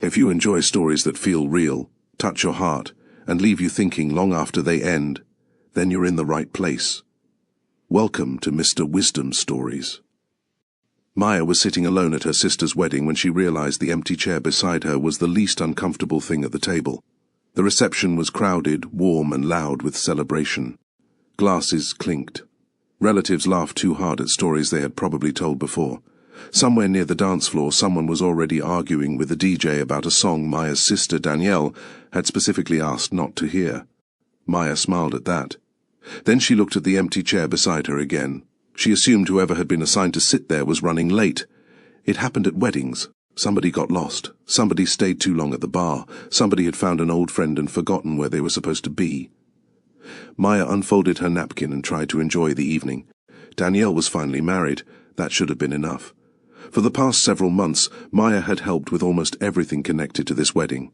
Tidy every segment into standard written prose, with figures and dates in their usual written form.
If you enjoy stories that feel real, touch your heart, and leave you thinking long after they end, then you're in the right place. Welcome to Mr. Wisdom Stories. Maya was sitting alone at her sister's wedding when she realized the empty chair beside her was the least uncomfortable thing at the table. The reception was crowded, warm and loud with celebration. Glasses clinked. Relatives laughed too hard at stories they had probably told before. Somewhere near the dance floor, someone was already arguing with the DJ about a song Maya's sister Danielle had specifically asked not to hear. Maya smiled at that. Then she looked at the empty chair beside her again. She assumed whoever had been assigned to sit there was running late. It happened at weddings. Somebody got lost. Somebody stayed too long at the bar. Somebody had found an old friend and forgotten where they were supposed to be. Maya unfolded her napkin and tried to enjoy the evening. Danielle was finally married. That should have been enough. For the past several months, Maya had helped with almost everything connected to this wedding.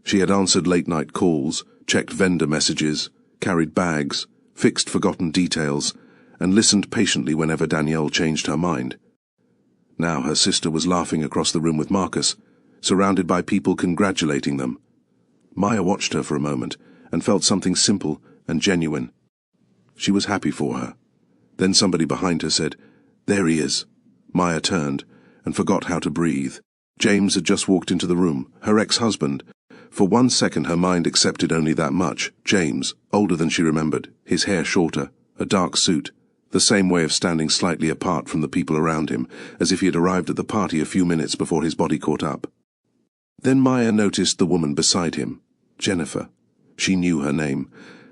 She had answered late-night calls, checked vendor messages, carried bags, fixed forgotten details, and listened patiently whenever Danielle changed her mind. Now her sister was laughing across the room with Marcus, surrounded by people congratulating them. Maya watched her for a moment and felt something simple and genuine. She was happy for her. Then somebody behind her said, "There he is." Maya turned and forgot how to breathe. James had just walked into the room, her ex-husband. For 1 second her mind accepted only that much. James, older than she remembered, his hair shorter, a dark suit, the same way of standing slightly apart from the people around him, as if he had arrived at the party a few minutes before his body caught up. Then Maya noticed the woman beside him, Jennifer. She knew her name,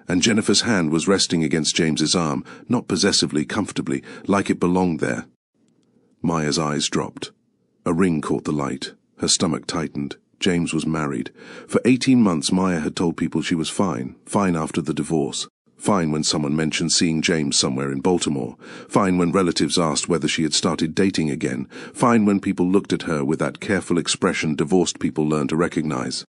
and Jennifer's hand was resting against James's arm, not possessively, comfortably, like it belonged there. Maya's eyes dropped. A ring caught the light. Her stomach tightened. James was married. For 18 months Maya had told people she was fine after the divorce, fine when someone mentioned seeing James somewhere in Baltimore, fine when relatives asked whether she had started dating again, fine when people looked at her with that careful expression divorced people learn to recognize.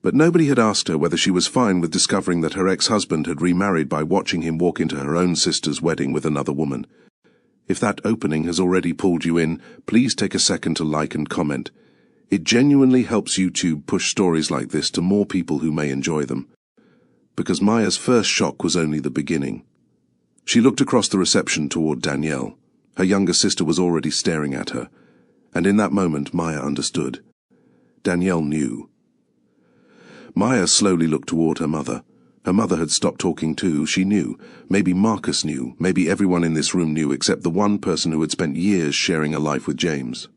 But nobody had asked her whether she was fine with discovering that her ex-husband had remarried by watching him walk into her own sister's wedding with another woman. If that opening has already pulled you in, please take a second to like and comment. It genuinely helps YouTube push stories like this to more people who may enjoy them. Because Maya's first shock was only the beginning. She looked across the reception toward Danielle. Her younger sister was already staring at her, and in that moment Maya understood. Danielle knew. Maya slowly looked toward her mother. Her mother had stopped talking too, she knew. Maybe Marcus knew, maybe everyone in this room knew except the one person who had spent years sharing a life with James.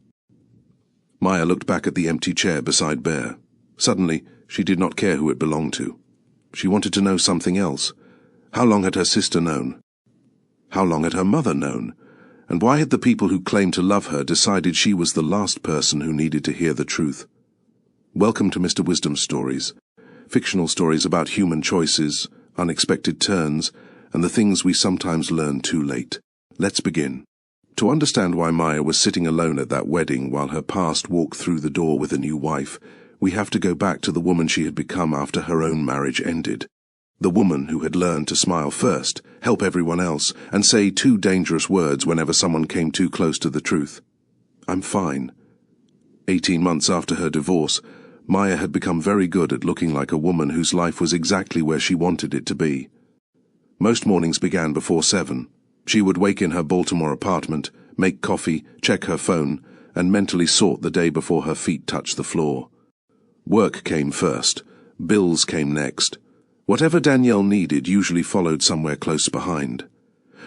Maya looked back at the empty chair beside Bear. Suddenly, she did not care who it belonged to. She wanted to know something else. How long had her sister known? How long had her mother known? And why had the people who claimed to love her decided she was the last person who needed to hear the truth? Welcome to Mr. Wisdom Stories. Fictional stories about human choices, unexpected turns, and the things we sometimes learn too late. Let's begin. To understand why Maya was sitting alone at that wedding while her past walked through the door with a new wife, we have to go back to the woman she had become after her own marriage ended. The woman who had learned to smile first, help everyone else, and say 2 dangerous words whenever someone came too close to the truth. "I'm fine." 18 months after her divorce, Maya had become very good at looking like a woman whose life was exactly where she wanted it to be. Most mornings began before 7. She would wake in her Baltimore apartment, make coffee, check her phone, and mentally sort the day before her feet touched the floor. Work came first. Bills came next. Whatever Danielle needed usually followed somewhere close behind.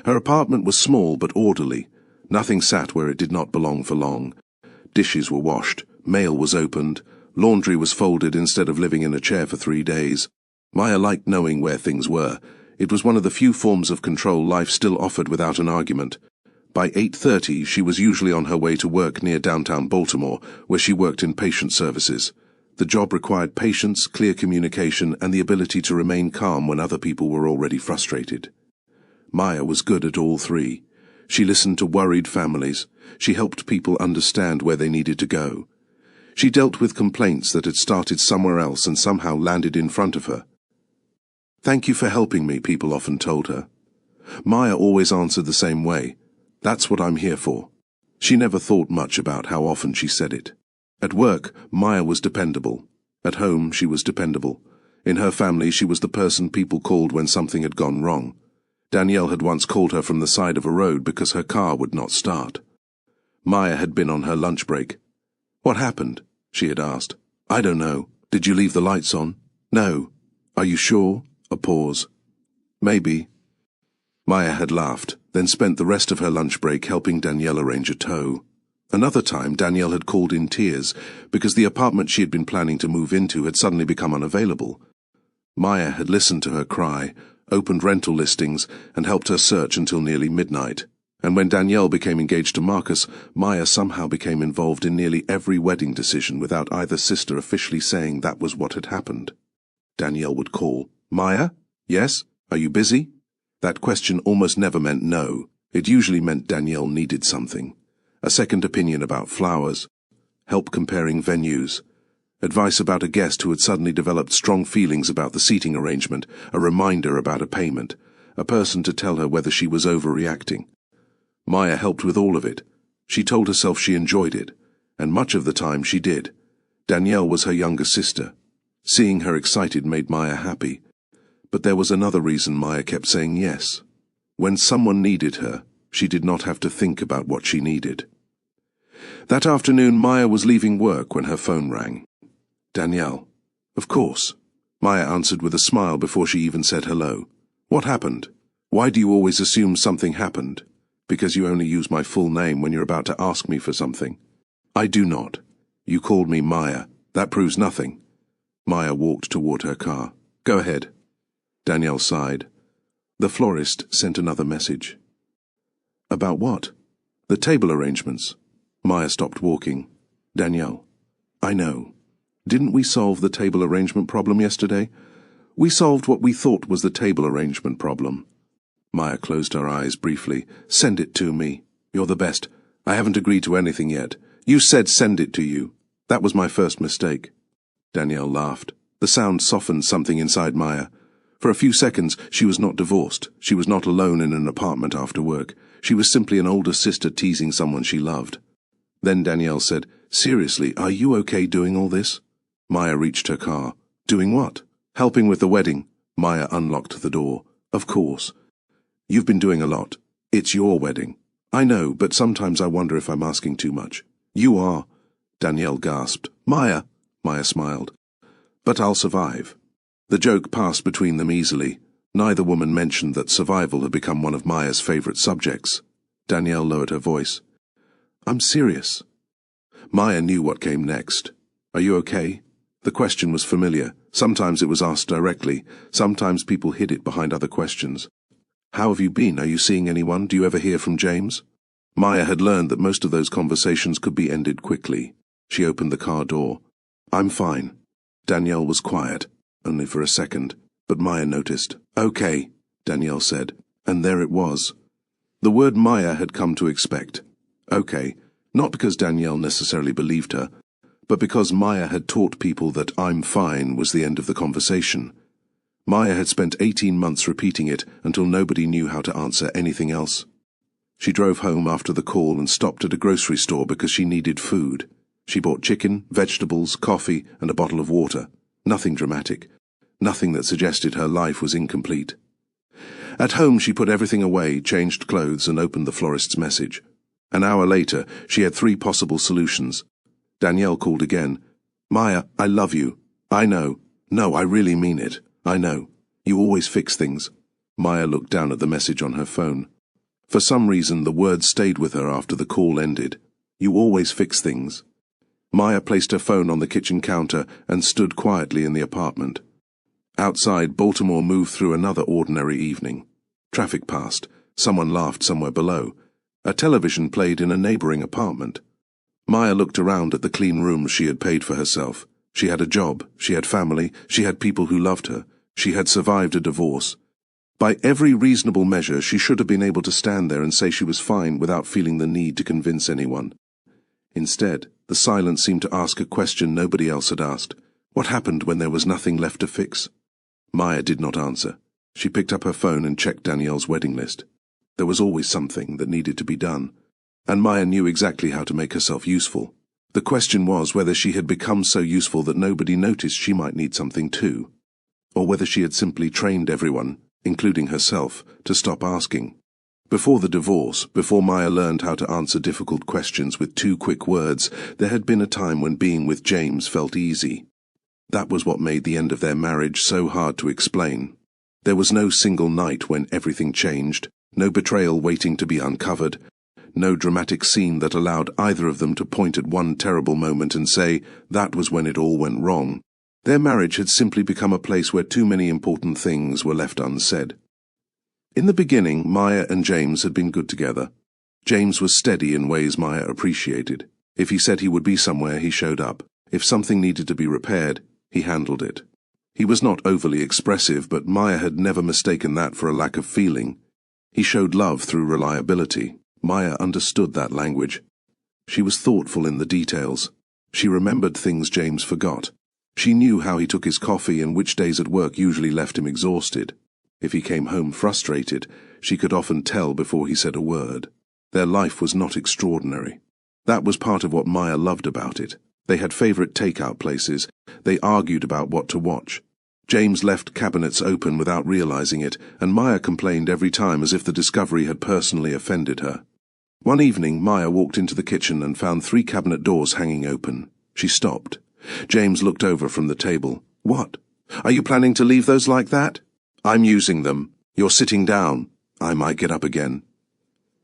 Her apartment was small but orderly. Nothing sat where it did not belong for long. Dishes were washed, mail was opened, laundry was folded instead of living in a chair for 3 days. Maya liked knowing where things were. It was one of the few forms of control life still offered without an argument. By 8:30 she was usually on her way to work near downtown Baltimore, where she worked in patient services. The job required patience, clear communication, and the ability to remain calm when other people were already frustrated. Maya was good at all 3. She listened to worried families. She helped people understand where they needed to go. She dealt with complaints that had started somewhere else and somehow landed in front of her. "Thank you for helping me," people often told her. Maya always answered the same way. "That's what I'm here for." She never thought much about how often she said it. At work, Maya was dependable. At home, she was dependable. In her family, she was the person people called when something had gone wrong. Danielle had once called her from the side of a road because her car would not start. Maya had been on her lunch break. "What happened?" she had asked. "I don't know. Did you leave the lights on?" "No." "Are you sure?" A pause. "Maybe." Maya had laughed, then spent the rest of her lunch break helping Danielle arrange a tow. Another time, Danielle had called in tears because the apartment she had been planning to move into had suddenly become unavailable. Maya had listened to her cry, opened rental listings, and helped her search until nearly midnight. And when Danielle became engaged to Marcus, Maya somehow became involved in nearly every wedding decision without either sister officially saying that was what had happened. Danielle would call, "Maya? Yes? Are you busy?" That question almost never meant no. It usually meant Danielle needed something. A second opinion about flowers, help comparing venues, advice about a guest who had suddenly developed strong feelings about the seating arrangement, a reminder about a payment, a person to tell her whether she was overreacting. Maya helped with all of it. She told herself she enjoyed it, and much of the time she did. Danielle was her younger sister. Seeing her excited made Maya happy. But there was another reason Maya kept saying yes. When someone needed her, she did not have to think about what she needed. That afternoon, Maya was leaving work when her phone rang. "Danielle." "Of course." Maya answered with a smile before she even said hello. "What happened? Why do you always assume something happened? Because you only use my full name when you're about to ask me for something." "I do not. You called me Maya. That proves nothing." Maya walked toward her car. "Go ahead." Danielle sighed. The florist sent another message. "About what?" "The table arrangements." Maya stopped walking. "Danielle." "I know. Didn't we solve the table arrangement problem yesterday?" "We solved what we thought was the table arrangement problem." Maya closed her eyes briefly. "Send it to me. You're the best. I haven't agreed to anything yet. You said send it to you. That was my first mistake." Danielle laughed. The sound softened something inside Maya. For a few seconds, she was not divorced. She was not alone in an apartment after work. She was simply an older sister teasing someone she loved. Then Danielle said, "Seriously, are you okay doing all this?" Maya reached her car. "Doing what?" "Helping with the wedding." Maya unlocked the door. "Of course. You've been doing a lot. It's your wedding." "I know, but sometimes I wonder if I'm asking too much." "You are." Danielle gasped. "Maya." Maya smiled. "But I'll survive." The joke passed between them easily. Neither woman mentioned that survival had become one of Maya's favorite subjects. Danielle lowered her voice. "I'm serious." Maya knew what came next. "Are you okay?" The question was familiar. Sometimes it was asked directly. Sometimes people hid it behind other questions. "How have you been? Are you seeing anyone? Do you ever hear from James?" Maya had learned that most of those conversations could be ended quickly. She opened the car door. "I'm fine." Danielle was quiet, only for a second, but Maya noticed. "Okay," Danielle said, and there it was. The word Maya had come to expect. Okay, not because Danielle necessarily believed her, but because Maya had taught people that "I'm fine" was the end of the conversation. Maya had spent 18 months repeating it until nobody knew how to answer anything else. She drove home after the call and stopped at a grocery store because she needed food. She bought chicken, vegetables, coffee, and a bottle of water. Nothing dramatic. Nothing that suggested her life was incomplete. At home she put everything away, changed clothes, and opened the florist's message. An hour later, she had 3 possible solutions. Danielle called again. "Maya, I love you. I know. No, I really mean it. I know. You always fix things." Maya looked down at the message on her phone. For some reason, the words stayed with her after the call ended. You always fix things. Maya placed her phone on the kitchen counter and stood quietly in the apartment. Outside, Baltimore moved through another ordinary evening. Traffic passed. Someone laughed somewhere below. A television played in a neighboring apartment. Maya looked around at the clean rooms she had paid for herself. She had a job, she had family, she had people who loved her. She had survived a divorce. By every reasonable measure, she should have been able to stand there and say she was fine without feeling the need to convince anyone. Instead, the silence seemed to ask a question nobody else had asked. What happened when there was nothing left to fix? Maya did not answer. She picked up her phone and checked Danielle's wedding list. There was always something that needed to be done, and Maya knew exactly how to make herself useful. The question was whether she had become so useful that nobody noticed she might need something too, or whether she had simply trained everyone, including herself, to stop asking. Before the divorce, before Maya learned how to answer difficult questions with 2 quick words, there had been a time when being with James felt easy. That was what made the end of their marriage so hard to explain. There was no single night when everything changed, no betrayal waiting to be uncovered, no dramatic scene that allowed either of them to point at one terrible moment and say, that was when it all went wrong. Their marriage had simply become a place where too many important things were left unsaid. In the beginning, Maya and James had been good together. James was steady in ways Maya appreciated. If he said he would be somewhere, he showed up. If something needed to be repaired, he handled it. He was not overly expressive, but Maya had never mistaken that for a lack of feeling. He showed love through reliability. Maya understood that language. She was thoughtful in the details. She remembered things James forgot. She knew how he took his coffee and which days at work usually left him exhausted. If he came home frustrated, she could often tell before he said a word. Their life was not extraordinary. That was part of what Maya loved about it. They had favorite takeout places. They argued about what to watch. James left cabinets open without realizing it, and Maya complained every time as if the discovery had personally offended her. One evening, Maya walked into the kitchen and found 3 cabinet doors hanging open. She stopped. James looked over from the table. "What? Are you planning to leave those like that?" "I'm using them. You're sitting down. I might get up again."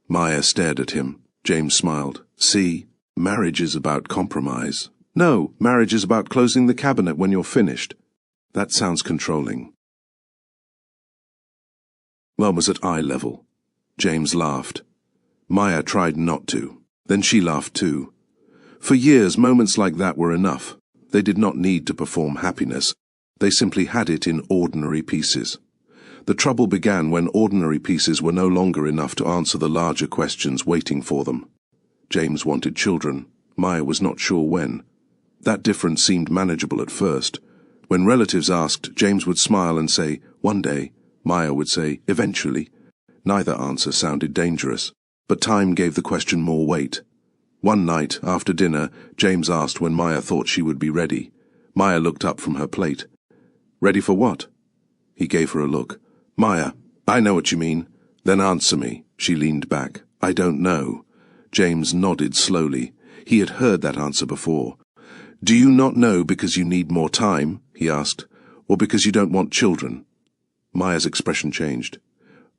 Maya stared at him. James smiled. "See, marriage is about compromise." "No, marriage is about closing the cabinet when you're finished." "That sounds controlling." One was at eye level. James laughed. Maya tried not to. Then she laughed too. For years, moments like that were enough. They did not need to perform happiness. They simply had it in ordinary pieces. The trouble began when ordinary pieces were no longer enough to answer the larger questions waiting for them. James wanted children. Maya was not sure when. That difference seemed manageable at first. When relatives asked, James would smile and say, "One day." Maya would say, "Eventually." Neither answer sounded dangerous, but time gave the question more weight. One night, after dinner, James asked when Maya thought she would be ready. Maya looked up from her plate. "Ready for what?" He gave her a look. "Maya, I know what you mean." "Then answer me." She leaned back. "I don't know." James nodded slowly. He had heard that answer before. "Do you not know because you need more time?" he asked. "Or because you don't want children?" Maya's expression changed.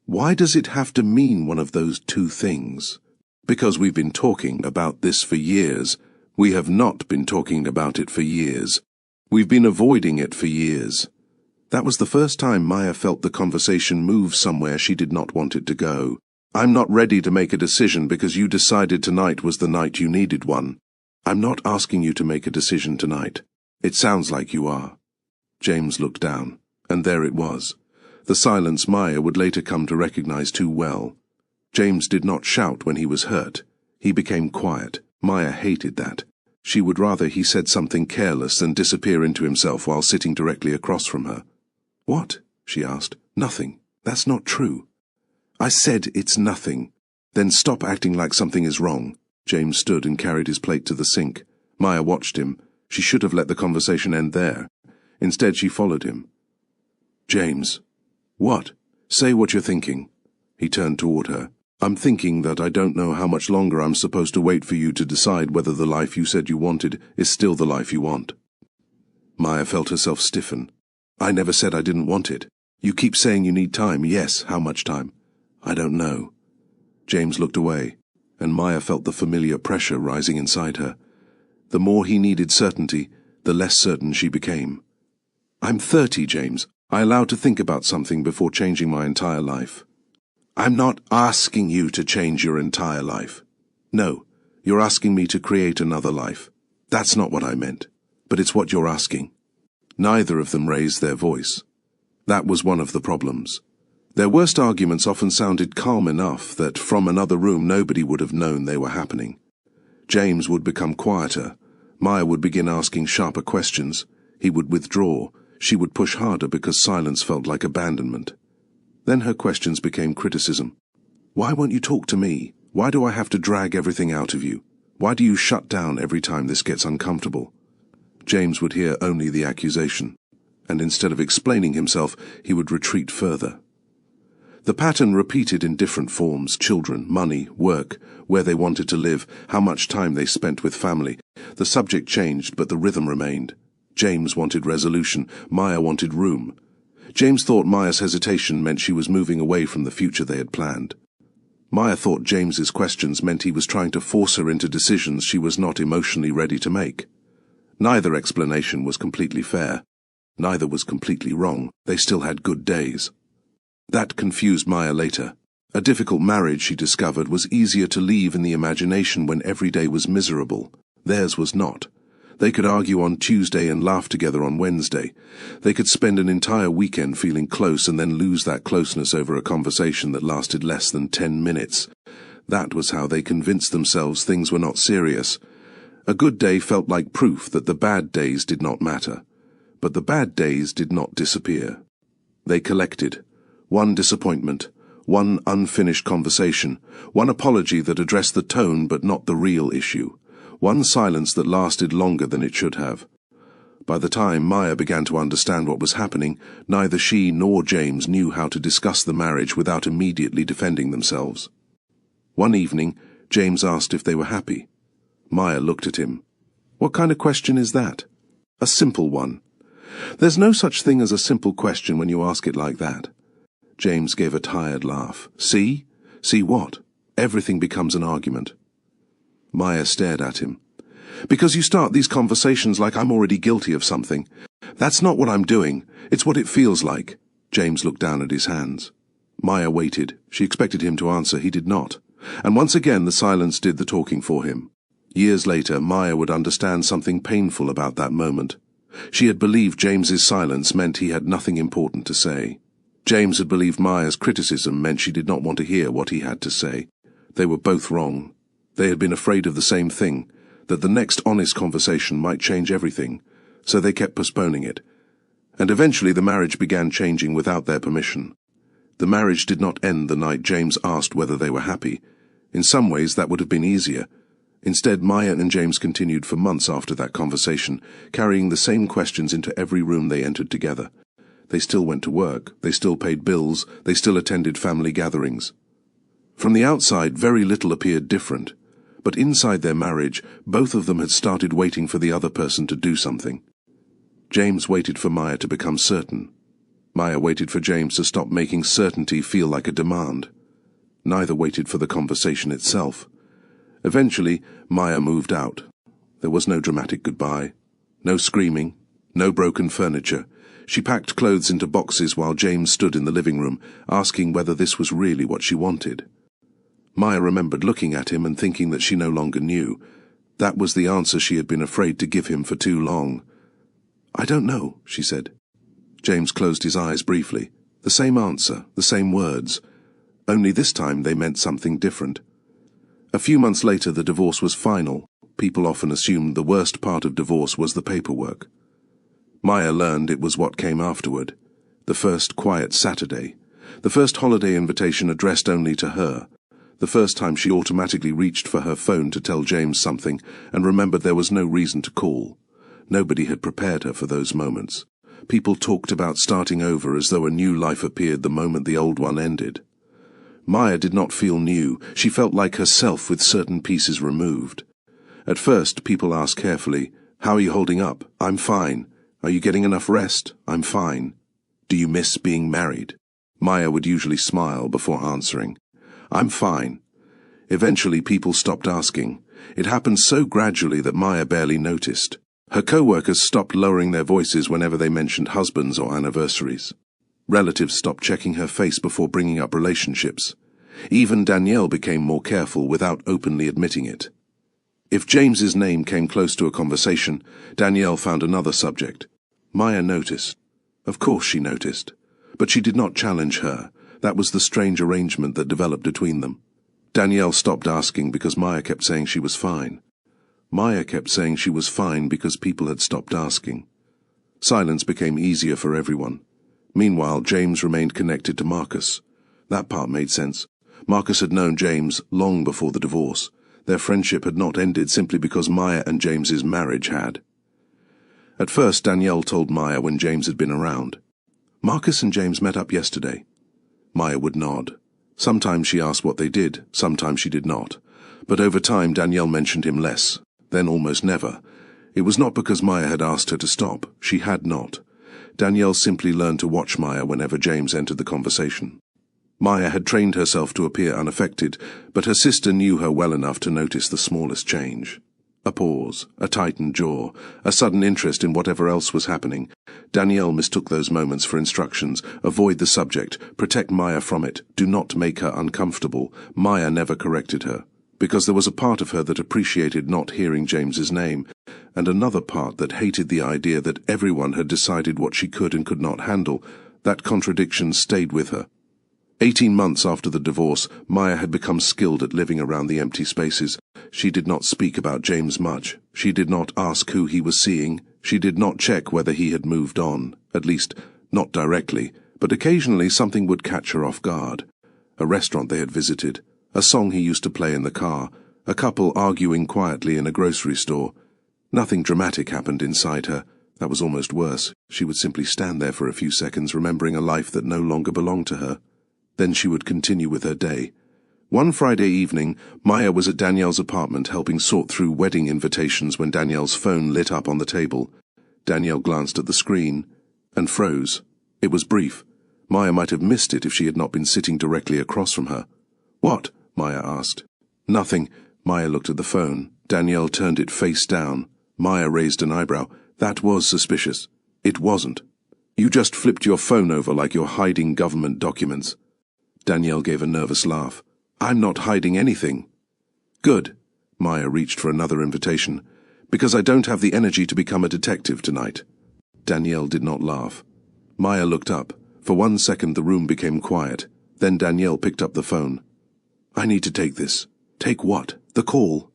"Why does it have to mean one of those 2 things?" "Because we've been talking about this for years." "We have not been talking about it for years. We've been avoiding it for years." That was the first time Maya felt the conversation move somewhere she did not want it to go. "I'm not ready to make a decision because you decided tonight was the night you needed one." "I'm not asking you to make a decision tonight." "It sounds like you are." James looked down, and there it was. The silence Maya would later come to recognize too well. James did not shout when he was hurt. He became quiet. Maya hated that. She would rather he said something careless than disappear into himself while sitting directly across from her. "What?" she asked. "Nothing. That's not true." "I said it's nothing." "Then stop acting like something is wrong." James stood and carried his plate to the sink. Maya watched him. She should have let the conversation end there. Instead, she followed him. "James." "What?" "Say what you're thinking." He turned toward her. "I'm thinking that I don't know how much longer I'm supposed to wait for you to decide whether the life you said you wanted is still the life you want." Maya felt herself stiffen. "I never said I didn't want it. You keep saying you need time. Yes, how much time?" "I don't know." James looked away, and Maya felt the familiar pressure rising inside her. The more he needed certainty, the less certain she became. "I'm 30, James. I allowed to think about something before changing my entire life." "I'm not asking you to change your entire life." "No, you're asking me to create another life." "That's not what I meant. But it's what you're asking." Neither of them raised their voice. That was one of the problems. Their worst arguments often sounded calm enough that from another room nobody would have known they were happening. James would become quieter. Maya would begin asking sharper questions. He would withdraw. She would push harder because silence felt like abandonment. Then her questions became criticism. "Why won't you talk to me? Why do I have to drag everything out of you?" Why do you shut down every time this gets uncomfortable? James would hear only the accusation, and instead of explaining himself, he would retreat further. The pattern repeated in different forms: children, money, work, where they wanted to live, how much time they spent with family. The subject changed, but the rhythm remained. James wanted resolution, Maya wanted room. James thought Maya's hesitation meant she was moving away from the future they had planned. Maya thought James's questions meant he was trying to force her into decisions she was not emotionally ready to make. Neither explanation was completely fair. Neither was completely wrong. They still had good days. That confused Maya later. A difficult marriage, she discovered, was easier to leave in the imagination when every day was miserable. Theirs was not. They could argue on Tuesday and laugh together on Wednesday. They could spend an entire weekend feeling close and then lose that closeness over a conversation that lasted less than 10 minutes. That was how they convinced themselves things were not serious. A good day felt like proof that the bad days did not matter. But the bad days did not disappear. They collected. One disappointment, one unfinished conversation, one apology that addressed the tone but not the real issue, one silence that lasted longer than it should have. By the time Maya began to understand what was happening, neither she nor James knew how to discuss the marriage without immediately defending themselves. One evening, James asked if they were happy. Maya looked at him. What kind of question is that? A simple one. There's no such thing as a simple question when you ask it like that. James gave a tired laugh. See? See what? Everything becomes an argument. Maya stared at him. Because you start these conversations like I'm already guilty of something. That's not what I'm doing. It's what it feels like. James looked down at his hands. Maya waited. She expected him to answer. He did not. And once again the silence did the talking for him. Years later, Maya would understand something painful about that moment. She had believed James's silence meant he had nothing important to say. James had believed Maya's criticism meant she did not want to hear what he had to say. They were both wrong. They had been afraid of the same thing, that the next honest conversation might change everything, so they kept postponing it. And eventually the marriage began changing without their permission. The marriage did not end the night James asked whether they were happy. In some ways that would have been easier. Instead, Maya and James continued for months after that conversation, carrying the same questions into every room they entered together. They still went to work, they still paid bills, they still attended family gatherings. From the outside, very little appeared different, but inside their marriage, both of them had started waiting for the other person to do something. James waited for Maya to become certain. Maya waited for James to stop making certainty feel like a demand. Neither waited for the conversation itself. Eventually, Maya moved out. There was no dramatic goodbye, no screaming, no broken furniture. She packed clothes into boxes while James stood in the living room, asking whether this was really what she wanted. Maya remembered looking at him and thinking that she no longer knew. That was the answer she had been afraid to give him for too long. I don't know, she said. James closed his eyes briefly. The same answer, the same words. Only this time they meant something different. A few months later the divorce was final. People often assumed the worst part of divorce was the paperwork. Maya learned it was what came afterward. The first quiet Saturday. The first holiday invitation addressed only to her. The first time she automatically reached for her phone to tell James something and remembered there was no reason to call. Nobody had prepared her for those moments. People talked about starting over as though a new life appeared the moment the old one ended. Maya did not feel new. She felt like herself with certain pieces removed. At first, people asked carefully, "How are you holding up?" "I'm fine." "Are you getting enough rest?" "I'm fine." "Do you miss being married?" Maya would usually smile before answering. "I'm fine." Eventually, people stopped asking. It happened so gradually that Maya barely noticed. Her co-workers stopped lowering their voices whenever they mentioned husbands or anniversaries. Relatives stopped checking her face before bringing up relationships. Even Danielle became more careful without openly admitting it. If James's name came close to a conversation, Danielle found another subject. Maya noticed. Of course she noticed. But she did not challenge her. That was the strange arrangement that developed between them. Danielle stopped asking because Maya kept saying she was fine. Maya kept saying she was fine because people had stopped asking. Silence became easier for everyone. Meanwhile, James remained connected to Marcus. That part made sense. Marcus had known James long before the divorce. Their friendship had not ended simply because Maya and James's marriage had. At first, Danielle told Maya when James had been around. "Marcus and James met up yesterday." Maya would nod. Sometimes she asked what they did, sometimes she did not. But over time, Danielle mentioned him less, then almost never. It was not because Maya had asked her to stop. She had not. Danielle simply learned to watch Maya whenever James entered the conversation. Maya had trained herself to appear unaffected, but her sister knew her well enough to notice the smallest change. A pause, a tightened jaw, a sudden interest in whatever else was happening. Danielle mistook those moments for instructions. Avoid the subject, protect Maya from it, do not make her uncomfortable. Maya never corrected her, because there was a part of her that appreciated not hearing James's name, and another part that hated the idea that everyone had decided what she could and could not handle. That contradiction stayed with her. 18 months after the divorce, Maya had become skilled at living around the empty spaces. She did not speak about James much. She did not ask who he was seeing. She did not check whether he had moved on, at least not directly, but occasionally something would catch her off guard. A restaurant they had visited, a song he used to play in the car, a couple arguing quietly in a grocery store. Nothing dramatic happened inside her. That was almost worse. She would simply stand there for a few seconds, remembering a life that no longer belonged to her. Then she would continue with her day. One Friday evening, Maya was at Danielle's apartment helping sort through wedding invitations when Danielle's phone lit up on the table. Danielle glanced at the screen and froze. It was brief. Maya might have missed it if she had not been sitting directly across from her. "What?" Maya asked. "Nothing." Maya looked at the phone. Danielle turned it face down. Maya raised an eyebrow. "That was suspicious." "It wasn't. You just flipped your phone over like you're hiding government documents." Danielle gave a nervous laugh. "I'm not hiding anything." "Good." Maya reached for another invitation. "Because I don't have the energy to become a detective tonight." Danielle did not laugh. Maya looked up. For 1 second the room became quiet. Then Danielle picked up the phone. "I need to take this." "Take what?" "The call."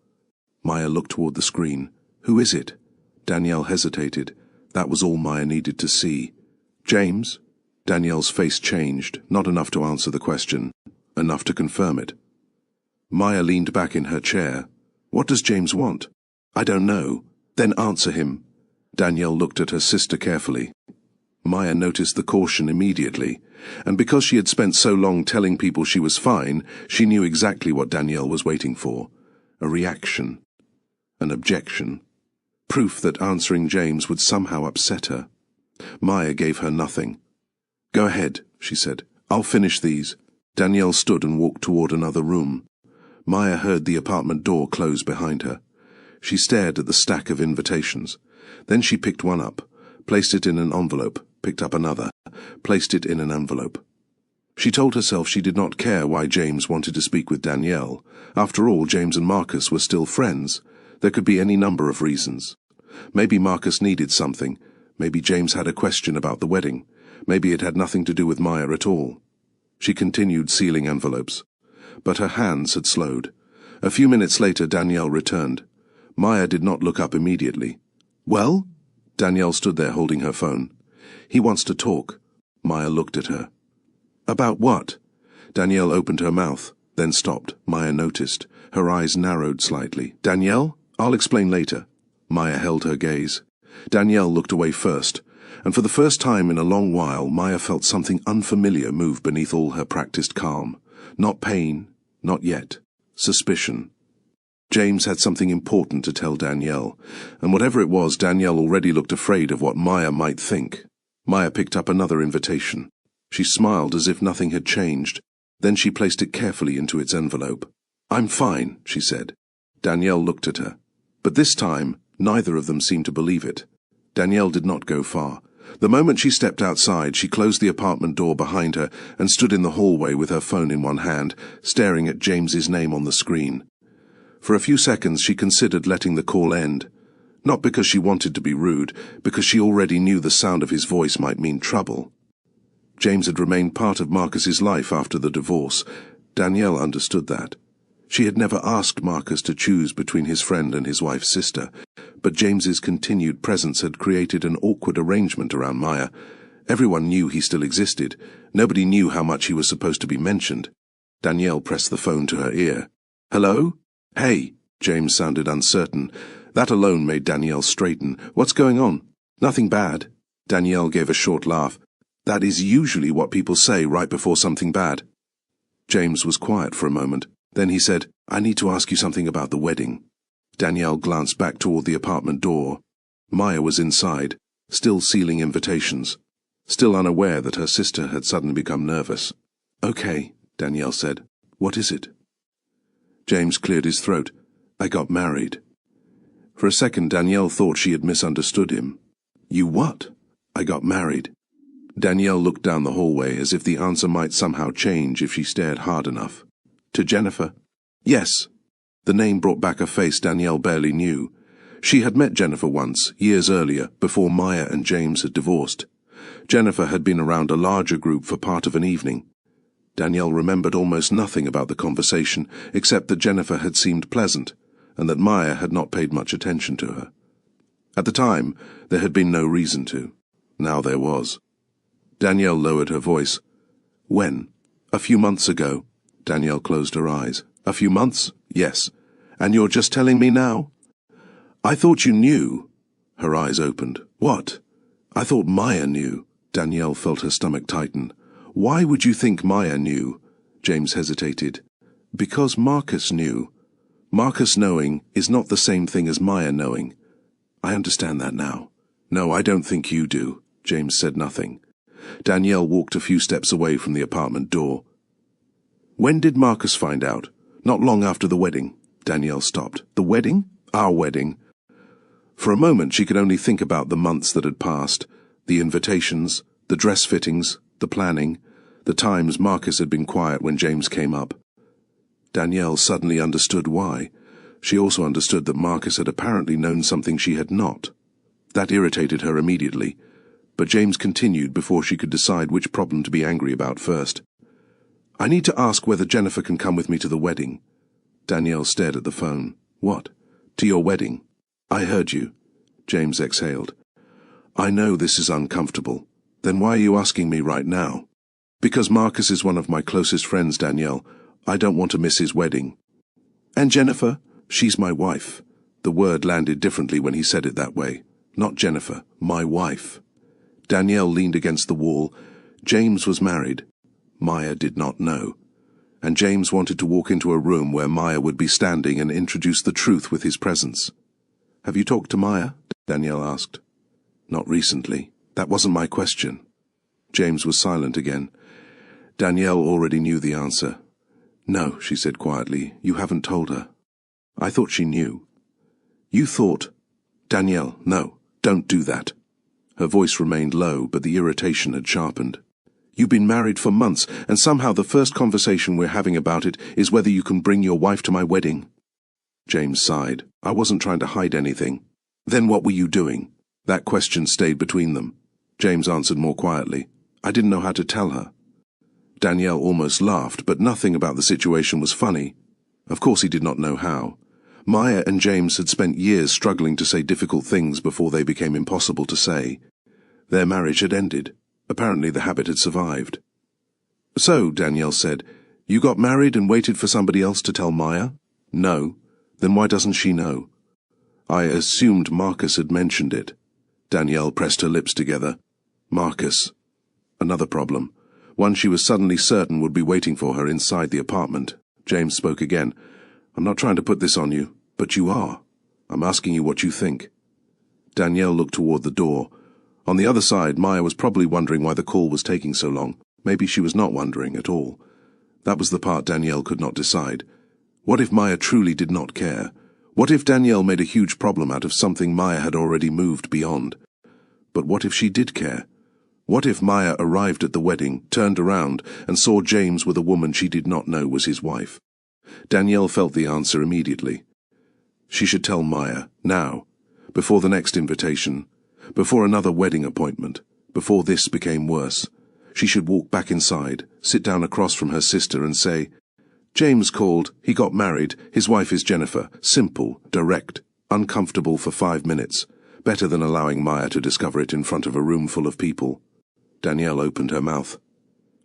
Maya looked toward the screen. "Who is it?" Danielle hesitated. That was all Maya needed to see. "James?" Danielle's face changed, not enough to answer the question, enough to confirm it. Maya leaned back in her chair. "What does James want?" "I don't know." "Then answer him." Danielle looked at her sister carefully. Maya noticed the caution immediately, and because she had spent so long telling people she was fine, she knew exactly what Danielle was waiting for. A reaction. An objection. Proof that answering James would somehow upset her. Maya gave her nothing. "Go ahead," she said. "I'll finish these." Danielle stood and walked toward another room. Maya heard the apartment door close behind her. She stared at the stack of invitations. Then she picked one up, placed it in an envelope, picked up another, placed it in an envelope. She told herself she did not care why James wanted to speak with Danielle. After all, James and Marcus were still friends. There could be any number of reasons. Maybe Marcus needed something. Maybe James had a question about the wedding. Maybe it had nothing to do with Maya at all. She continued sealing envelopes. But her hands had slowed. A few minutes later, Danielle returned. Maya did not look up immediately. "Well?" Danielle stood there holding her phone. "He wants to talk." Maya looked at her. "About what?" Danielle opened her mouth, then stopped. Maya noticed. Her eyes narrowed slightly. "Danielle? I'll explain later." Maya held her gaze. Danielle looked away first, and for the first time in a long while, Maya felt something unfamiliar move beneath all her practiced calm. Not pain, not yet. Suspicion. James had something important to tell Danielle, and whatever it was, Danielle already looked afraid of what Maya might think. Maya picked up another invitation. She smiled as if nothing had changed. Then she placed it carefully into its envelope. "I'm fine," she said. Danielle looked at her. But this time, neither of them seemed to believe it. Danielle did not go far. The moment she stepped outside, she closed the apartment door behind her and stood in the hallway with her phone in one hand, staring at James's name on the screen. For a few seconds she considered letting the call end. Not because she wanted to be rude, because she already knew the sound of his voice might mean trouble. James had remained part of Marcus's life after the divorce. Danielle understood that. She had never asked Marcus to choose between his friend and his wife's sister, but James's continued presence had created an awkward arrangement around Maya. Everyone knew he still existed. Nobody knew how much he was supposed to be mentioned. Danielle pressed the phone to her ear. "Hello?" "Hey." James sounded uncertain. That alone made Danielle straighten. What's going on? Nothing bad. Danielle gave a short laugh. That is usually what people say right before something bad. James was quiet for a moment. Then he said, I need to ask you something about the wedding. Danielle glanced back toward the apartment door. Maya was inside, still sealing invitations, still unaware that her sister had suddenly become nervous. Okay, Danielle said. What is it? James cleared his throat. I got married. For a second, Danielle thought she had misunderstood him. You what? I got married. Danielle looked down the hallway as if the answer might somehow change if she stared hard enough. To Jennifer? Yes. The name brought back a face Danielle barely knew. She had met Jennifer once, years earlier, before Maya and James had divorced. Jennifer had been around a larger group for part of an evening. Danielle remembered almost nothing about the conversation, except that Jennifer had seemed pleasant, and that Maya had not paid much attention to her. At the time, there had been no reason to. Now there was. Danielle lowered her voice. When? A few months ago. Danielle closed her eyes. A few months? Yes. And you're just telling me now? I thought you knew. Her eyes opened. What? I thought Maya knew. Danielle felt her stomach tighten. Why would you think Maya knew? James hesitated. Because Marcus knew. Marcus knowing is not the same thing as Maya knowing. I understand that now. No, I don't think you do. James said nothing. Danielle walked a few steps away from the apartment door. When did Marcus find out? Not long after the wedding. Danielle stopped. The wedding? Our wedding. For a moment she could only think about the months that had passed, the invitations, the dress fittings, the planning, the times Marcus had been quiet when James came up. Danielle suddenly understood why. She also understood that Marcus had apparently known something she had not. That irritated her immediately, but James continued before she could decide which problem to be angry about first. I need to ask whether Jennifer can come with me to the wedding. Danielle stared at the phone. What? To your wedding? I heard you. James exhaled. I know this is uncomfortable. Then why are you asking me right now? Because Marcus is one of my closest friends, Danielle. I don't want to miss his wedding. And Jennifer? She's my wife. The word landed differently when he said it that way. Not Jennifer, my wife. Danielle leaned against the wall. James was married. Maya did not know. And James wanted to walk into a room where Maya would be standing and introduce the truth with his presence. Have you talked to Maya? Danielle asked. Not recently. That wasn't my question. James was silent again. Danielle already knew the answer. No, she said quietly, you haven't told her. I thought she knew. You thought... Danielle, no, don't do that. Her voice remained low, but the irritation had sharpened. You've been married for months, and somehow the first conversation we're having about it is whether you can bring your wife to my wedding. James sighed. I wasn't trying to hide anything. Then what were you doing? That question stayed between them. James answered more quietly. I didn't know how to tell her. Danielle almost laughed, but nothing about the situation was funny. Of course he did not know how. Maya and James had spent years struggling to say difficult things before they became impossible to say. Their marriage had ended. Apparently the habit had survived. So, Danielle said, you got married and waited for somebody else to tell Maya? No. Then why doesn't she know? I assumed Marcus had mentioned it. Danielle pressed her lips together. Marcus. Another problem. One she was suddenly certain would be waiting for her inside the apartment. James spoke again. I'm not trying to put this on you, but you are. I'm asking you what you think. Danielle looked toward the door. On the other side, Maya was probably wondering why the call was taking so long. Maybe she was not wondering at all. That was the part Danielle could not decide. What if Maya truly did not care? What if Danielle made a huge problem out of something Maya had already moved beyond? But what if she did care? What if Maya arrived at the wedding, turned around, and saw James with a woman she did not know was his wife? Danielle felt the answer immediately. She should tell Maya, now, before the next invitation, before another wedding appointment, before this became worse. She should walk back inside, sit down across from her sister and say, James called, he got married, his wife is Jennifer. Simple, direct, uncomfortable for 5 minutes. Better than allowing Maya to discover it in front of a room full of people. Danielle opened her mouth.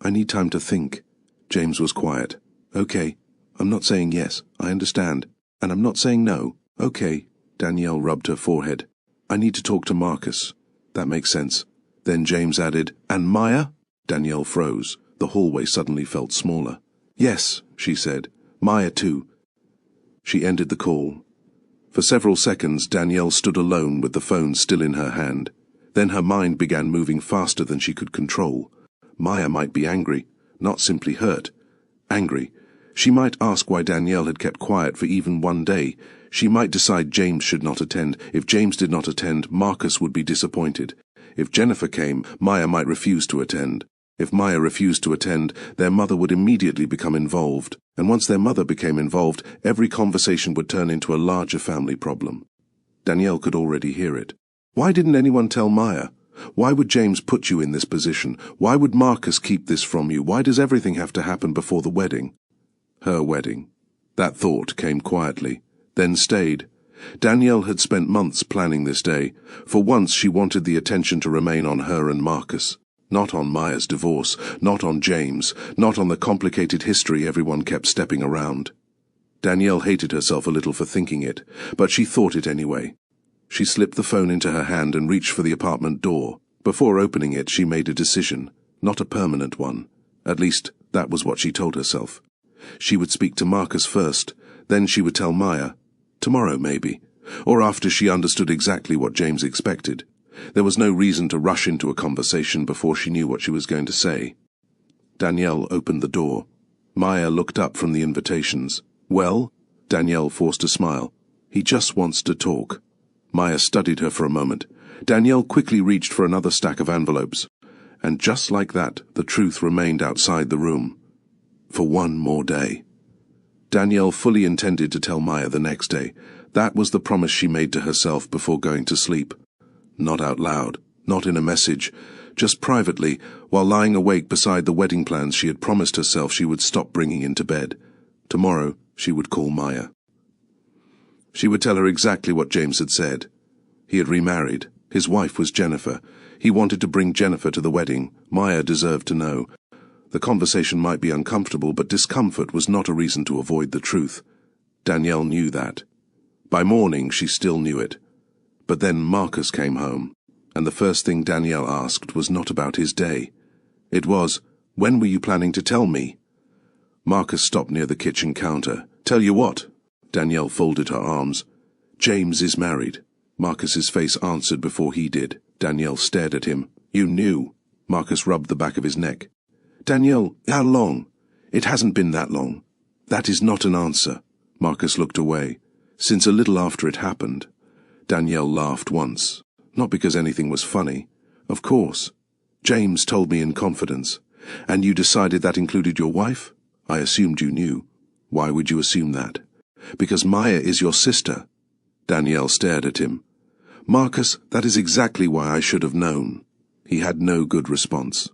I need time to think. James was quiet. Okay, I'm not saying yes, I understand. And I'm not saying no. Okay. Danielle rubbed her forehead. I need to talk to Marcus. That makes sense. Then James added, and Maya? Danielle froze. The hallway suddenly felt smaller. Yes, she said. Maya too. She ended the call. For several seconds, Danielle stood alone with the phone still in her hand. Then her mind began moving faster than she could control. Maya might be angry, not simply hurt. Angry. She might ask why Danielle had kept quiet for even one day. She might decide James should not attend. If James did not attend, Marcus would be disappointed. If Jennifer came, Maya might refuse to attend. If Maya refused to attend, their mother would immediately become involved. And once their mother became involved, every conversation would turn into a larger family problem. Danielle could already hear it. Why didn't anyone tell Maya? Why would James put you in this position? Why would Marcus keep this from you? Why does everything have to happen before the wedding? Her wedding. That thought came quietly, then stayed. Danielle had spent months planning this day. For once she wanted the attention to remain on her and Marcus. Not on Maya's divorce, not on James, not on the complicated history everyone kept stepping around. Danielle hated herself a little for thinking it, but she thought it anyway. She slipped the phone into her hand and reached for the apartment door. Before opening it, she made a decision, not a permanent one. At least, that was what she told herself. She would speak to Marcus first, then she would tell Maya. Tomorrow, maybe. Or after she understood exactly what James expected. There was no reason to rush into a conversation before she knew what she was going to say. Danielle opened the door. Maya looked up from the invitations. Well? Danielle forced a smile. He just wants to talk. Maya studied her for a moment. Danielle quickly reached for another stack of envelopes. And just like that, the truth remained outside the room. For one more day. Danielle fully intended to tell Maya the next day. That was the promise she made to herself before going to sleep. Not out loud, not in a message, just privately, while lying awake beside the wedding plans she had promised herself she would stop bringing into bed. Tomorrow, she would call Maya. She would tell her exactly what James had said. He had remarried. His wife was Jennifer. He wanted to bring Jennifer to the wedding. Maya deserved to know. The conversation might be uncomfortable, but discomfort was not a reason to avoid the truth. Danielle knew that. By morning, she still knew it. But then Marcus came home, and the first thing Danielle asked was not about his day. It was, when were you planning to tell me? Marcus stopped near the kitchen counter. Tell you what? Danielle folded her arms. James is married. Marcus's face answered before he did. Danielle stared at him. You knew. Marcus rubbed the back of his neck. Danielle, how long? It hasn't been that long. That is not an answer. Marcus looked away. Since a little after it happened. Danielle laughed once. Not because anything was funny. Of course. James told me in confidence. And you decided that included your wife? I assumed you knew. Why would you assume that? Because Maya is your sister. Danielle stared at him. Marcus, that is exactly why I should have known. He had no good response.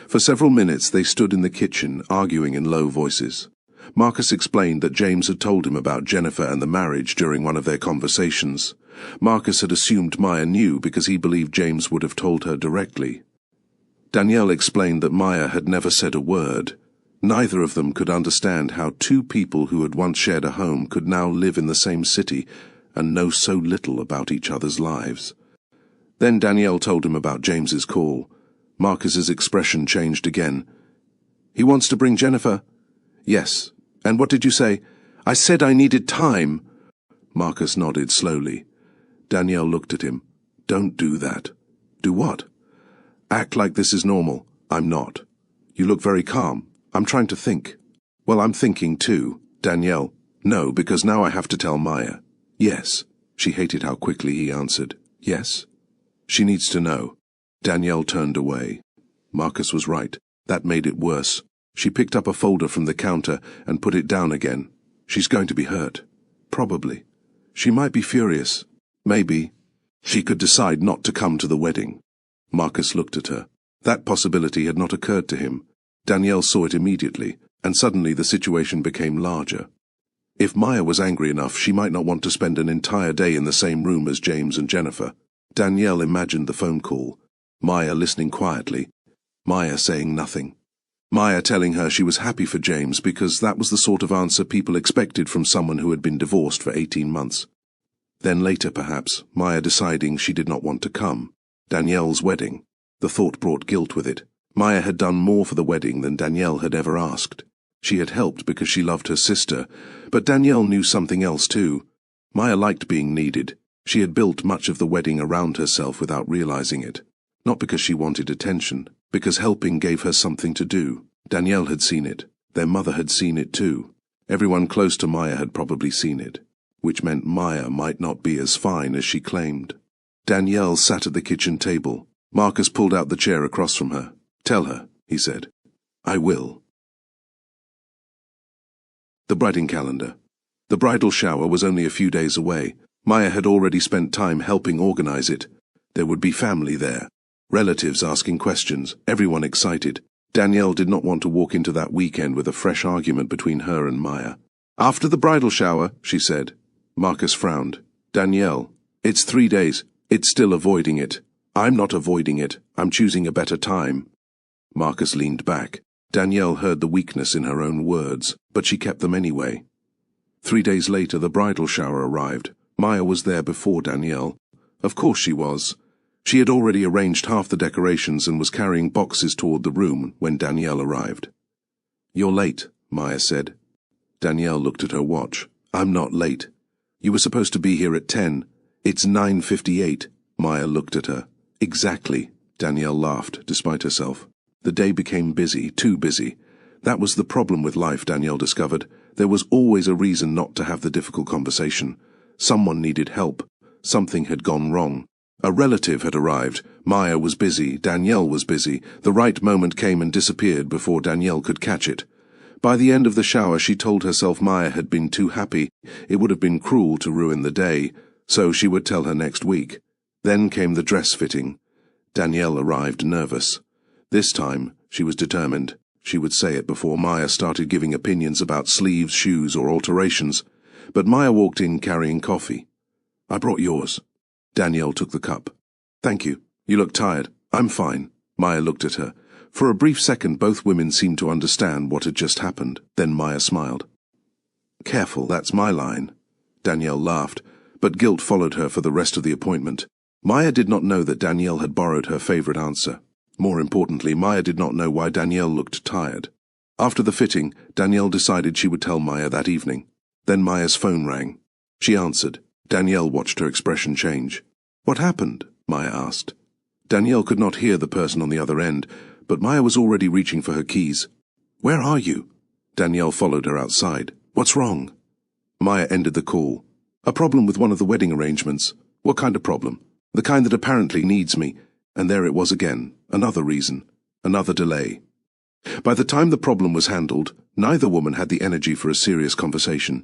For several minutes they stood in the kitchen, arguing in low voices. Marcus explained that James had told him about Jennifer and the marriage during one of their conversations. Marcus had assumed Maya knew because he believed James would have told her directly. Danielle explained that Maya had never said a word. Neither of them could understand how two people who had once shared a home could now live in the same city and know so little about each other's lives. Then Danielle told him about James's call. Marcus's expression changed again. He wants to bring Jennifer? Yes. And what did you say? I said I needed time. Marcus nodded slowly. Danielle looked at him. Don't do that. Do what? Act like this is normal. I'm not. You look very calm. I'm trying to think. Well, I'm thinking too. Danielle. No, because now I have to tell Maya. Yes. She hated how quickly he answered. Yes. She needs to know. Danielle turned away. Marcus was right. That made it worse. She picked up a folder from the counter and put it down again. She's going to be hurt. Probably. She might be furious. Maybe. She could decide not to come to the wedding. Marcus looked at her. That possibility had not occurred to him. Danielle saw it immediately, and suddenly the situation became larger. If Maya was angry enough, she might not want to spend an entire day in the same room as James and Jennifer. Danielle imagined the phone call. Maya listening quietly. Maya saying nothing. Maya telling her she was happy for James because that was the sort of answer people expected from someone who had been divorced for 18 months. Then later, perhaps, Maya deciding she did not want to come. Danielle's wedding. The thought brought guilt with it. Maya had done more for the wedding than Danielle had ever asked. She had helped because she loved her sister, but Danielle knew something else too. Maya liked being needed. She had built much of the wedding around herself without realizing it. Not because she wanted attention, because helping gave her something to do. Danielle had seen it. Their mother had seen it too. Everyone close to Maya had probably seen it, which meant Maya might not be as fine as she claimed. Danielle sat at the kitchen table. Marcus pulled out the chair across from her. "Tell her," he said. "I will." The wedding calendar. The bridal shower was only a few days away. Maya had already spent time helping organize it. There would be family there. Relatives asking questions, everyone excited. Danielle did not want to walk into that weekend with a fresh argument between her and Maya. "After the bridal shower," she said. Marcus frowned. "Danielle, it's 3 days. It's still avoiding it." "I'm not avoiding it. I'm choosing a better time." Marcus leaned back. Danielle heard the weakness in her own words, but she kept them anyway. 3 days later, the bridal shower arrived. Maya was there before Danielle. Of course she was. She had already arranged half the decorations and was carrying boxes toward the room when Danielle arrived. "You're late," Maya said. Danielle looked at her watch. "I'm not late. You were supposed to be here at 10. It's 9:58. Maya looked at her. "Exactly." Danielle laughed, despite herself. The day became busy, too busy. That was the problem with life, Danielle discovered. There was always a reason not to have the difficult conversation. Someone needed help. Something had gone wrong. A relative had arrived. Maya was busy. Danielle was busy. The right moment came and disappeared before Danielle could catch it. By the end of the shower, she told herself Maya had been too happy. It would have been cruel to ruin the day, so she would tell her next week. Then came the dress fitting. Danielle arrived nervous. This time, she was determined. She would say it before Maya started giving opinions about sleeves, shoes, or alterations. But Maya walked in carrying coffee. "I brought yours." Danielle took the cup. "Thank you. You look tired." "I'm fine." Maya looked at her. For a brief second, both women seemed to understand what had just happened. Then Maya smiled. "Careful, that's my line." Danielle laughed, but guilt followed her for the rest of the appointment. Maya did not know that Danielle had borrowed her favorite answer. More importantly, Maya did not know why Danielle looked tired. After the fitting, Danielle decided she would tell Maya that evening. Then Maya's phone rang. She answered. Danielle watched her expression change. "What happened?" Maya asked. Danielle could not hear the person on the other end, but Maya was already reaching for her keys. "Where are you?" Danielle followed her outside. "What's wrong?" Maya ended the call. "A problem with one of the wedding arrangements." "What kind of problem?" "The kind that apparently needs me." And there it was again. Another reason. Another delay. By the time the problem was handled, neither woman had the energy for a serious conversation.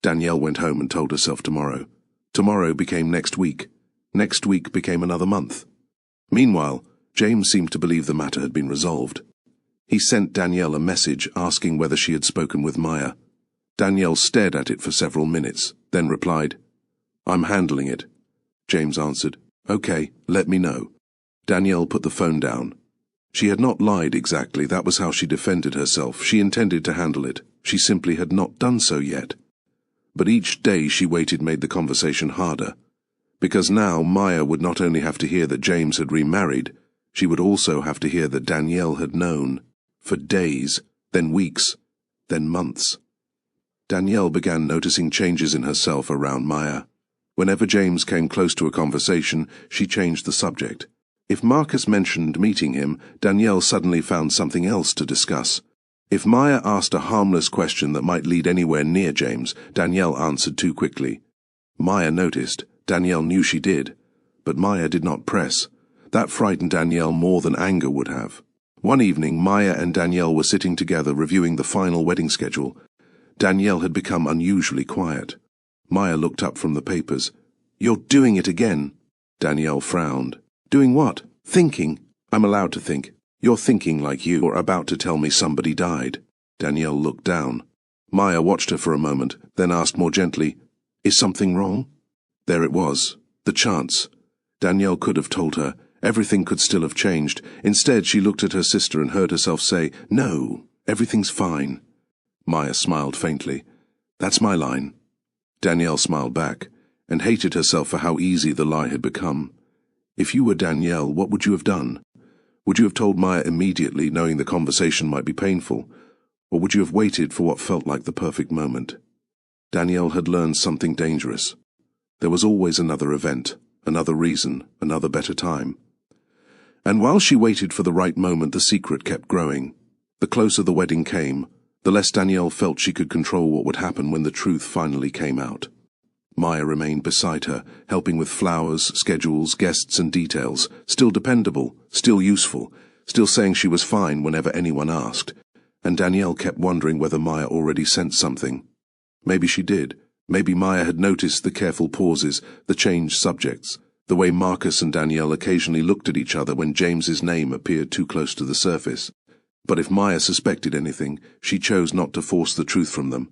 Danielle went home and told herself tomorrow. Tomorrow became next week. Next week became another month. Meanwhile, James seemed to believe the matter had been resolved. He sent Danielle a message asking whether she had spoken with Maya. Danielle stared at it for several minutes, then replied, "I'm handling it." James answered, "Okay, let me know." Danielle put the phone down. She had not lied exactly, that was how she defended herself. She intended to handle it. She simply had not done so yet. But each day she waited made the conversation harder. Because now Maya would not only have to hear that James had remarried, she would also have to hear that Danielle had known. For days, then weeks, then months. Danielle began noticing changes in herself around Maya. Whenever James came close to a conversation, she changed the subject. If Marcus mentioned meeting him, Danielle suddenly found something else to discuss. If Maya asked a harmless question that might lead anywhere near James, Danielle answered too quickly. Maya noticed. Danielle knew she did. But Maya did not press. That frightened Danielle more than anger would have. One evening, Maya and Danielle were sitting together reviewing the final wedding schedule. Danielle had become unusually quiet. Maya looked up from the papers. "You're doing it again." Danielle frowned. "Doing what?" "Thinking. I'm allowed to think. You're thinking like you were about to tell me somebody died." Danielle looked down. Maya watched her for a moment, then asked more gently, "Is something wrong?" There it was. The chance. Danielle could have told her, Everything could still have changed. Instead, she looked at her sister and heard herself say, "No, everything's fine." Maya smiled faintly. "That's my line." Danielle smiled back, and hated herself for how easy the lie had become. If you were Danielle, what would you have done? Would you have told Maya immediately, knowing the conversation might be painful? Or would you have waited for what felt like the perfect moment? Danielle had learned something dangerous. There was always another event, another reason, another better time. And while she waited for the right moment, the secret kept growing. The closer the wedding came, the less Danielle felt she could control what would happen when the truth finally came out. Maya remained beside her, helping with flowers, schedules, guests and details, still dependable, still useful, still saying she was fine whenever anyone asked. And Danielle kept wondering whether Maya already sensed something. Maybe she did. Maybe Maya had noticed the careful pauses, the changed subjects, the way Marcus and Danielle occasionally looked at each other when James's name appeared too close to the surface. But if Maya suspected anything, she chose not to force the truth from them.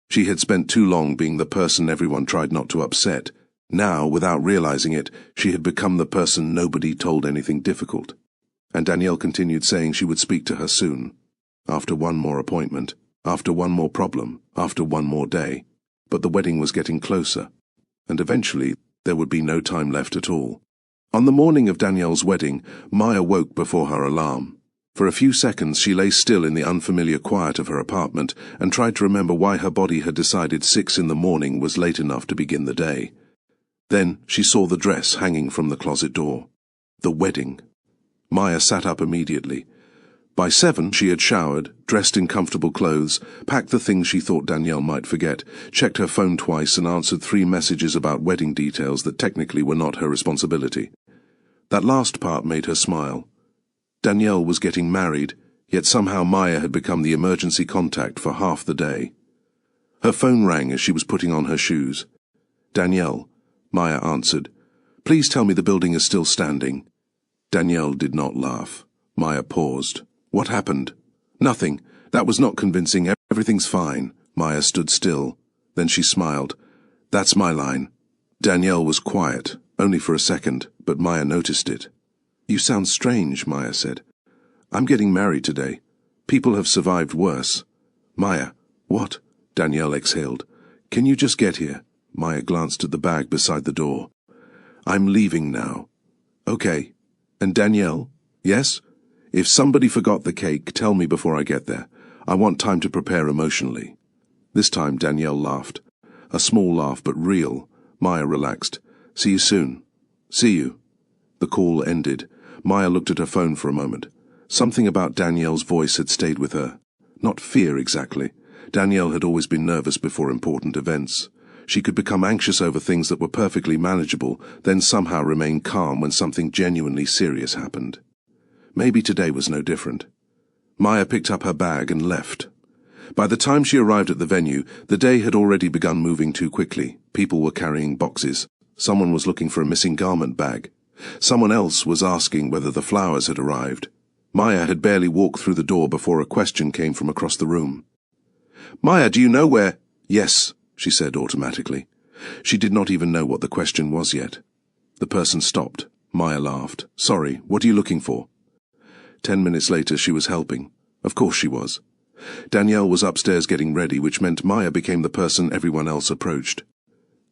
She had spent too long being the person everyone tried not to upset. Now, without realizing it, she had become the person nobody told anything difficult. And Danielle continued saying she would speak to her soon. After one more appointment, after one more problem, after one more day. But the wedding was getting closer, and eventually there would be no time left at all. On the morning of Danielle's wedding, Maya woke before her alarm. For a few seconds she lay still in the unfamiliar quiet of her apartment and tried to remember why her body had decided 6 in the morning was late enough to begin the day. Then she saw the dress hanging from the closet door. The wedding. Maya sat up immediately. By 7 she had showered, dressed in comfortable clothes, packed the things she thought Danielle might forget, checked her phone twice and answered 3 messages about wedding details that technically were not her responsibility. That last part made her smile. Danielle was getting married, yet somehow Maya had become the emergency contact for half the day. Her phone rang as she was putting on her shoes. "Danielle," Maya answered. "Please tell me the building is still standing." Danielle did not laugh. Maya paused. "What happened?" "Nothing. That was not convincing. Everything's fine." Maya stood still. Then she smiled. "That's my line." Danielle was quiet, only for a second, but Maya noticed it. "You sound strange," Maya said. "I'm getting married today. People have survived worse." "Maya." "What?" Danielle exhaled. "Can you just get here?" Maya glanced at the bag beside the door. "I'm leaving now." "Okay. And Danielle?" "Yes? If somebody forgot the cake, tell me before I get there. I want time to prepare emotionally." This time Danielle laughed. A small laugh, but real. Maya relaxed. "See you soon." "See you." The call ended. Maya looked at her phone for a moment. Something about Danielle's voice had stayed with her. Not fear exactly. Danielle had always been nervous before important events. She could become anxious over things that were perfectly manageable, then somehow remain calm when something genuinely serious happened. Maybe today was no different. Maya picked up her bag and left. By the time she arrived at the venue, the day had already begun moving too quickly. People were carrying boxes. Someone was looking for a missing garment bag. Someone else was asking whether the flowers had arrived. Maya had barely walked through the door before a question came from across the room. "Maya, do you know where—" "Yes," she said automatically. She did not even know what the question was yet. The person stopped. Maya laughed. "Sorry, what are you looking for?" 10 minutes later she was helping. Of course she was. Danielle was upstairs getting ready, which meant Maya became the person everyone else approached.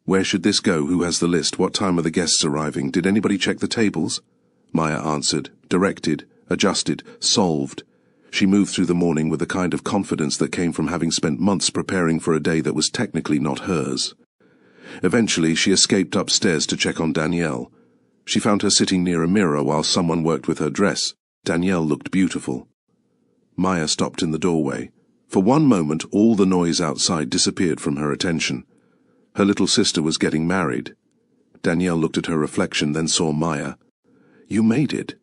"Where should this go? Who has the list? What time are the guests arriving? Did anybody check the tables?" Maya answered, directed, adjusted, solved. She moved through the morning with the kind of confidence that came from having spent months preparing for a day that was technically not hers. Eventually she escaped upstairs to check on Danielle. She found her sitting near a mirror while someone worked with her dress. Danielle looked beautiful. Maya stopped in the doorway. For one moment all the noise outside disappeared from her attention. Her little sister was getting married. Danielle looked at her reflection, then saw Maya. "You made it."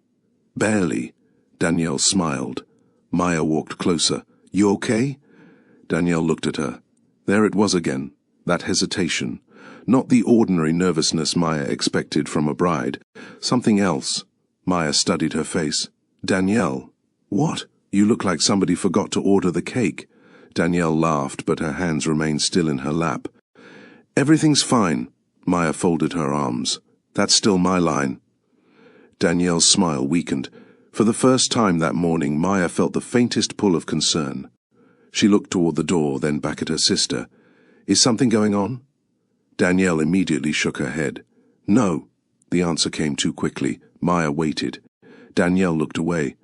"Barely." Danielle smiled. Maya walked closer. "You okay?" Danielle looked at her. There it was again, that hesitation. Not the ordinary nervousness Maya expected from a bride. Something else. Maya studied her face. "Danielle." "What? You look like somebody forgot to order the cake." Danielle laughed, but her hands remained still in her lap. "Everything's fine." Maya folded her arms. "That's still my line." Danielle's smile weakened. For the first time that morning, Maya felt the faintest pull of concern. She looked toward the door, then back at her sister. "Is something going on?" Danielle immediately shook her head. "No." The answer came too quickly. Maya waited. Danielle looked away.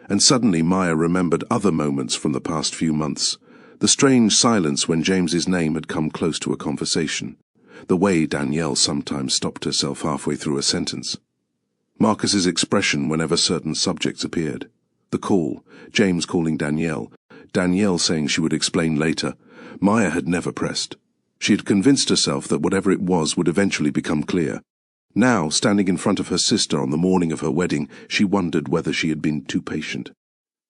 And suddenly Maya remembered other moments from the past few months. The strange silence when James's name had come close to a conversation. The way Danielle sometimes stopped herself halfway through a sentence. Marcus's expression whenever certain subjects appeared. The call, James calling Danielle, Danielle saying she would explain later. Maya had never pressed. She had convinced herself that whatever it was would eventually become clear. Now, standing in front of her sister on the morning of her wedding, she wondered whether she had been too patient.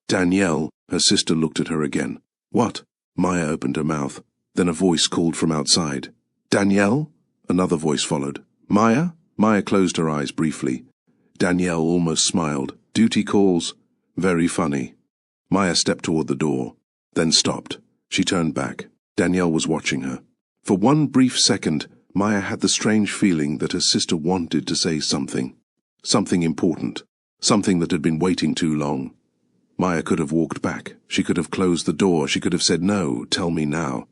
"Danielle," her sister looked at her again. "What?" Maya opened her mouth. Then a voice called from outside. "Danielle?" Another voice followed. "Maya?" Maya closed her eyes briefly. Danielle almost smiled. "Duty calls." "Very funny." Maya stepped toward the door, then stopped. She turned back. Danielle was watching her. For one brief second, Maya had the strange feeling that her sister wanted to say something. Something important. Something that had been waiting too long. Maya could have walked back. She could have closed the door. She could have said, "No, tell me now."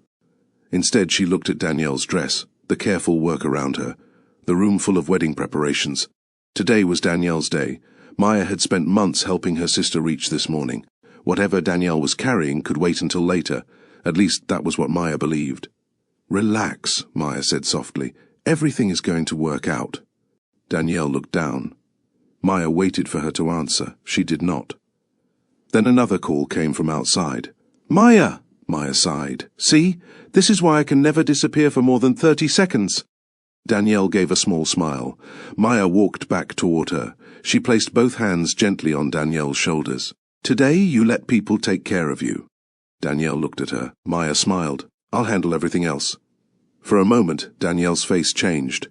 Instead, she looked at Danielle's dress, the careful work around her, the room full of wedding preparations. Today was Danielle's day. Maya had spent months helping her sister reach this morning. Whatever Danielle was carrying could wait until later. At least that was what Maya believed. "Relax," Maya said softly. "Everything is going to work out." Danielle looked down. Maya waited for her to answer. She did not. Then another call came from outside. "Maya!" Maya sighed. "See? This is why I can never disappear for more than 30 seconds. Danielle gave a small smile. Maya walked back toward her. She placed both hands gently on Danielle's shoulders. "Today you let people take care of you." Danielle looked at her. Maya smiled. "I'll handle everything else." For a moment, Danielle's face changed.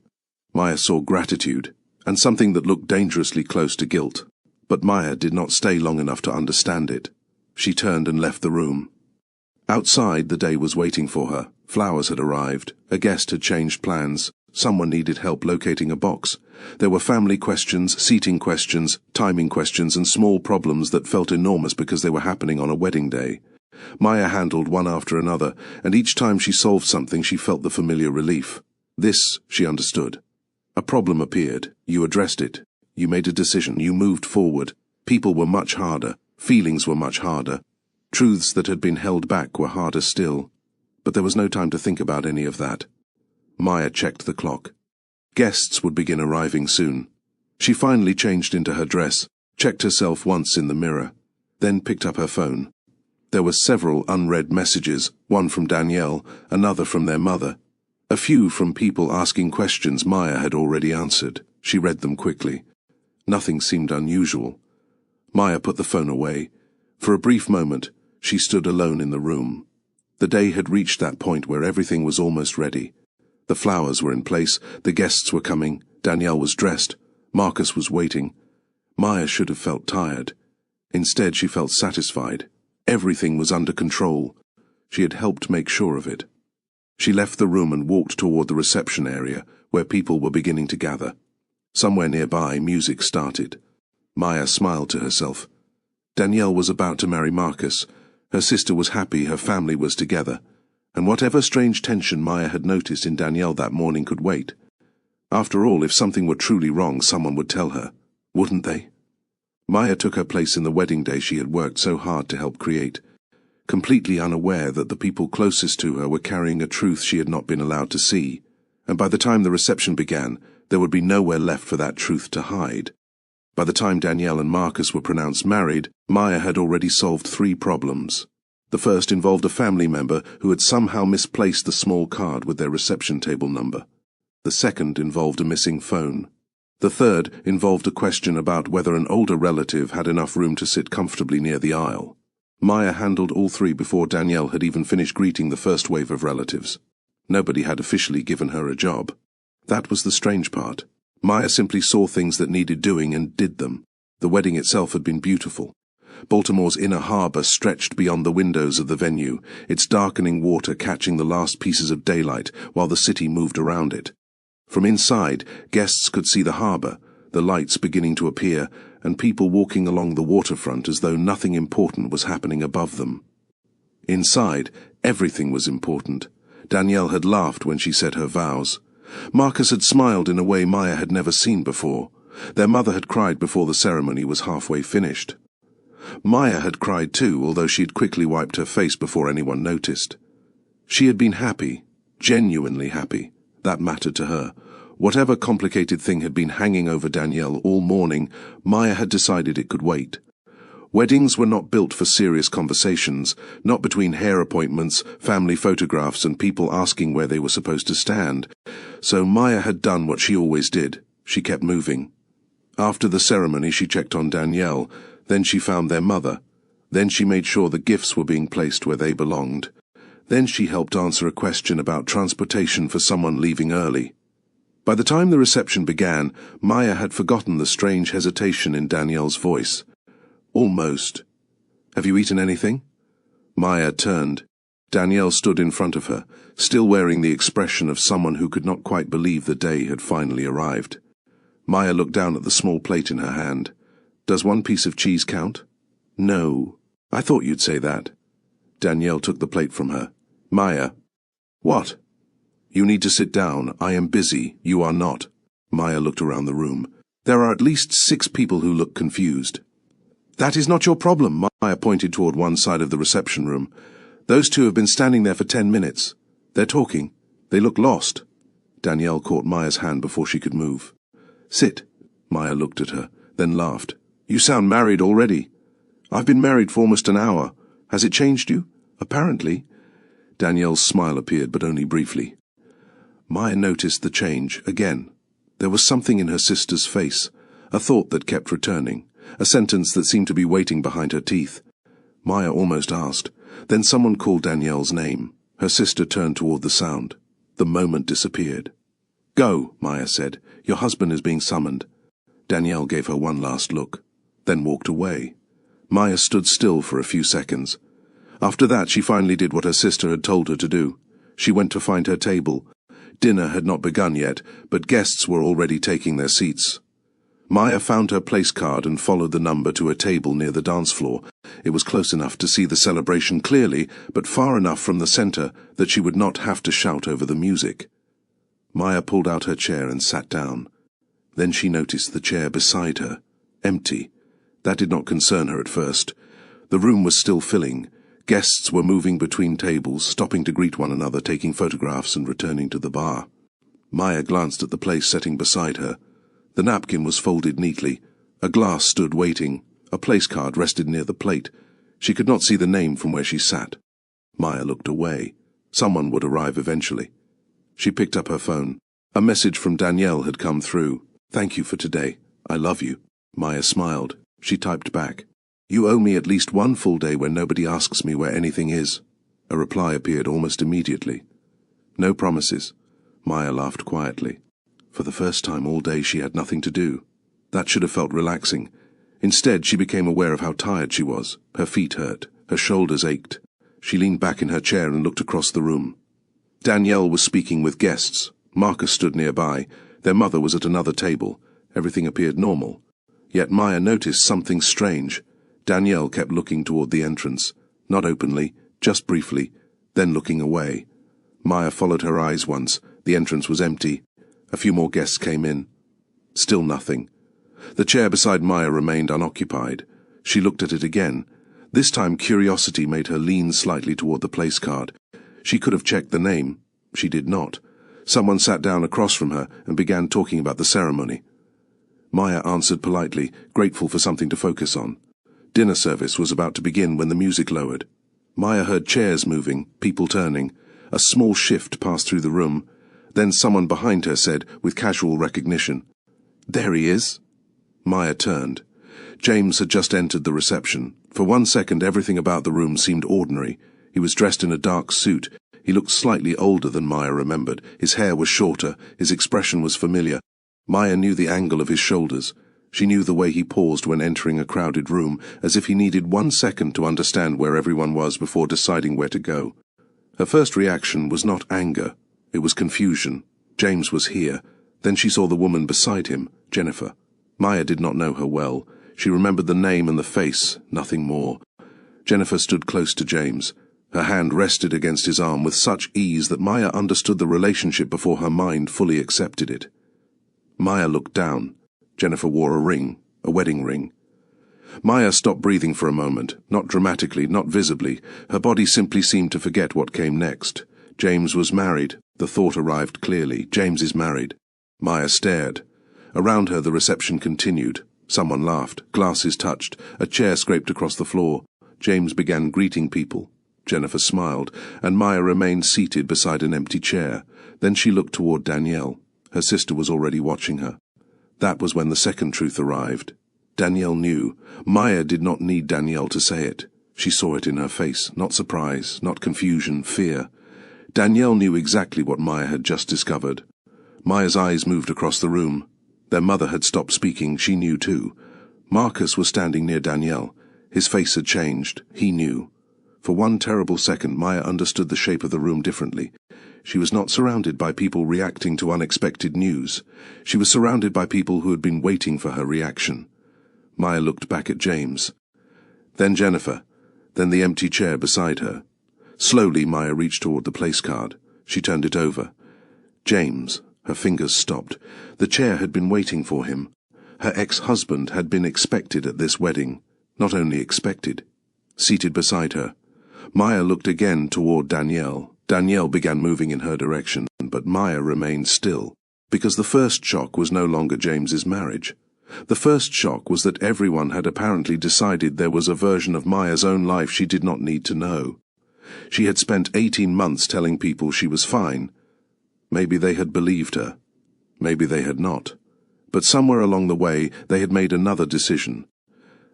Maya saw gratitude, and something that looked dangerously close to guilt. But Maya did not stay long enough to understand it. She turned and left the room. Outside, the day was waiting for her. Flowers had arrived. A guest had changed plans. Someone needed help locating a box. There were family questions, seating questions, timing questions, and small problems that felt enormous because they were happening on a wedding day. Maya handled one after another, and each time she solved something she felt the familiar relief. This, she understood. A problem appeared. You addressed it. You made a decision. You moved forward. People were much harder. Feelings were much harder. Truths that had been held back were harder still. But there was no time to think about any of that. Maya checked the clock. Guests would begin arriving soon. She finally changed into her dress, checked herself once in the mirror, then picked up her phone. There were several unread messages, one from Danielle, another from their mother. A few from people asking questions Maya had already answered. She read them quickly. Nothing seemed unusual. Maya put the phone away. For a brief moment, she stood alone in the room. The day had reached that point where everything was almost ready. The flowers were in place, the guests were coming, Danielle was dressed, Marcus was waiting. Maya should have felt tired. Instead, she felt satisfied. Everything was under control. She had helped make sure of it. She left the room and walked toward the reception area, where people were beginning to gather. Somewhere nearby, music started. Maya smiled to herself. Danielle was about to marry Marcus. Her sister was happy her family was together. And whatever strange tension Maya had noticed in Danielle that morning could wait. After all, if something were truly wrong, someone would tell her. Wouldn't they? Maya took her place in the wedding day she had worked so hard to help create, completely unaware that the people closest to her were carrying a truth she had not been allowed to see. And by the time the reception began, there would be nowhere left for that truth to hide. By the time Danielle and Marcus were pronounced married, Maya had already solved 3 problems. The first involved a family member who had somehow misplaced the small card with their reception table number. The second involved a missing phone. The third involved a question about whether an older relative had enough room to sit comfortably near the aisle. Maya handled all 3 before Danielle had even finished greeting the first wave of relatives. Nobody had officially given her a job. That was the strange part. Maya simply saw things that needed doing and did them. The wedding itself had been beautiful. Baltimore's inner harbor stretched beyond the windows of the venue, its darkening water catching the last pieces of daylight while the city moved around it. From inside, guests could see the harbor, the lights beginning to appear, and people walking along the waterfront as though nothing important was happening above them. Inside, everything was important. Danielle had laughed when she said her vows. Marcus had smiled in a way Maya had never seen before. Their mother had cried before the ceremony was halfway finished. Maya had cried too, although she had quickly wiped her face before anyone noticed. She had been happy, genuinely happy. That mattered to her. Whatever complicated thing had been hanging over Danielle all morning, Maya had decided it could wait. Weddings were not built for serious conversations, not between hair appointments, family photographs, and people asking where they were supposed to stand. So Maya had done what she always did. She kept moving. After the ceremony, she checked on Danielle. Then she found their mother. Then she made sure the gifts were being placed where they belonged. Then she helped answer a question about transportation for someone leaving early. By the time the reception began, Maya had forgotten the strange hesitation in Danielle's voice. Almost. Have you eaten anything? Maya turned. Danielle stood in front of her, still wearing the expression of someone who could not quite believe the day had finally arrived. Maya looked down at the small plate in her hand. Does one piece of cheese count? No. I thought you'd say that. Danielle took the plate from her. Maya. What? You need to sit down. I am busy. You are not. Maya looked around the room. There are at least 6 people who look confused. That is not your problem, Maya pointed toward one side of the reception room. Those 2 have been standing there for 10 minutes. They're talking. They look lost. Danielle caught Maya's hand before she could move. Sit. Maya looked at her, then laughed. You sound married already. I've been married for almost an hour. Has it changed you? Apparently. Danielle's smile appeared, but only briefly. Maya noticed the change again. There was something in her sister's face, a thought that kept returning, a sentence that seemed to be waiting behind her teeth. Maya almost asked. Then someone called Danielle's name. Her sister turned toward the sound. The moment disappeared. Go, Maya said. Your husband is being summoned. Danielle gave her one last look, then walked away. Maya stood still for a few seconds. After that, she finally did what her sister had told her to do. She went to find her table. Dinner had not begun yet, but guests were already taking their seats. Maya found her place card and followed the number to a table near the dance floor. It was close enough to see the celebration clearly, but far enough from the center that she would not have to shout over the music. Maya pulled out her chair and sat down. Then she noticed the chair beside her, empty. That did not concern her at first. The room was still filling. Guests were moving between tables, stopping to greet one another, taking photographs and returning to the bar. Maya glanced at the place setting beside her. The napkin was folded neatly. A glass stood waiting. A place card rested near the plate. She could not see the name from where she sat. Maya looked away. Someone would arrive eventually. She picked up her phone. A message from Danielle had come through. Thank you for today. I love you. Maya smiled. She typed back. You owe me at least one full day when nobody asks me where anything is. A reply appeared almost immediately. No promises. Maya laughed quietly. For the first time all day she had nothing to do. That should have felt relaxing. Instead, she became aware of how tired she was. Her feet hurt. Her shoulders ached. She leaned back in her chair and looked across the room. Danielle was speaking with guests. Marcus stood nearby. Their mother was at another table. Everything appeared normal. Yet Maya noticed something strange. Danielle kept looking toward the entrance. Not openly, just briefly, then looking away. Maya followed her eyes once. The entrance was empty. A few more guests came in. Still nothing. The chair beside Maya remained unoccupied. She looked at it again. This time curiosity made her lean slightly toward the place card. She could have checked the name. She did not. Someone sat down across from her and began talking about the ceremony. Maya answered politely, grateful for something to focus on. Dinner service was about to begin when the music lowered. Maya heard chairs moving, people turning. A small shift passed through the room. Then someone behind her said, with casual recognition, There he is. Maya turned. James had just entered the reception. For one second everything about the room seemed ordinary. He was dressed in a dark suit. He looked slightly older than Maya remembered. His hair was shorter. His expression was familiar. Maya knew the angle of his shoulders. She knew the way he paused when entering a crowded room, as if he needed 1 second to understand where everyone was before deciding where to go. Her first reaction was not anger. It was confusion. James was here. Then she saw the woman beside him, Jennifer. Maya did not know her well. She remembered the name and the face, nothing more. Jennifer stood close to James. Her hand rested against his arm with such ease that Maya understood the relationship before her mind fully accepted it. Maya looked down. Jennifer wore a ring, a wedding ring. Maya stopped breathing for a moment, not dramatically, not visibly. Her body simply seemed to forget what came next. James was married. The thought arrived clearly. James is married. Maya stared. Around her the reception continued. Someone laughed. Glasses touched. A chair scraped across the floor. James began greeting people. Jennifer smiled, and Maya remained seated beside an empty chair. Then she looked toward Danielle. Her sister was already watching her. That was when the second truth arrived. Danielle knew. Maya did not need Danielle to say it. She saw it in her face, not surprise, not confusion, fear. Danielle knew exactly what Maya had just discovered. Maya's eyes moved across the room. Their mother had stopped speaking. She knew too. Marcus was standing near Danielle. His face had changed. He knew. For one terrible second, Maya understood the shape of the room differently. She was not surrounded by people reacting to unexpected news. She was surrounded by people who had been waiting for her reaction. Maya looked back at James. Then Jennifer. Then the empty chair beside her. Slowly, Maya reached toward the place card. She turned it over. James. Her fingers stopped. The chair had been waiting for him. Her ex-husband had been expected at this wedding. Not only expected. Seated beside her. Maya looked again toward Danielle. Danielle began moving in her direction, but Maya remained still, because the first shock was no longer James's marriage. The first shock was that everyone had apparently decided there was a version of Maya's own life she did not need to know. She had spent 18 months telling people she was fine. Maybe they had believed her. Maybe they had not. But somewhere along the way, they had made another decision.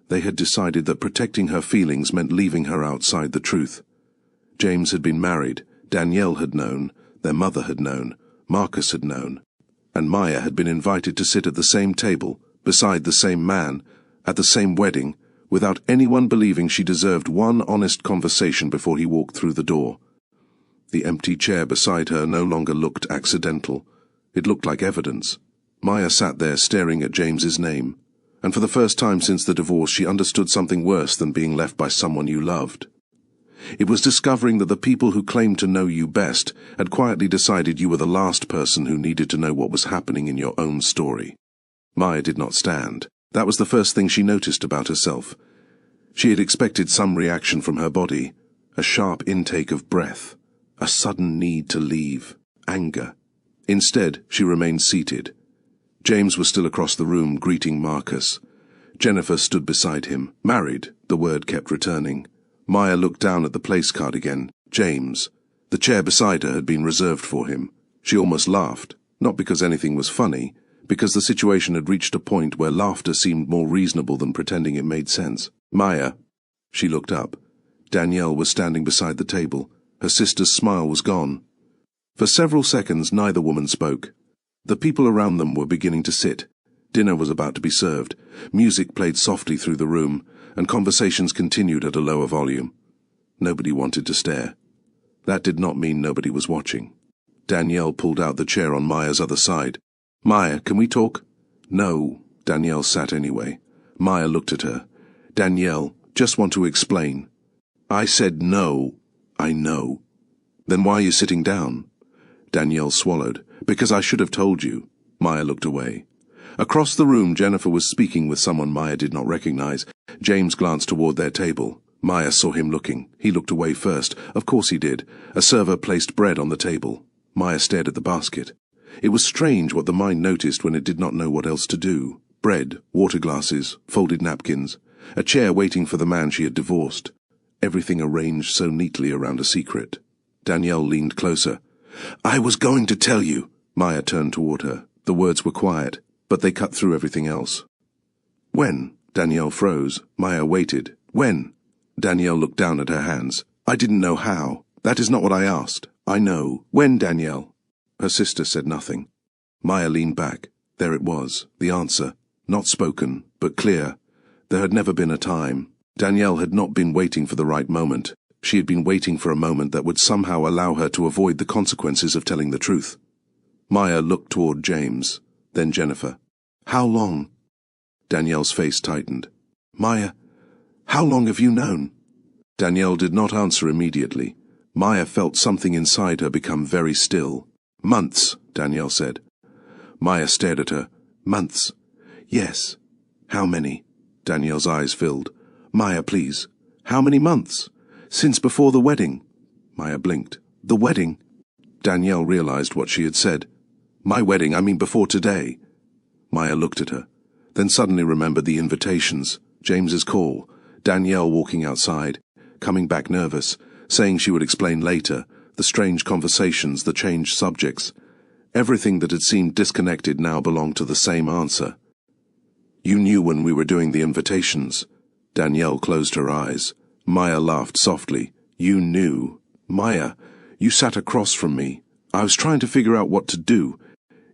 They had decided that protecting her feelings meant leaving her outside the truth. James had been married. Danielle had known. Their mother had known. Marcus had known. And Maya had been invited to sit at the same table, beside the same man, at the same wedding, without anyone believing she deserved one honest conversation before he walked through the door. The empty chair beside her no longer looked accidental. It looked like evidence. Maya sat there staring at James's name, and for the first time since the divorce she understood something worse than being left by someone you loved. It was discovering that the people who claimed to know you best had quietly decided you were the last person who needed to know what was happening in your own story. Maya did not stand. That was the first thing she noticed about herself. She had expected some reaction from her body, a sharp intake of breath, a sudden need to leave, anger. Instead, she remained seated. James was still across the room, greeting Marcus. Jennifer stood beside him. Married, the word kept returning. Maya looked down at the place card again. James. The chair beside her had been reserved for him. She almost laughed, not because anything was funny, because the situation had reached a point where laughter seemed more reasonable than pretending it made sense. Maya. She looked up. Danielle was standing beside the table. Her sister's smile was gone. For several seconds neither woman spoke. The people around them were beginning to sit. Dinner was about to be served. Music played softly through the room, and conversations continued at a lower volume. Nobody wanted to stare. That did not mean nobody was watching. Danielle pulled out the chair on Maya's other side. Maya, can we talk? No. Danielle sat anyway. Maya looked at her. Danielle, just want to explain. I said no. I know. Then why are you sitting down? Danielle swallowed. Because I should have told you. Maya looked away. Across the room, Jennifer was speaking with someone Maya did not recognize. James glanced toward their table. Maya saw him looking. He looked away first. Of course he did. A server placed bread on the table. Maya stared at the basket. It was strange what the mind noticed when it did not know what else to do. Bread, water glasses, folded napkins, a chair waiting for the man she had divorced. Everything arranged so neatly around a secret. Danielle leaned closer. I was going to tell you. Maya turned toward her. The words were quiet, but they cut through everything else. When? Danielle froze. Maya waited. When? Danielle looked down at her hands. I didn't know how. That is not what I asked. I know. When, Danielle? Her sister said nothing. Maya leaned back. There it was, the answer. Not spoken, but clear. There had never been a time. Danielle had not been waiting for the right moment. She had been waiting for a moment that would somehow allow her to avoid the consequences of telling the truth. Maya looked toward James, then Jennifer. How long? Danielle's face tightened. Maya, how long have you known? Danielle did not answer immediately. Maya felt something inside her become very still. Months, Danielle said. Maya stared at her. Months? Yes. How many? Danielle's eyes filled. Maya, please. How many months? Since before the wedding. Maya blinked. The wedding? Danielle realized what she had said. My wedding, I mean before today. Maya looked at her, then suddenly remembered the invitations, James's call, Danielle walking outside, coming back nervous, saying she would explain later, the strange conversations, the changed subjects. Everything that had seemed disconnected now belonged to the same answer. You knew when we were doing the invitations. Danielle closed her eyes. Maya laughed softly. You knew. Maya, you sat across from me. I was trying to figure out what to do.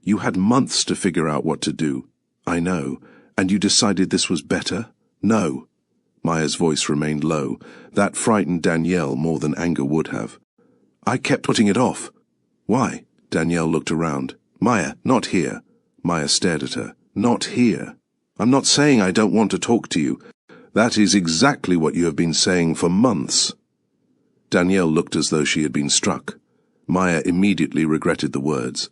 You had months to figure out what to do. I know. And you decided this was better? No. Maya's voice remained low. That frightened Danielle more than anger would have. I kept putting it off. Why? Danielle looked around. Maya, not here. Maya stared at her. Not here. I'm not saying I don't want to talk to you. That is exactly what you have been saying for months. Danielle looked as though she had been struck. Maya immediately regretted the words.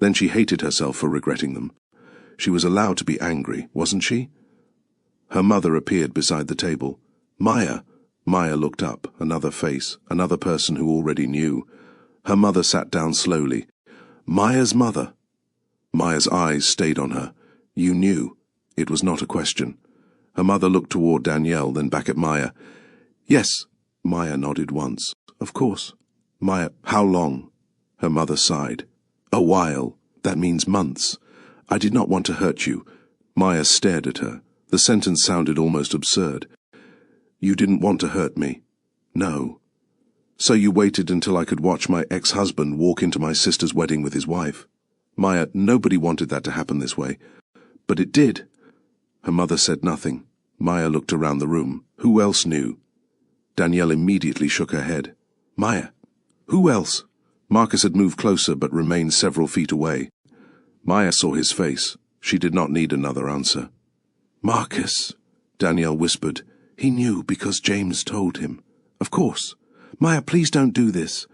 Then she hated herself for regretting them. She was allowed to be angry, wasn't she? Her mother appeared beside the table. Maya! Maya looked up, another face, another person who already knew. Her mother sat down slowly. Maya's mother. Maya's eyes stayed on her. You knew. It was not a question. Her mother looked toward Danielle, then back at Maya. Yes. Maya nodded once. Of course. Maya, how long? Her mother sighed. A while. That means months. I did not want to hurt you. Maya stared at her. The sentence sounded almost absurd. You didn't want to hurt me? No. So you waited until I could watch my ex-husband walk into my sister's wedding with his wife? Maya, nobody wanted that to happen this way. But it did. Her mother said nothing. Maya looked around the room. Who else knew? Danielle immediately shook her head. Maya, who else? Marcus had moved closer but remained several feet away. Maya saw his face. She did not need another answer. Marcus, Danielle whispered. He knew because James told him. Of course. Maya, please don't do this.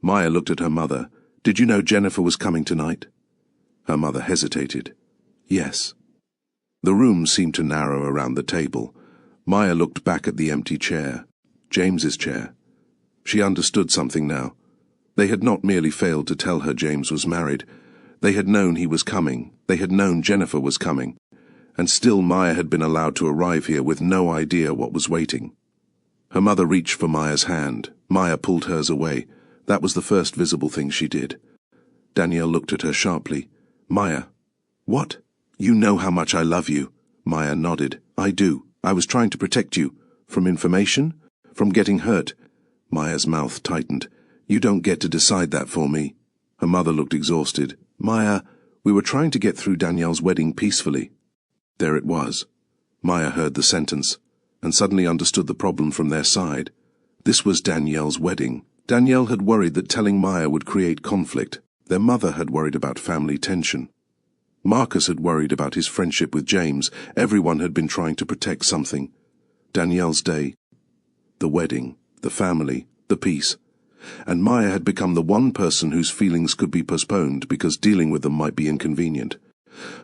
Maya looked at her mother. Did you know Jennifer was coming tonight? Her mother hesitated. Yes. The room seemed to narrow around the table. Maya looked back at the empty chair. James's chair. She understood something now. They had not merely failed to tell her James was married. They had known he was coming. They had known Jennifer was coming. And still Maya had been allowed to arrive here with no idea what was waiting. Her mother reached for Maya's hand. Maya pulled hers away. That was the first visible thing she did. Danielle looked at her sharply. Maya. What? You know how much I love you. Maya nodded. I do. I was trying to protect you. From information? From getting hurt? Maya's mouth tightened. You don't get to decide that for me. Her mother looked exhausted. Maya, we were trying to get through Danielle's wedding peacefully. There it was. Maya heard the sentence, and suddenly understood the problem from their side. This was Danielle's wedding. Danielle had worried that telling Maya would create conflict. Their mother had worried about family tension. Marcus had worried about his friendship with James. Everyone had been trying to protect something. Danielle's day. The wedding. The family. The peace. And Maya had become the one person whose feelings could be postponed because dealing with them might be inconvenient.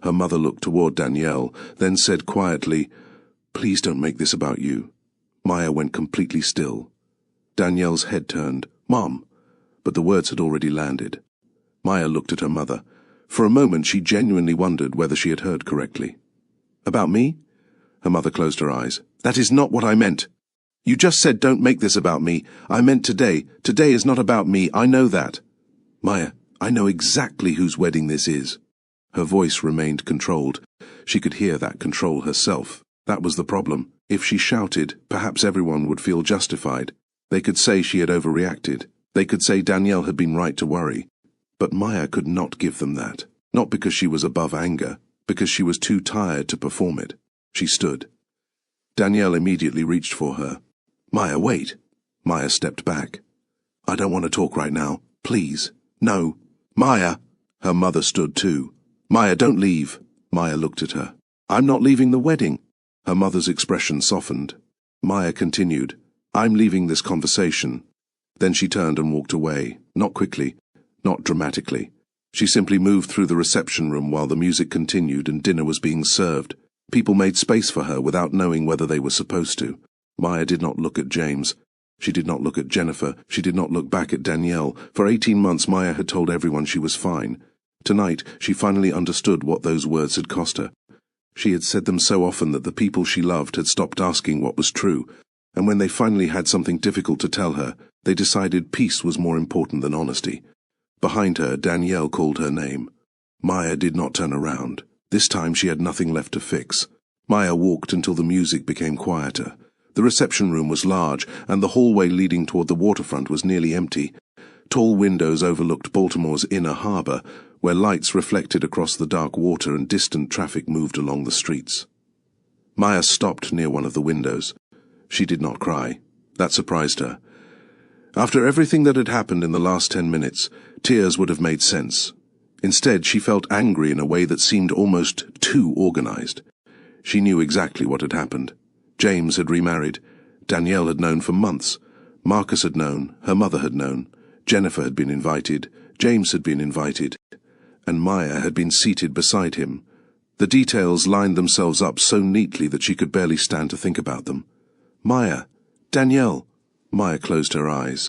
Her mother looked toward Danielle, then said quietly, Please don't make this about you. Maya went completely still. Danielle's head turned. Mom. But the words had already landed. Maya looked at her mother. For a moment she genuinely wondered whether she had heard correctly. About me? Her mother closed her eyes. That is not what I meant. You just said don't make this about me. I meant today. Today is not about me. I know that. Maya, I know exactly whose wedding this is. Her voice remained controlled. She could hear that control herself. That was the problem. If she shouted, perhaps everyone would feel justified. They could say she had overreacted. They could say Danielle had been right to worry. But Maya could not give them that. Not because she was above anger, because she was too tired to perform it. She stood. Danielle immediately reached for her. Maya, wait. Maya stepped back. I don't want to talk right now. Please. No. Maya. Her mother stood too. Maya, don't leave. Maya looked at her. I'm not leaving the wedding. Her mother's expression softened. Maya continued, I'm leaving this conversation. Then she turned and walked away, not quickly, not dramatically. She simply moved through the reception room while the music continued and dinner was being served. People made space for her without knowing whether they were supposed to. Maya did not look at James. She did not look at Jennifer. She did not look back at Danielle. For 18 months Maya had told everyone she was fine. Tonight she finally understood what those words had cost her. She had said them so often that the people she loved had stopped asking what was true, and when they finally had something difficult to tell her, they decided peace was more important than honesty. Behind her, Danielle called her name. Maya did not turn around. This time she had nothing left to fix. Maya walked until the music became quieter. The reception room was large, and the hallway leading toward the waterfront was nearly empty. Tall windows overlooked Baltimore's inner harbor, where lights reflected across the dark water and distant traffic moved along the streets. Maya stopped near one of the windows. She did not cry. That surprised her. After everything that had happened in the last 10 minutes, tears would have made sense. Instead, she felt angry in a way that seemed almost too organized. She knew exactly what had happened. James had remarried. Danielle had known for months. Marcus had known. Her mother had known. Jennifer had been invited. James had been invited. And Maya had been seated beside him. The details lined themselves up so neatly that she could barely stand to think about them. Maya! Danielle! Maya closed her eyes.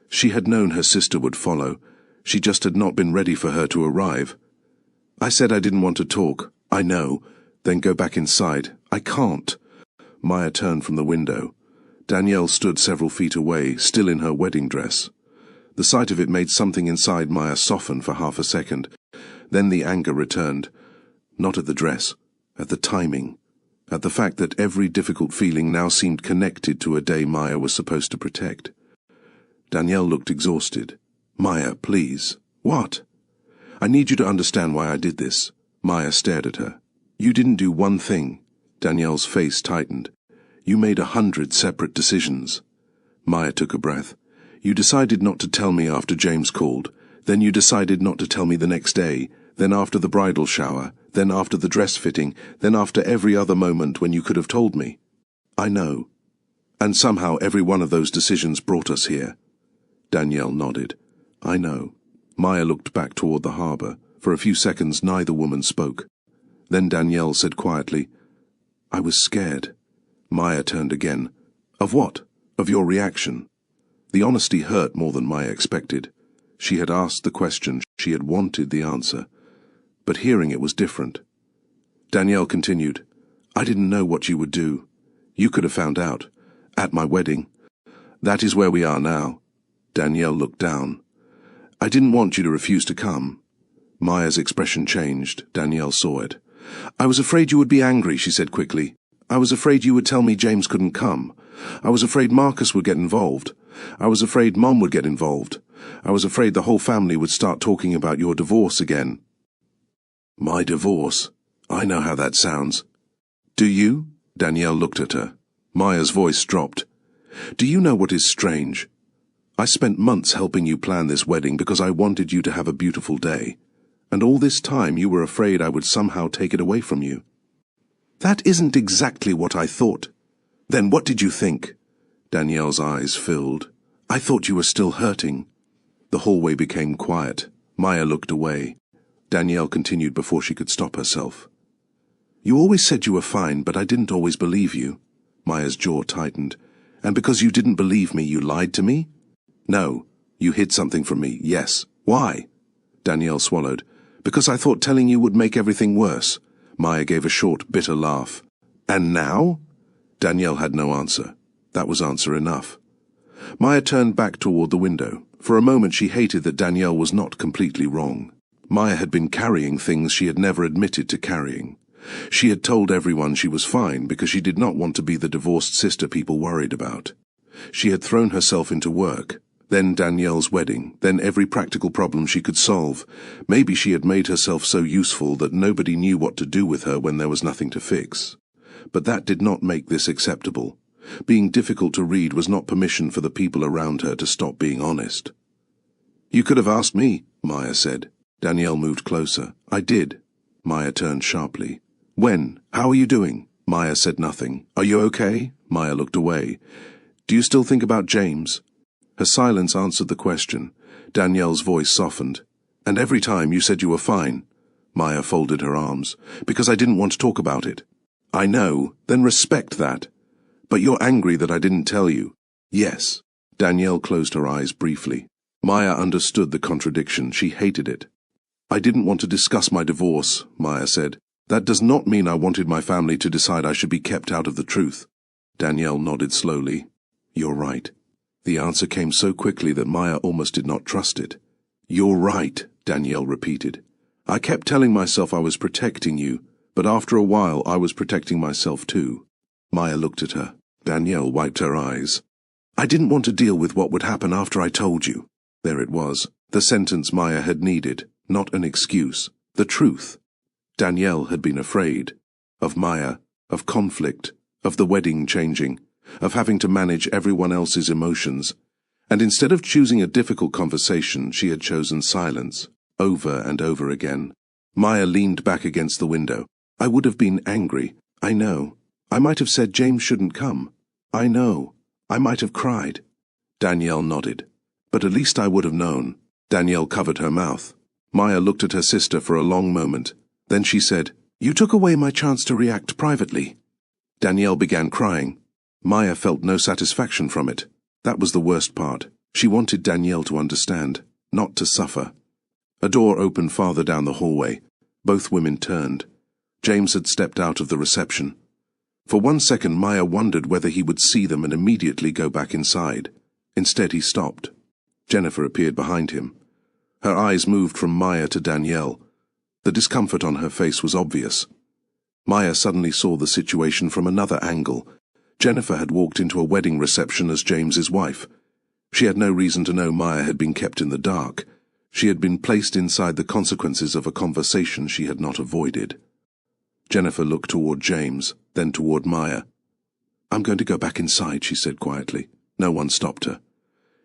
She had known her sister would follow. She just had not been ready for her to arrive. I said I didn't want to talk. I know. Then go back inside. I can't. Maya turned from the window. Danielle stood several feet away, still in her wedding dress. The sight of it made something inside Maya soften for half a second. Then the anger returned. Not at the dress, at the timing, at the fact that every difficult feeling now seemed connected to a day Maya was supposed to protect. Danielle looked exhausted. Maya, please. What? I need you to understand why I did this. Maya stared at her. You didn't do one thing. Danielle's face tightened. You made 100 separate decisions. Maya took a breath. You decided not to tell me after James called. Then you decided not to tell me the next day. Then after the bridal shower. Then after the dress fitting. Then after every other moment when you could have told me. I know. And somehow every one of those decisions brought us here. Danielle nodded. I know. Maya looked back toward the harbor. For a few seconds neither woman spoke. Then Danielle said quietly, I was scared. Maya turned again. Of what? Of your reaction. The honesty hurt more than Maya expected. She had asked the question, she had wanted the answer. But hearing it was different. Danielle continued, I didn't know what you would do. You could have found out. At my wedding. That is where we are now. Danielle looked down. I didn't want you to refuse to come. Maya's expression changed. Danielle saw it. I was afraid you would be angry, she said quickly. I was afraid you would tell me James couldn't come. I was afraid Marcus would get involved. I was afraid Mom would get involved. I was afraid the whole family would start talking about your divorce again. My divorce? I know how that sounds. Do you? Danielle looked at her. Maya's voice dropped. Do you know what is strange? I spent months helping you plan this wedding because I wanted you to have a beautiful day. And all this time you were afraid I would somehow take it away from you. That isn't exactly what I thought. Then what did you think? Danielle's eyes filled. I thought you were still hurting. The hallway became quiet. Maya looked away. Danielle continued before she could stop herself. You always said you were fine, but I didn't always believe you. Maya's jaw tightened. And because you didn't believe me, you lied to me? No. You hid something from me, yes. Why? Danielle swallowed. Because I thought telling you would make everything worse. Maya gave a short, bitter laugh. And now? Danielle had no answer. That was answer enough. Maya turned back toward the window. For a moment she hated that Danielle was not completely wrong. Maya had been carrying things she had never admitted to carrying. She had told everyone she was fine because she did not want to be the divorced sister people worried about. She had thrown herself into work. Then Danielle's wedding, then every practical problem she could solve. Maybe she had made herself so useful that nobody knew what to do with her when there was nothing to fix. But that did not make this acceptable. Being difficult to read was not permission for the people around her to stop being honest. You could have asked me, Maya said. Danielle moved closer. I did. Maya turned sharply. When? How are you doing? Maya said nothing. Are you okay? Maya looked away. Do you still think about James? Her silence answered the question. Danielle's voice softened. And every time you said you were fine. Maya folded her arms. Because I didn't want to talk about it. I know, then respect that. But you're angry that I didn't tell you. Yes. Danielle closed her eyes briefly. Maya understood the contradiction. She hated it. I didn't want to discuss my divorce, Maya said. That does not mean I wanted my family to decide I should be kept out of the truth. Danielle nodded slowly. You're right. The answer came so quickly that Maya almost did not trust it. You're right, Danielle repeated. I kept telling myself I was protecting you, but after a while I was protecting myself too. Maya looked at her. Danielle wiped her eyes. I didn't want to deal with what would happen after I told you. There it was, the sentence Maya had needed, not an excuse, the truth. Danielle had been afraid. Of Maya, of conflict, of the wedding changing, of having to manage everyone else's emotions. And instead of choosing a difficult conversation, she had chosen silence, over and over again. Maya leaned back against the window. I would have been angry, I know. I might have said James shouldn't come. I know. I might have cried. Danielle nodded. But at least I would have known. Danielle covered her mouth. Maya looked at her sister for a long moment. Then she said, You took away my chance to react privately. Danielle began crying. Maya felt no satisfaction from it. That was the worst part. She wanted Danielle to understand, not to suffer. A door opened farther down the hallway. Both women turned. James had stepped out of the reception. For 1 second, Maya wondered whether he would see them and immediately go back inside. Instead, he stopped. Jennifer appeared behind him. Her eyes moved from Maya to Danielle. The discomfort on her face was obvious. Maya suddenly saw the situation from another angle. Jennifer had walked into a wedding reception as James's wife. She had no reason to know Maya had been kept in the dark. She had been placed inside the consequences of a conversation she had not avoided. Jennifer looked toward James, then toward Maya. I'm going to go back inside, she said quietly. No one stopped her.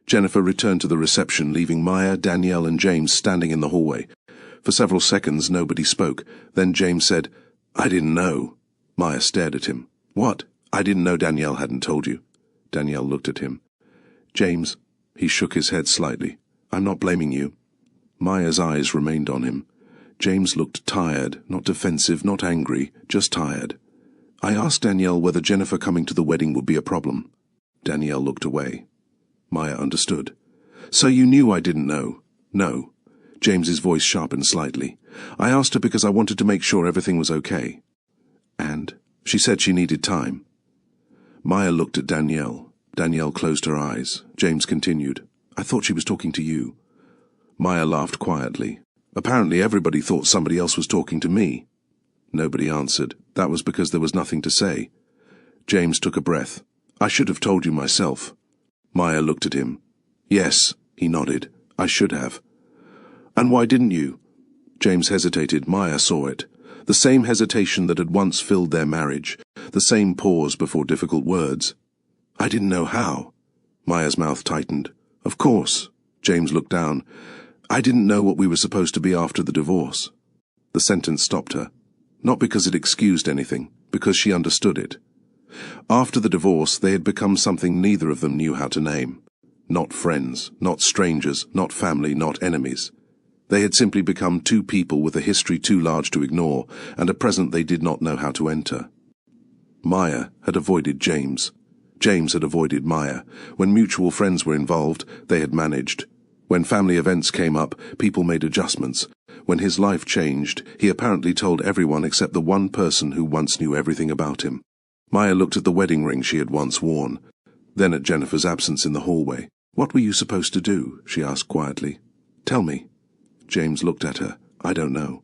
Jennifer returned to the reception, leaving Maya, Danielle, and James standing in the hallway. For several seconds, nobody spoke. Then James said, I didn't know. Maya stared at him. What? I didn't know Danielle hadn't told you. Danielle looked at him. James, he shook his head slightly. I'm not blaming you. Maya's eyes remained on him. James looked tired, not defensive, not angry, just tired. I asked Danielle whether Jennifer coming to the wedding would be a problem. Danielle looked away. Maya understood. So you knew I didn't know? No. James's voice sharpened slightly. I asked her because I wanted to make sure everything was okay. And? She said she needed time. Maya looked at Danielle. Danielle closed her eyes. James continued. I thought she was talking to you. Maya laughed quietly. Apparently everybody thought somebody else was talking to me. Nobody answered. That was because there was nothing to say. James took a breath. I should have told you myself. Maya looked at him. Yes, he nodded. I should have. And why didn't you? James hesitated. Maya saw it. The same hesitation that had once filled their marriage. The same pause before difficult words. I didn't know how. Maya's mouth tightened. Of course. James looked down. I didn't know what we were supposed to be after the divorce. The sentence stopped her. Not because it excused anything, because she understood it. After the divorce, they had become something neither of them knew how to name. Not friends, not strangers, not family, not enemies. They had simply become two people with a history too large to ignore, and a present they did not know how to enter. Maya had avoided James. James had avoided Maya. When mutual friends were involved, they had managed. When family events came up, people made adjustments. When his life changed, he apparently told everyone except the one person who once knew everything about him. Maya looked at the wedding ring she had once worn, then at Jennifer's absence in the hallway. What were you supposed to do? She asked quietly. Tell me. James looked at her. I don't know.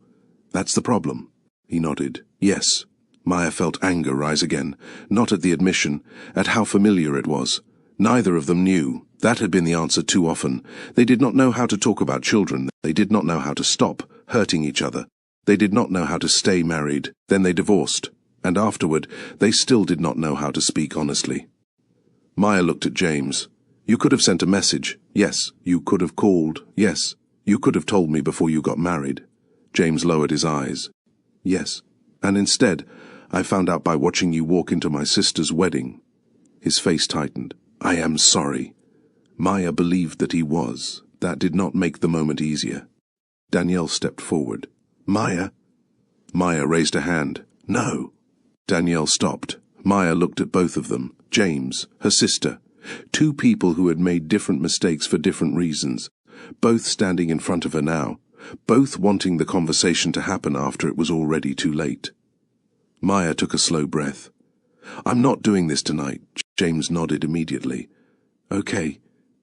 That's the problem. He nodded. Yes. Maya felt anger rise again, not at the admission, at how familiar it was. Neither of them knew. That had been the answer too often. They did not know how to talk about children. They did not know how to stop hurting each other. They did not know how to stay married. Then they divorced. And afterward, they still did not know how to speak honestly. Maya looked at James. You could have sent a message. Yes. You could have called. Yes. You could have told me before you got married. James lowered his eyes. Yes. And instead, I found out by watching you walk into my sister's wedding." His face tightened. "I am sorry." Maya believed that he was. That did not make the moment easier. Danielle stepped forward. "Maya?" Maya raised a hand. "No." Danielle stopped. Maya looked at both of them. James, her sister. Two people who had made different mistakes for different reasons. Both standing in front of her now. Both wanting the conversation to happen after it was already too late. Maya took a slow breath. "I'm not doing this tonight." James nodded immediately. "Okay."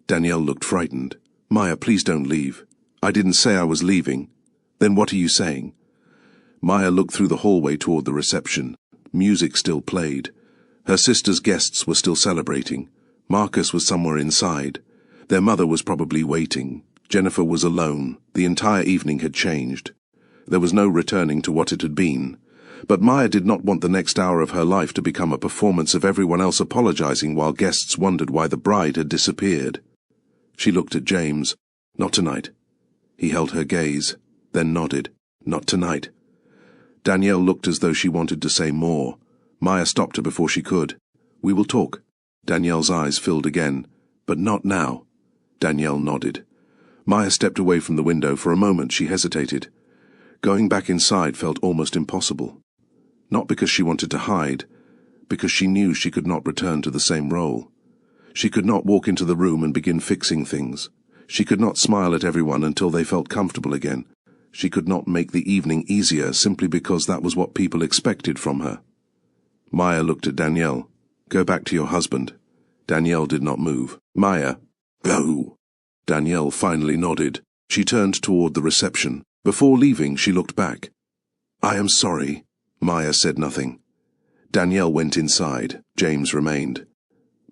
Danielle looked frightened. "Maya, please don't leave." "I didn't say I was leaving." "Then what are you saying?" Maya looked through the hallway toward the reception. Music still played. Her sister's guests were still celebrating. Marcus was somewhere inside. Their mother was probably waiting. Jennifer was alone. The entire evening had changed. There was no returning to what it had been. But Maya did not want the next hour of her life to become a performance of everyone else apologizing while guests wondered why the bride had disappeared. She looked at James. "Not tonight." He held her gaze, then nodded. "Not tonight." Danielle looked as though she wanted to say more. Maya stopped her before she could. "We will talk." Danielle's eyes filled again. "But not now." Danielle nodded. Maya stepped away from the window. For a moment she hesitated. Going back inside felt almost impossible. Not because she wanted to hide, because she knew she could not return to the same role. She could not walk into the room and begin fixing things. She could not smile at everyone until they felt comfortable again. She could not make the evening easier simply because that was what people expected from her. Maya looked at Danielle. "Go back to your husband." Danielle did not move. "Maya, go." Danielle finally nodded. She turned toward the reception. Before leaving, she looked back. "I am sorry." Maya said nothing. Danielle went inside. James remained.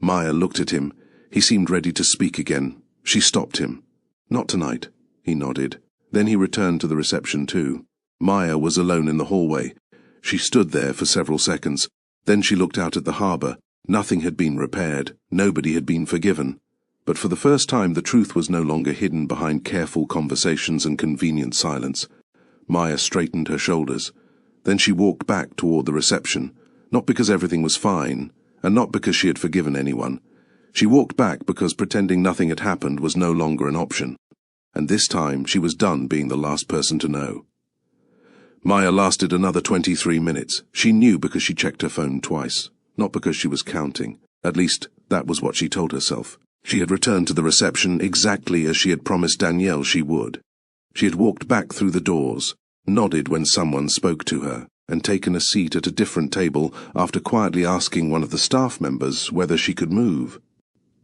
Maya looked at him. He seemed ready to speak again. She stopped him. "Not tonight." He nodded. Then he returned to the reception too. Maya was alone in the hallway. She stood there for several seconds. Then she looked out at the harbour. Nothing had been repaired. Nobody had been forgiven. But for the first time the truth was no longer hidden behind careful conversations and convenient silence. Maya straightened her shoulders. Then she walked back toward the reception, not because everything was fine, and not because she had forgiven anyone. She walked back because pretending nothing had happened was no longer an option. And this time she was done being the last person to know. Maya lasted another 23 minutes. She knew because she checked her phone twice, not because she was counting. At least, that was what she told herself. She had returned to the reception exactly as she had promised Danielle she would. She had walked back through the doors, nodded when someone spoke to her, and taken a seat at a different table after quietly asking one of the staff members whether she could move.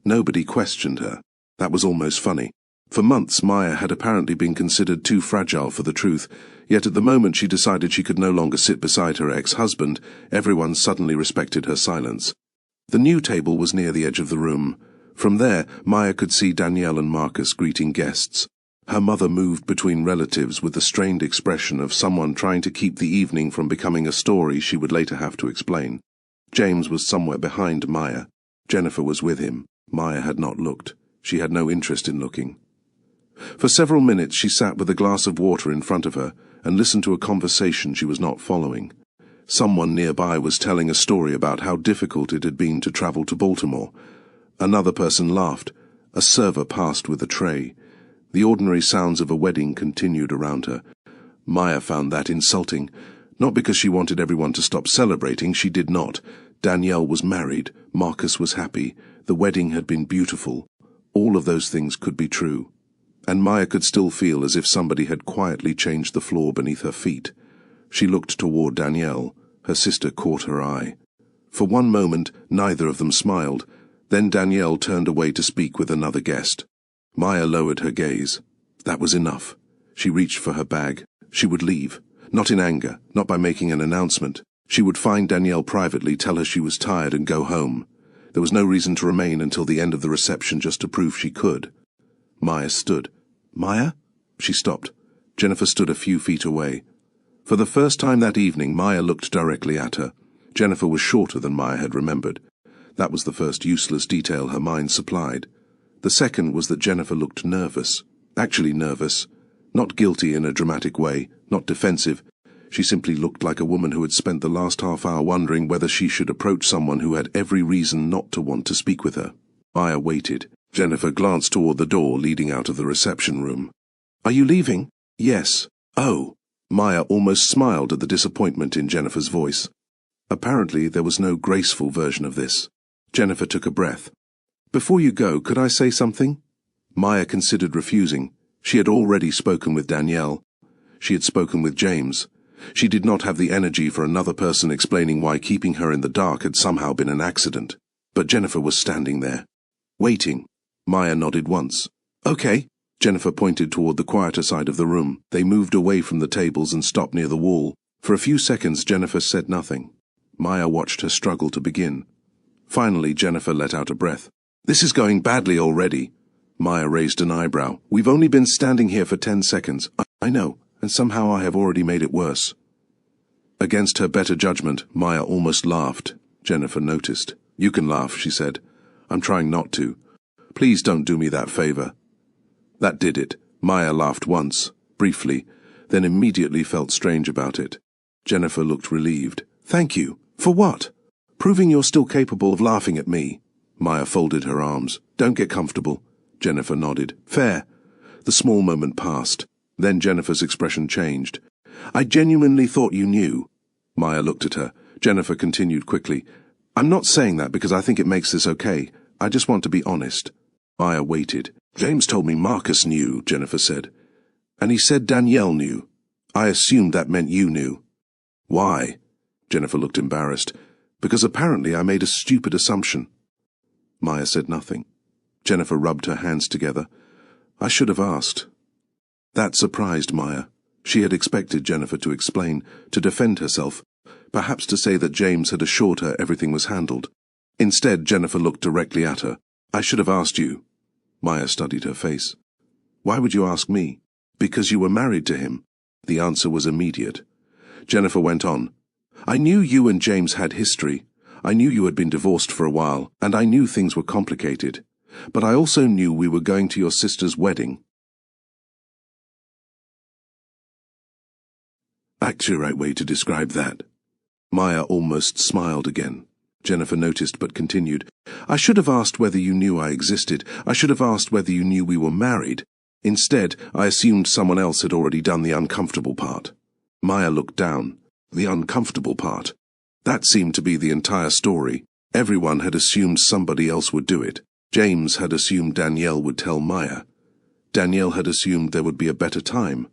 Nobody questioned her. That was almost funny. For months Maya had apparently been considered too fragile for the truth, yet at the moment she decided she could no longer sit beside her ex-husband, everyone suddenly respected her silence. The new table was near the edge of the room. From there, Maya could see Danielle and Marcus greeting guests. Her mother moved between relatives with the strained expression of someone trying to keep the evening from becoming a story she would later have to explain. James was somewhere behind Maya. Jennifer was with him. Maya had not looked. She had no interest in looking. For several minutes she sat with a glass of water in front of her and listened to a conversation she was not following. Someone nearby was telling a story about how difficult it had been to travel to Baltimore. Another person laughed. A server passed with a tray. The ordinary sounds of a wedding continued around her. Maya found that insulting. Not because she wanted everyone to stop celebrating, she did not. Danielle was married. Marcus was happy. The wedding had been beautiful. All of those things could be true. And Maya could still feel as if somebody had quietly changed the floor beneath her feet. She looked toward Danielle. Her sister caught her eye. For one moment, neither of them smiled. Then Danielle turned away to speak with another guest. Maya lowered her gaze. That was enough. She reached for her bag. She would leave. Not in anger, not by making an announcement. She would find Danielle privately, tell her she was tired, and go home. There was no reason to remain until the end of the reception just to prove she could. Maya stood. "Maya?" She stopped. Jennifer stood a few feet away. For the first time that evening, Maya looked directly at her. Jennifer was shorter than Maya had remembered. That was the first useless detail her mind supplied. The second was that Jennifer looked nervous. Actually nervous. Not guilty in a dramatic way, not defensive. She simply looked like a woman who had spent the last half hour wondering whether she should approach someone who had every reason not to want to speak with her. Maya waited. Jennifer glanced toward the door leading out of the reception room. "Are you leaving?" "Yes." "Oh." Maya almost smiled at the disappointment in Jennifer's voice. Apparently there was no graceful version of this. Jennifer took a breath. "Before you go, could I say something?" Maya considered refusing. She had already spoken with Danielle. She had spoken with James. She did not have the energy for another person explaining why keeping her in the dark had somehow been an accident. But Jennifer was standing there, waiting. Maya nodded once. "Okay." Jennifer pointed toward the quieter side of the room. They moved away from the tables and stopped near the wall. For a few seconds Jennifer said nothing. Maya watched her struggle to begin. Finally Jennifer let out a breath. "This is going badly already." Maya raised an eyebrow. "We've only been standing here for 10 seconds. I know, and somehow I have already made it worse." Against her better judgment, Maya almost laughed. Jennifer noticed. "You can laugh," she said. "I'm trying not to. Please don't do me that favor." That did it. Maya laughed once, briefly, then immediately felt strange about it. Jennifer looked relieved. "Thank you. For what?" "Proving you're still capable of laughing at me." Maya folded her arms. "Don't get comfortable." Jennifer nodded. "Fair." The small moment passed. Then Jennifer's expression changed. "I genuinely thought you knew." Maya looked at her. Jennifer continued quickly. "I'm not saying that because I think it makes this okay. I just want to be honest." Maya waited. "James told me Marcus knew," Jennifer said. "And he said Danielle knew. I assumed that meant you knew." "Why?" Jennifer looked embarrassed. "Because apparently I made a stupid assumption." Maya said nothing. Jennifer rubbed her hands together. "I should have asked." That surprised Maya. She had expected Jennifer to explain, to defend herself, perhaps to say that James had assured her everything was handled. Instead, Jennifer looked directly at her. "I should have asked you." Maya studied her face. "Why would you ask me?" "Because you were married to him." The answer was immediate. Jennifer went on. "I knew you and James had history. I knew you had been divorced for a while, and I knew things were complicated. But I also knew we were going to your sister's wedding." Accurate way to describe that. Maya almost smiled again. Jennifer noticed but continued. "I should have asked whether you knew I existed. I should have asked whether you knew we were married. Instead, I assumed someone else had already done the uncomfortable part." Maya looked down. The uncomfortable part. That seemed to be the entire story. Everyone had assumed somebody else would do it. James had assumed Danielle would tell Maya. Danielle had assumed there would be a better time.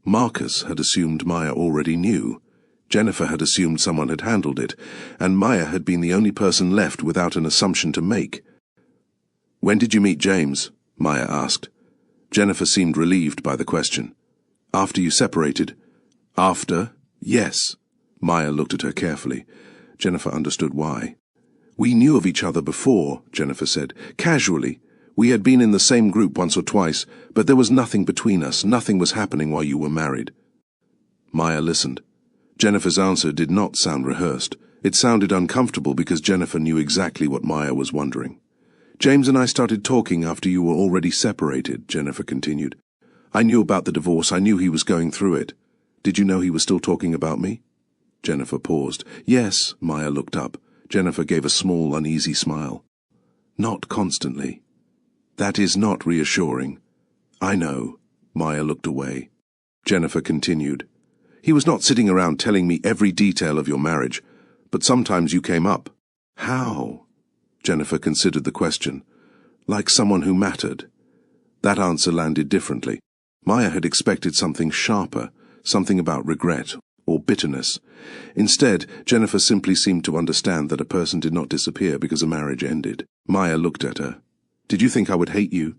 Marcus had assumed Maya already knew. Jennifer had assumed someone had handled it, and Maya had been the only person left without an assumption to make. "When did you meet James?" Maya asked. Jennifer seemed relieved by the question. "After you separated?" "After? Yes." Maya looked at her carefully. Jennifer understood why. "We knew of each other before," Jennifer said. "Casually. We had been in the same group once or twice, but there was nothing between us. Nothing was happening while you were married." Maya listened. Jennifer's answer did not sound rehearsed. It sounded uncomfortable because Jennifer knew exactly what Maya was wondering. "James and I started talking after you were already separated," Jennifer continued. "I knew about the divorce. I knew he was going through it. Did you know he was still talking about me?" Jennifer paused. "Yes." Maya looked up. Jennifer gave a small, uneasy smile. "Not constantly." "That is not reassuring." "I know." Maya looked away. Jennifer continued. "He was not sitting around telling me every detail of your marriage, but sometimes you came up." "How?" Jennifer considered the question. "Like someone who mattered." That answer landed differently. Maya had expected something sharper, something about regret or bitterness. Instead, Jennifer simply seemed to understand that a person did not disappear because a marriage ended. Maya looked at her. "Did you think I would hate you?"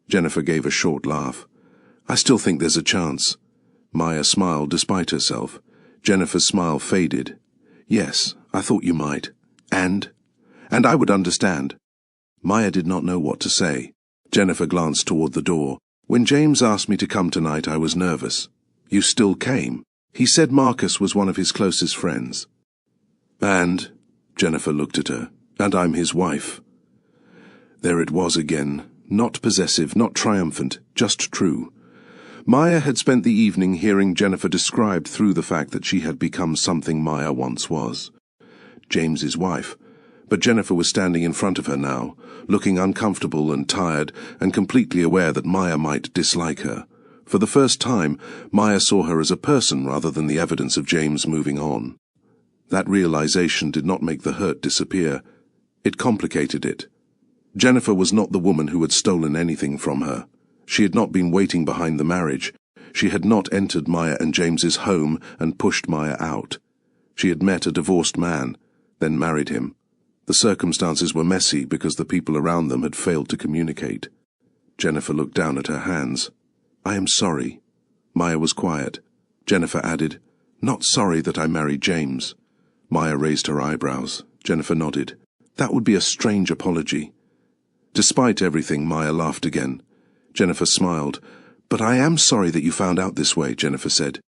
Jennifer gave a short laugh. "I still think there's a chance." Maya smiled despite herself. Jennifer's smile faded. "Yes, I thought you might. And I would understand." Maya did not know what to say. Jennifer glanced toward the door. "When James asked me to come tonight, I was nervous." "You still came?" "He said Marcus was one of his closest friends." "And?" Jennifer looked at her. "And I'm his wife." There it was again. Not possessive, not triumphant, just true. Maya had spent the evening hearing Jennifer described through the fact that she had become something Maya once was, James's wife. But Jennifer was standing in front of her now, looking uncomfortable and tired, and completely aware that Maya might dislike her. For the first time, Maya saw her as a person rather than the evidence of James moving on. That realization did not make the hurt disappear. It complicated it. Jennifer was not the woman who had stolen anything from her. She had not been waiting behind the marriage. She had not entered Maya and James's home and pushed Maya out. She had met a divorced man, then married him. The circumstances were messy because the people around them had failed to communicate. Jennifer looked down at her hands. "I am sorry." Maya was quiet. Jennifer added, "Not sorry that I married James." Maya raised her eyebrows. Jennifer nodded. "That would be a strange apology." Despite everything, Maya laughed again. Jennifer smiled. "But I am sorry that you found out this way," Jennifer said.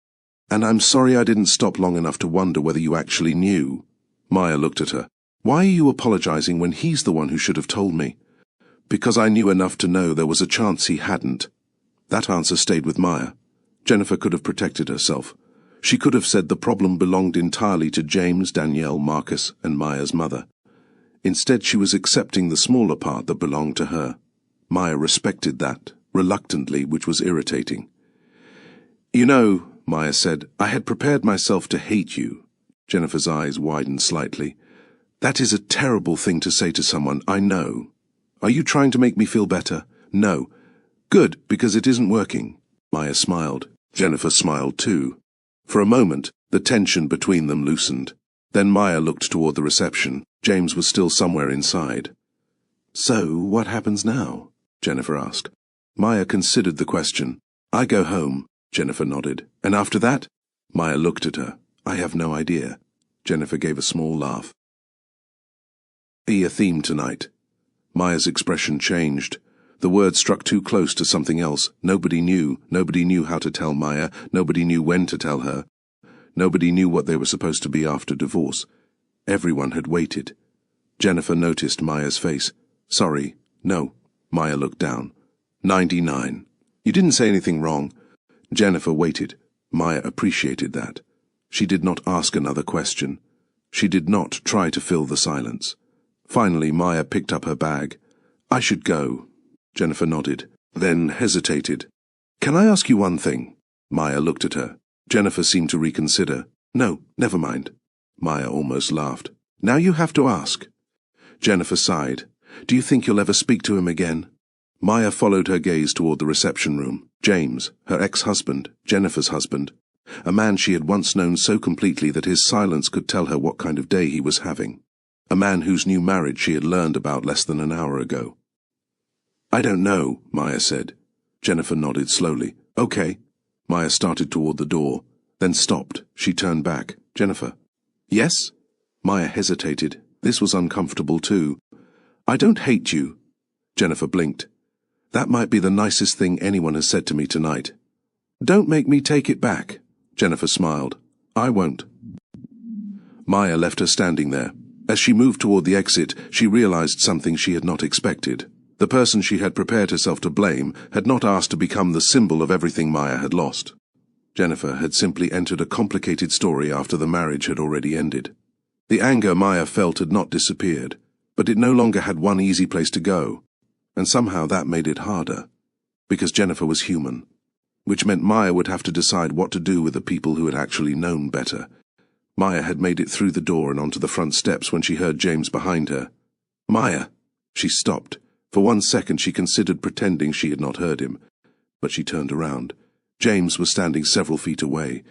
"And I'm sorry I didn't stop long enough to wonder whether you actually knew." Maya looked at her. "Why are you apologizing when he's the one who should have told me?" "Because I knew enough to know there was a chance he hadn't." That answer stayed with Maya. Jennifer could have protected herself. She could have said the problem belonged entirely to James, Danielle, Marcus, and Maya's mother. Instead, she was accepting the smaller part that belonged to her. Maya respected that, reluctantly, which was irritating. "You know," Maya said, "I had prepared myself to hate you." Jennifer's eyes widened slightly. "That is a terrible thing to say to someone, I know. Are you trying to make me feel better?" "No." "Good, because it isn't working." Maya smiled. Jennifer smiled too. For a moment, the tension between them loosened. Then Maya looked toward the reception. James was still somewhere inside. "So, what happens now?" Jennifer asked. Maya considered the question. "I go home," Jennifer nodded. "And after that?" Maya looked at her. "I have no idea." Jennifer gave a small laugh. "Be a theme tonight." Maya's expression changed. The word struck too close to something else. Nobody knew how to tell Maya, nobody knew when to tell her. Nobody knew what they were supposed to be after divorce. Everyone had waited. Jennifer noticed Maya's face. "Sorry, no." Maya looked down. 99. "You didn't say anything wrong." Jennifer waited. Maya appreciated that. She did not ask another question. She did not try to fill the silence. Finally, Maya picked up her bag. "I should go." Jennifer nodded, then hesitated. "Can I ask you one thing?" Maya looked at her. Jennifer seemed to reconsider. "No, never mind." Maya almost laughed. "Now you have to ask." Jennifer sighed. "Do you think you'll ever speak to him again?" Maya followed her gaze toward the reception room. James, her ex-husband, Jennifer's husband, a man she had once known so completely that his silence could tell her what kind of day he was having. A man whose new marriage she had learned about less than an hour ago. "I don't know," Maya said. Jennifer nodded slowly. "Okay." Maya started toward the door, then stopped. She turned back. "Jennifer." "Yes?" Maya hesitated. This was uncomfortable too. "I don't hate you." Jennifer blinked. "That might be the nicest thing anyone has said to me tonight." "Don't make me take it back." Jennifer smiled. "I won't." Maya left her standing there. As she moved toward the exit, she realized something she had not expected. The person she had prepared herself to blame had not asked to become the symbol of everything Maya had lost. Jennifer had simply entered a complicated story after the marriage had already ended. The anger Maya felt had not disappeared, but it no longer had one easy place to go, and somehow that made it harder, because Jennifer was human, which meant Maya would have to decide what to do with the people who had actually known better. Maya had made it through the door and onto the front steps when she heard James behind her. "Maya!" She stopped. For 1 second she considered pretending she had not heard him, but she turned around. James was standing several feet away.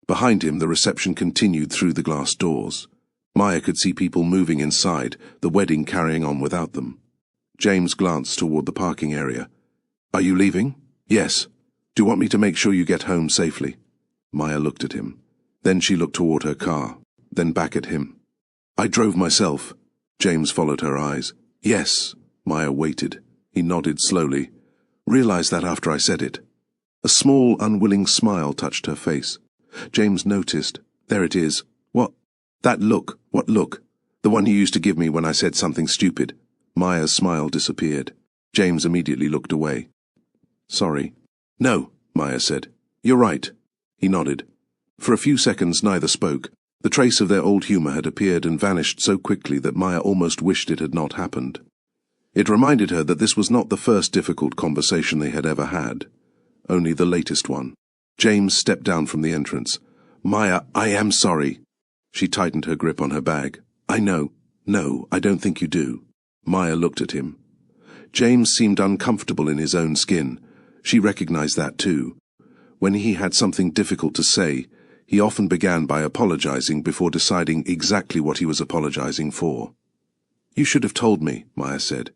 Behind him the reception continued through the glass doors. Maya could see people moving inside, the wedding carrying on without them. James glanced toward the parking area. "Are you leaving?" "Yes." "Do you want me to make sure you get home safely?" Maya looked at him. Then she looked toward her car, then back at him. "I drove myself." James followed her eyes. "Yes." Maya waited. He nodded slowly. "Realized that after I said it." A small, unwilling smile touched her face. James noticed. "There it is." "What?" "That look." "What look?" "The one you used to give me when I said something stupid." Maya's smile disappeared. James immediately looked away. "Sorry." "No." Maya said. You're right. He nodded. For a few seconds neither spoke. The trace of their old humour had appeared and vanished so quickly that Maya almost wished it had not happened. It reminded her that this was not the first difficult conversation they had ever had, only the latest one. James stepped down from the entrance. Maya, I am sorry. She tightened her grip on her bag. I know. No, I don't think you do. Maya looked at him. James seemed uncomfortable in his own skin. She recognized that too. When he had something difficult to say, he often began by apologizing before deciding exactly what he was apologizing for. You should have told me, Maya said.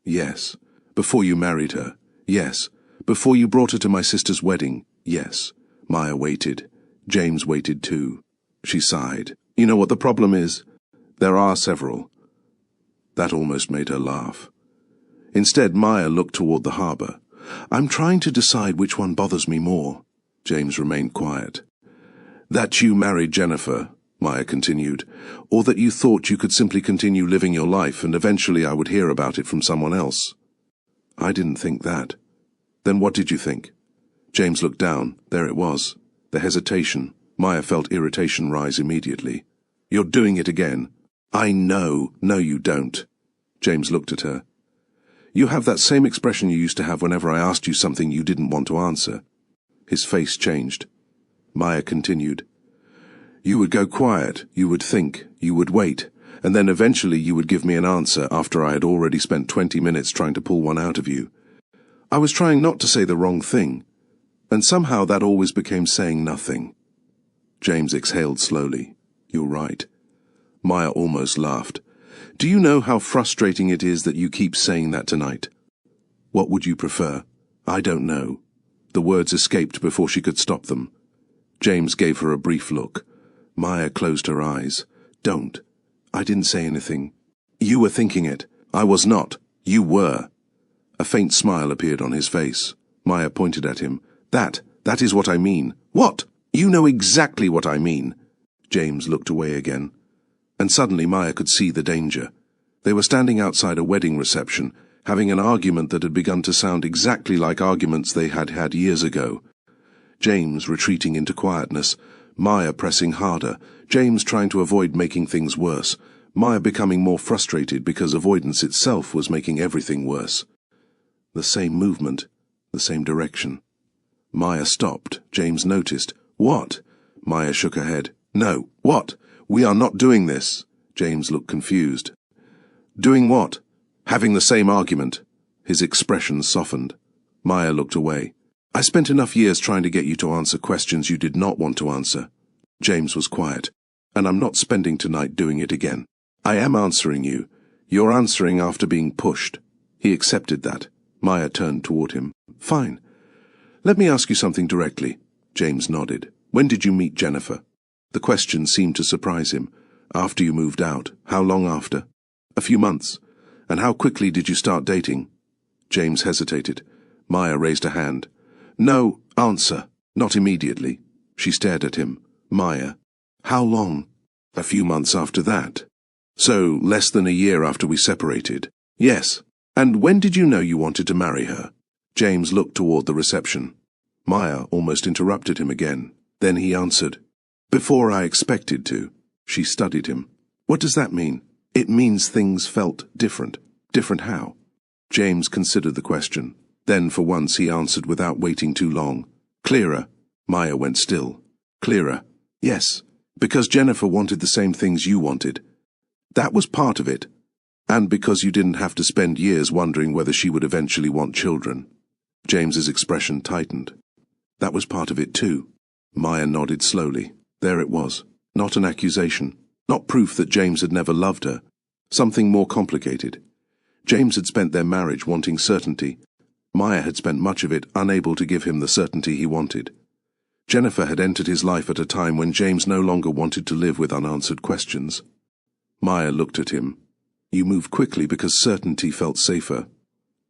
Yes. Before you married her. Yes. Before you brought her to my sister's wedding. Yes. Maya waited. James waited too. She sighed. You know what the problem is? There are several. That almost made her laugh. Instead, Maya looked toward the harbour. I'm trying to decide which one bothers me more. James remained quiet. That you married Jennifer, Maya continued, or that you thought you could simply continue living your life and eventually I would hear about it from someone else. I didn't think that. Then what did you think? James looked down. There it was. The hesitation. Maya felt irritation rise immediately. You're doing it again. I know. No, you don't. James looked at her. You have that same expression you used to have whenever I asked you something you didn't want to answer. His face changed. Maya continued. You would go quiet, you would think, you would wait, and then eventually you would give me an answer after I had already spent 20 minutes trying to pull one out of you. I was trying not to say the wrong thing, and somehow that always became saying nothing. James exhaled slowly. You're right. Maya almost laughed. Do you know how frustrating it is that you keep saying that tonight? What would you prefer? I don't know. The words escaped before she could stop them. James gave her a brief look. Maya closed her eyes. Don't. I didn't say anything. You were thinking it. I was not. You were. A faint smile appeared on his face. Maya pointed at him. That is what I mean. What? You know exactly what I mean. James looked away again. And suddenly Maya could see the danger. They were standing outside a wedding reception, having an argument that had begun to sound exactly like arguments they had had years ago. James retreating into quietness, Maya pressing harder, James trying to avoid making things worse, Maya becoming more frustrated because avoidance itself was making everything worse. The same movement, the same direction. Maya stopped. James noticed. What? Maya shook her head. No. What? We are not doing this. James looked confused. Doing what? Having the same argument. His expression softened. Maya looked away. I spent enough years trying to get you to answer questions you did not want to answer. James was quiet. And I'm not spending tonight doing it again. I am answering you. You're answering after being pushed. He accepted that. Maya turned toward him. Fine. Let me ask you something directly. James nodded. When did you meet Jennifer? The question seemed to surprise him. After you moved out. How long after? A few months. And how quickly did you start dating? James hesitated. Maya raised a hand. No, answer. Not immediately. She stared at him. Maya. How long? A few months after that. So, less than a year after we separated. Yes. And when did you know you wanted to marry her? James looked toward the reception. Maya almost interrupted him again. Then he answered. Before I expected to. She studied him. What does that mean? It means things felt different. Different how? James considered the question. Then for once he answered without waiting too long. Clearer. Maya went still. Clearer. Yes. Because Jennifer wanted the same things you wanted. That was part of it. And because you didn't have to spend years wondering whether she would eventually want children. James's expression tightened. That was part of it too. Maya nodded slowly. There it was. Not an accusation. Not proof that James had never loved her. Something more complicated. James had spent their marriage wanting certainty. Maya had spent much of it unable to give him the certainty he wanted. Jennifer had entered his life at a time when James no longer wanted to live with unanswered questions. Maya looked at him. You moved quickly because certainty felt safer.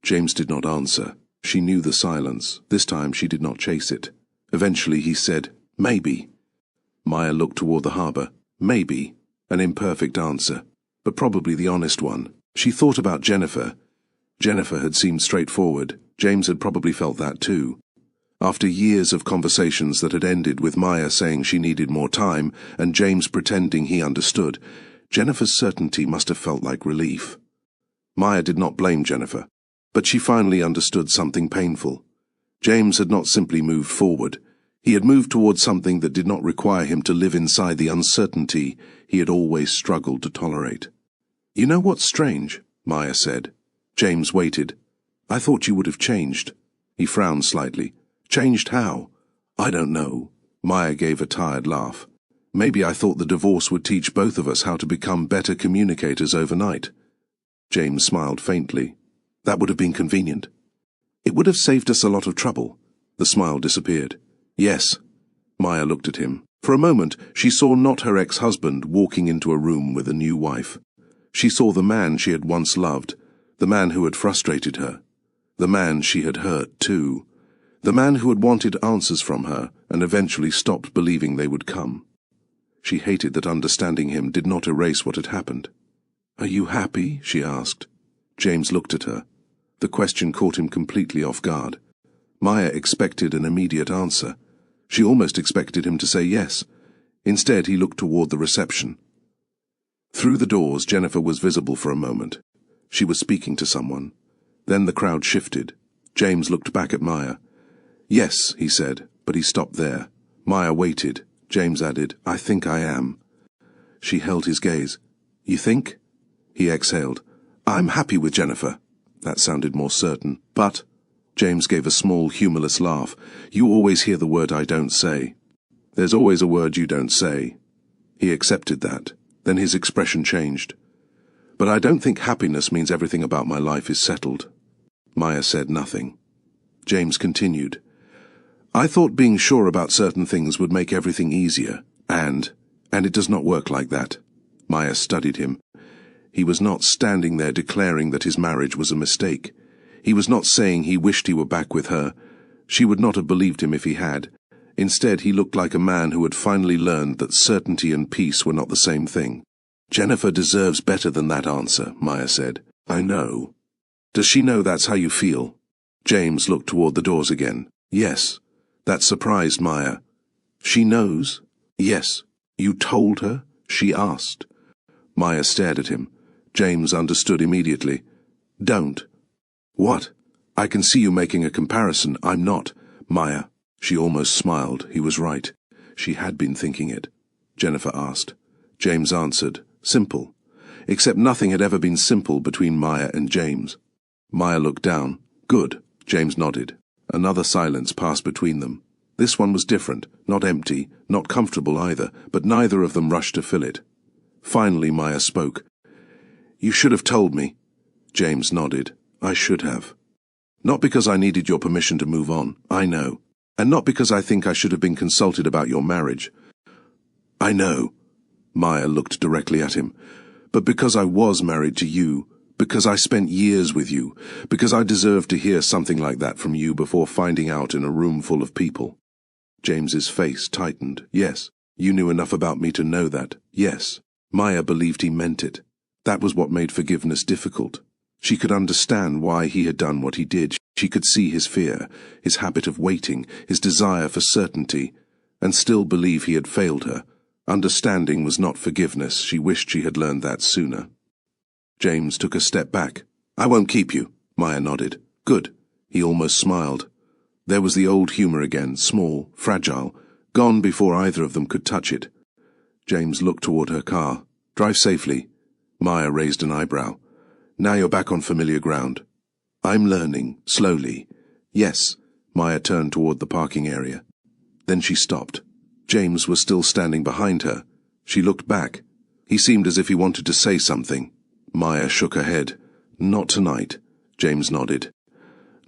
James did not answer. She knew the silence. This time she did not chase it. Eventually he said, Maybe. Maya looked toward the harbour. Maybe. An imperfect answer, but probably the honest one. She thought about Jennifer. Jennifer had seemed straightforward. James had probably felt that too. After years of conversations that had ended with Maya saying she needed more time and James pretending he understood, Jennifer's certainty must have felt like relief. Maya did not blame Jennifer, but she finally understood something painful. James had not simply moved forward. He had moved towards something that did not require him to live inside the uncertainty he had always struggled to tolerate. "You know what's strange?" Maya said. James waited. "I thought you would have changed." He frowned slightly. "Changed how?" "I don't know." Maya gave a tired laugh. "Maybe I thought the divorce would teach both of us how to become better communicators overnight." James smiled faintly. "That would have been convenient." "It would have saved us a lot of trouble." The smile disappeared. "Yes." Maya looked at him. For a moment, she saw not her ex-husband walking into a room with a new wife. She saw the man she had once loved, the man who had frustrated her, the man she had hurt too, the man who had wanted answers from her and eventually stopped believing they would come. She hated that understanding him did not erase what had happened. "Are you happy?" she asked. James looked at her. The question caught him completely off guard. Maya expected an immediate answer. She almost expected him to say yes. Instead, he looked toward the reception. Through the doors, Jennifer was visible for a moment. She was speaking to someone. Then the crowd shifted. James looked back at Maya. "Yes," he said, but he stopped there. Maya waited. James added, "I think I am." She held his gaze. "You think?" He exhaled. "I'm happy with Jennifer." That sounded more certain. "But—" James gave a small, humorless laugh. "You always hear the word I don't say." "There's always a word you don't say." He accepted that. Then his expression changed. "But I don't think happiness means everything about my life is settled." Maya said nothing. James continued. "I thought being sure about certain things would make everything easier, and it does not work like that." Maya studied him. He was not standing there declaring that his marriage was a mistake. He was not saying he wished he were back with her. She would not have believed him if he had. Instead, he looked like a man who had finally learned that certainty and peace were not the same thing. "Jennifer deserves better than that answer," Maya said. "I know." "Does she know that's how you feel?" James looked toward the doors again. "Yes." That surprised Maya. "She knows?" "Yes." "You told her?" She asked. Maya stared at him. James understood immediately. "Don't." "What?" "I can see you making a comparison. I'm not." "Maya." She almost smiled. He was right. She had been thinking it. Jennifer asked. James answered. Simple. Except nothing had ever been simple between Maya and James. Maya looked down. "Good." James nodded. Another silence passed between them. This one was different, not empty, not comfortable either, but neither of them rushed to fill it. Finally Maya spoke. "You should have told me." James nodded. "I should have. Not because I needed your permission to move on, I know. And not because I think I should have been consulted about your marriage. I know." Maya looked directly at him. "But because I was married to you, because I spent years with you, because I deserved to hear something like that from you before finding out in a room full of people." James's face tightened. "Yes, you knew enough about me to know that. Yes." Maya believed he meant it. That was what made forgiveness difficult. She could understand why he had done what he did. She could see his fear, his habit of waiting, his desire for certainty, and still believe he had failed her. Understanding was not forgiveness. She wished she had learned that sooner. James took a step back. "I won't keep you." Maya nodded. "Good." He almost smiled. There was the old humor again, small, fragile, gone before either of them could touch it. James looked toward her car. "Drive safely." Maya raised an eyebrow. "Now you're back on familiar ground." "I'm learning, slowly." "Yes." Maya turned toward the parking area. Then she stopped. James was still standing behind her. She looked back. He seemed as if he wanted to say something. Maya shook her head. "Not tonight." James nodded.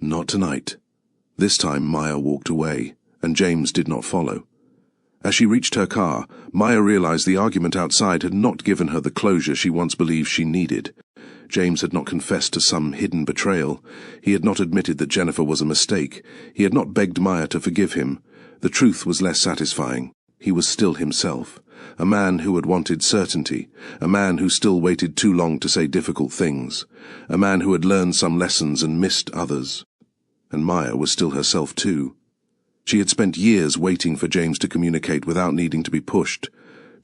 "Not tonight." This time Maya walked away, and James did not follow. As she reached her car, Maya realized the argument outside had not given her the closure she once believed she needed. James had not confessed to some hidden betrayal. He had not admitted that Jennifer was a mistake. He had not begged Maya to forgive him. The truth was less satisfying. He was still himself, a man who had wanted certainty, a man who still waited too long to say difficult things, a man who had learned some lessons and missed others. And Maya was still herself too. She had spent years waiting for James to communicate without needing to be pushed.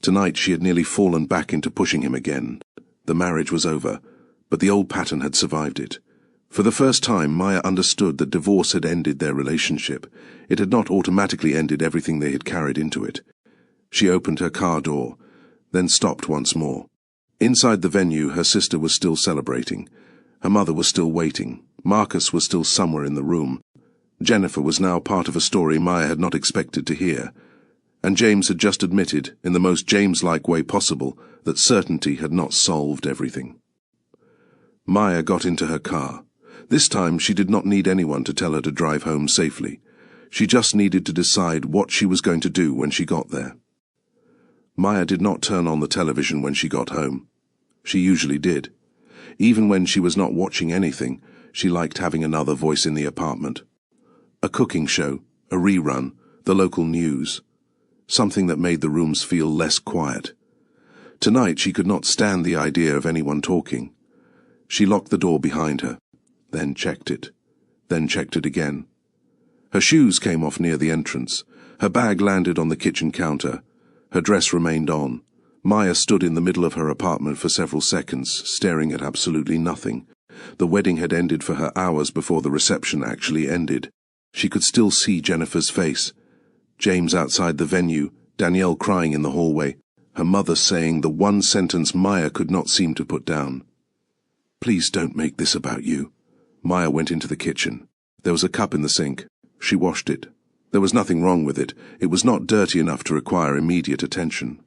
Tonight she had nearly fallen back into pushing him again. The marriage was over, but the old pattern had survived it. For the first time, Maya understood that divorce had ended their relationship. It had not automatically ended everything they had carried into it. She opened her car door, then stopped once more. Inside the venue, her sister was still celebrating. Her mother was still waiting. Marcus was still somewhere in the room. Jennifer was now part of a story Maya had not expected to hear. And James had just admitted, in the most James-like way possible, that certainty had not solved everything. Maya got into her car. This time she did not need anyone to tell her to drive home safely. She just needed to decide what she was going to do when she got there. Maya did not turn on the television when she got home. She usually did. Even when she was not watching anything, she liked having another voice in the apartment. A cooking show, a rerun, the local news. Something that made the rooms feel less quiet. Tonight she could not stand the idea of anyone talking. She locked the door behind her, then checked it again. Her shoes came off near the entrance. Her bag landed on the kitchen counter. Her dress remained on. Maya stood in the middle of her apartment for several seconds, staring at absolutely nothing. The wedding had ended for her hours before the reception actually ended. She could still see Jennifer's face. James outside the venue, Danielle crying in the hallway, her mother saying the one sentence Maya could not seem to put down. "Please don't make this about you." Maya went into the kitchen. There was a cup in the sink. She washed it. There was nothing wrong with it. It was not dirty enough to require immediate attention.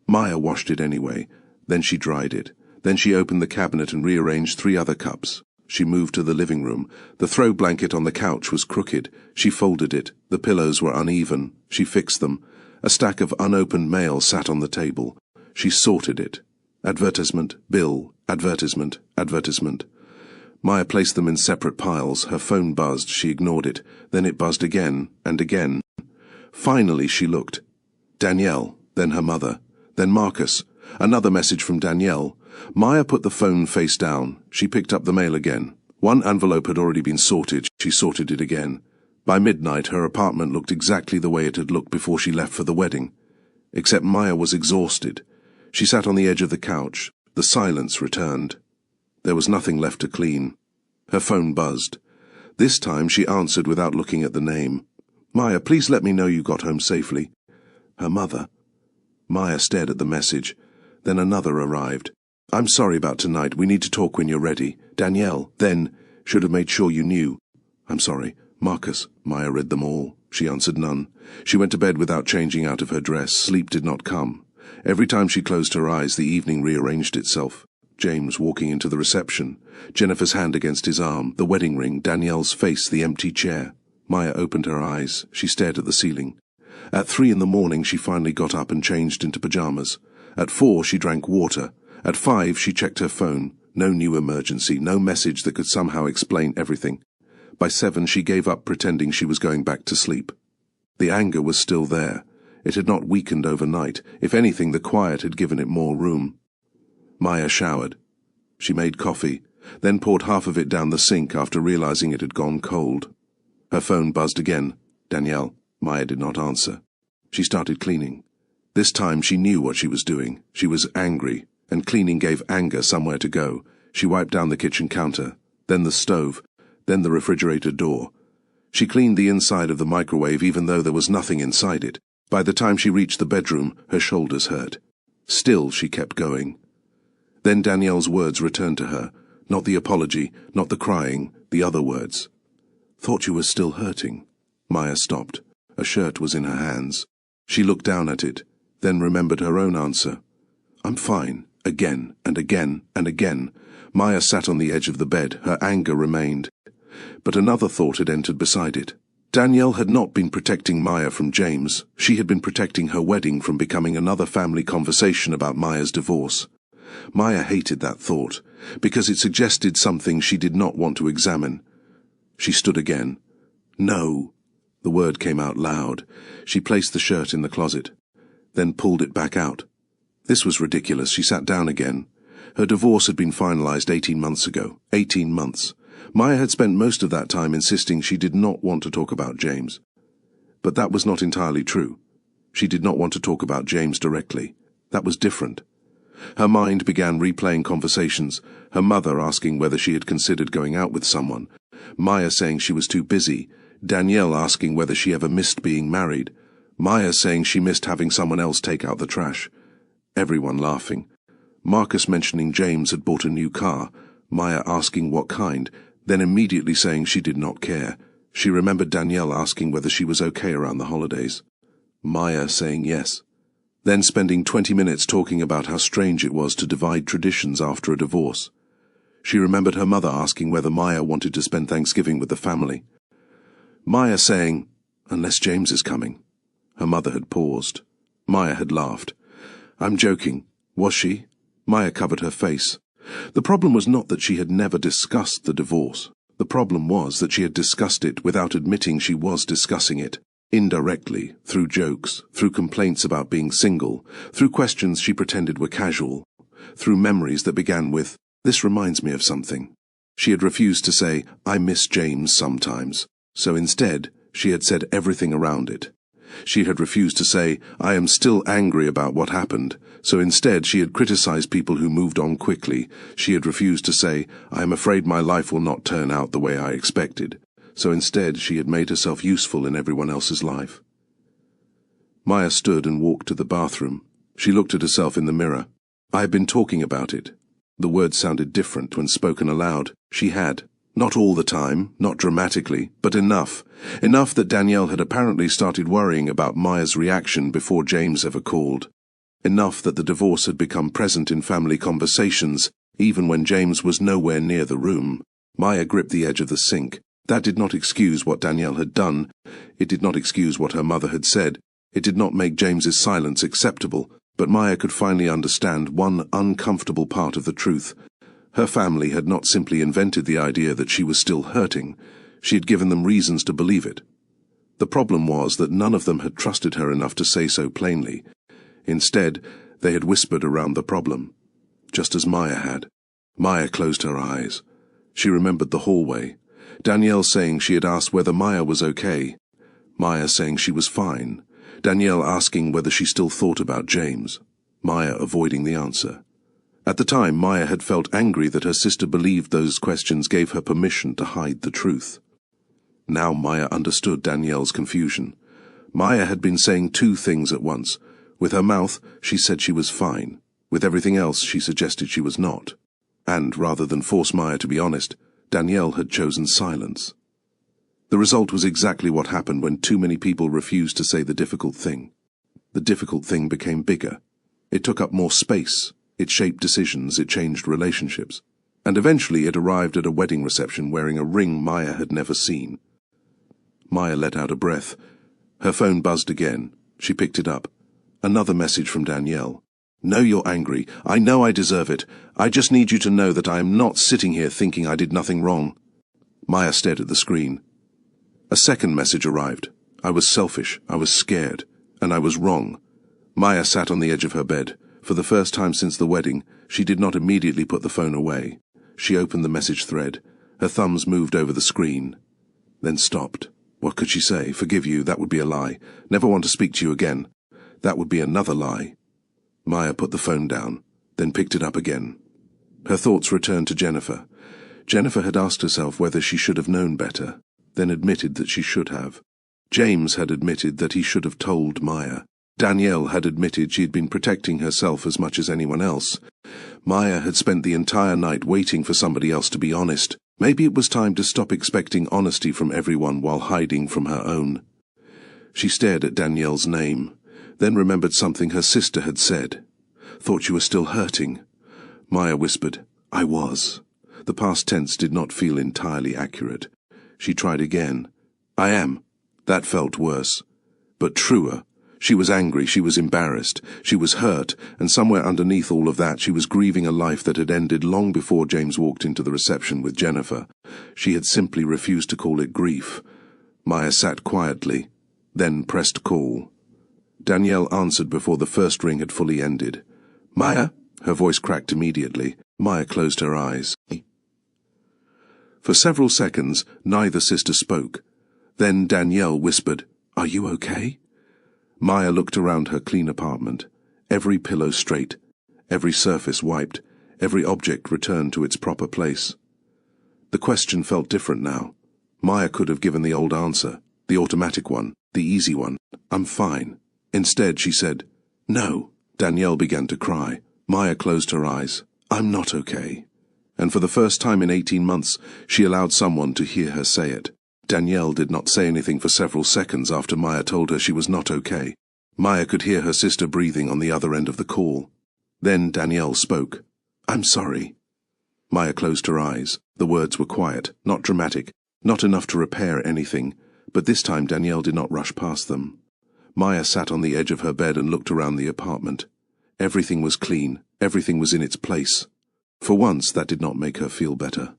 Maya washed it anyway. Then she dried it. Then she opened the cabinet and rearranged 3 other cups. She moved to the living room. The throw blanket on the couch was crooked. She folded it. The pillows were uneven. She fixed them. A stack of unopened mail sat on the table. She sorted it. Advertisement, bill, advertisement, advertisement. Maya placed them in separate piles. Her phone buzzed. She ignored it. Then it buzzed again and again. Finally she looked. Danielle, then her mother, then Marcus. Another message from Danielle. Maya put the phone face down. She picked up the mail again. One envelope had already been sorted. She sorted it again. By midnight, her apartment looked exactly the way it had looked before she left for the wedding. Except Maya was exhausted. She sat on the edge of the couch. The silence returned. There was nothing left to clean. Her phone buzzed. This time she answered without looking at the name. "Maya, please let me know you got home safely." Her mother. Maya stared at the message. Then another arrived. "I'm sorry about tonight. We need to talk when you're ready. Danielle, then, should have made sure you knew." "I'm sorry. Marcus." Maya read them all. She answered none. She went to bed without changing out of her dress. Sleep did not come. Every time she closed her eyes, the evening rearranged itself. James walking into the reception. Jennifer's hand against his arm. The wedding ring. Danielle's face. The empty chair. Maya opened her eyes. She stared at the ceiling. At 3 in the morning she finally got up and changed into pajamas. At 4 she drank water. At 5 she checked her phone. No new emergency, no message that could somehow explain everything. By 7 she gave up pretending she was going back to sleep. The anger was still there. It had not weakened overnight. If anything, the quiet had given it more room. Maya showered. She made coffee, then poured half of it down the sink after realizing it had gone cold. Her phone buzzed again. Danielle. Maya did not answer. She started cleaning. This time she knew what she was doing. She was angry, and cleaning gave anger somewhere to go. She wiped down the kitchen counter, then the stove, then the refrigerator door. She cleaned the inside of the microwave even though there was nothing inside it. By the time she reached the bedroom, her shoulders hurt. Still she kept going. Then Danielle's words returned to her. Not the apology, not the crying, the other words. "Thought you were still hurting." Maya stopped. A shirt was in her hands. She looked down at it, then remembered her own answer. "I'm fine," again and again and again. Maya sat on the edge of the bed. Her anger remained. But another thought had entered beside it. Danielle had not been protecting Maya from James. She had been protecting her wedding from becoming another family conversation about Maya's divorce. Maya hated that thought, because it suggested something she did not want to examine. She stood again. "No." The word came out loud. She placed the shirt in the closet, then pulled it back out. This was ridiculous. She sat down again. Her divorce had been finalized 18 months ago. 18 months. Maya had spent most of that time insisting she did not want to talk about James. But that was not entirely true. She did not want to talk about James directly. That was different. Her mind began replaying conversations, her mother asking whether she had considered going out with someone, Maya saying she was too busy, Danielle asking whether she ever missed being married, Maya saying she missed having someone else take out the trash. Everyone laughing. Marcus mentioning James had bought a new car, Maya asking what kind, then immediately saying she did not care. She remembered Danielle asking whether she was okay around the holidays. Maya saying yes. Then spending 20 minutes talking about how strange it was to divide traditions after a divorce. She remembered her mother asking whether Maya wanted to spend Thanksgiving with the family. Maya saying, "Unless James is coming." Her mother had paused. Maya had laughed. "I'm joking." Was she? Maya covered her face. The problem was not that she had never discussed the divorce. The problem was that she had discussed it without admitting she was discussing it. Indirectly, through jokes, through complaints about being single, through questions she pretended were casual, through memories that began with, "This reminds me of something." She had refused to say, "I miss James sometimes," so instead, she had said everything around it. She had refused to say, "I am still angry about what happened," so instead she had criticized people who moved on quickly. She had refused to say, "I am afraid my life will not turn out the way I expected," so instead she had made herself useful in everyone else's life. Maya stood and walked to the bathroom. She looked at herself in the mirror. "I have been talking about it." The words sounded different when spoken aloud. She had. Not all the time, not dramatically, but enough. Enough that Danielle had apparently started worrying about Maya's reaction before James ever called. Enough that the divorce had become present in family conversations, even when James was nowhere near the room. Maya gripped the edge of the sink. That did not excuse what Danielle had done. It did not excuse what her mother had said. It did not make James's silence acceptable. But Maya could finally understand one uncomfortable part of the truth. Her family had not simply invented the idea that she was still hurting. She had given them reasons to believe it. The problem was that none of them had trusted her enough to say so plainly. Instead, they had whispered around the problem, just as Maya had. Maya closed her eyes. She remembered the hallway. Danielle saying she had asked whether Maya was okay. Maya saying she was fine. Danielle asking whether she still thought about James. Maya avoiding the answer. At the time, Maya had felt angry that her sister believed those questions gave her permission to hide the truth. Now Maya understood Danielle's confusion. Maya had been saying two things at once. With her mouth, she said she was fine. With everything else, she suggested she was not. And, rather than force Maya to be honest, Danielle had chosen silence. The result was exactly what happened when too many people refused to say the difficult thing. The difficult thing became bigger. It took up more space. It shaped decisions, it changed relationships. And eventually it arrived at a wedding reception wearing a ring Maya had never seen. Maya let out a breath. Her phone buzzed again. She picked it up. Another message from Danielle. "Know you're angry. I know I deserve it. I just need you to know that I am not sitting here thinking I did nothing wrong." Maya stared at the screen. A second message arrived. "I was selfish, I was scared, and I was wrong." Maya sat on the edge of her bed. For the first time since the wedding, she did not immediately put the phone away. She opened the message thread. Her thumbs moved over the screen. Then stopped. What could she say? "Forgive you, that would be a lie. Never want to speak to you again." That would be another lie. Maya put the phone down, then picked it up again. Her thoughts returned to Jennifer. Jennifer had asked herself whether she should have known better, then admitted that she should have. James had admitted that he should have told Maya. Danielle had admitted she had been protecting herself as much as anyone else. Maya had spent the entire night waiting for somebody else to be honest. Maybe it was time to stop expecting honesty from everyone while hiding from her own. She stared at Danielle's name, then remembered something her sister had said. "Thought you were still hurting." Maya whispered, "I was." The past tense did not feel entirely accurate. She tried again. "I am." That felt worse. But truer. She was angry, she was embarrassed, she was hurt, and somewhere underneath all of that she was grieving a life that had ended long before James walked into the reception with Jennifer. She had simply refused to call it grief. Maya sat quietly, then pressed call. Danielle answered before the first ring had fully ended. "Maya?" Her voice cracked immediately. Maya closed her eyes. For several seconds, neither sister spoke. Then Danielle whispered, Are you okay? Maya looked around her clean apartment. Every pillow straight, every surface wiped, every object returned to its proper place. The question felt different now. Maya could have given the old answer, the automatic one, the easy one. I'm fine. Instead, she said, No. Danielle began to cry. Maya closed her eyes. I'm not okay. And for the first time in 18 months, she allowed someone to hear her say it. Danielle did not say anything for several seconds after Maya told her she was not okay. Maya could hear her sister breathing on the other end of the call. Then Danielle spoke. I'm sorry. Maya closed her eyes. The words were quiet, not dramatic, not enough to repair anything, but this time Danielle did not rush past them. Maya sat on the edge of her bed and looked around the apartment. Everything was clean, everything was in its place. For once, that did not make her feel better.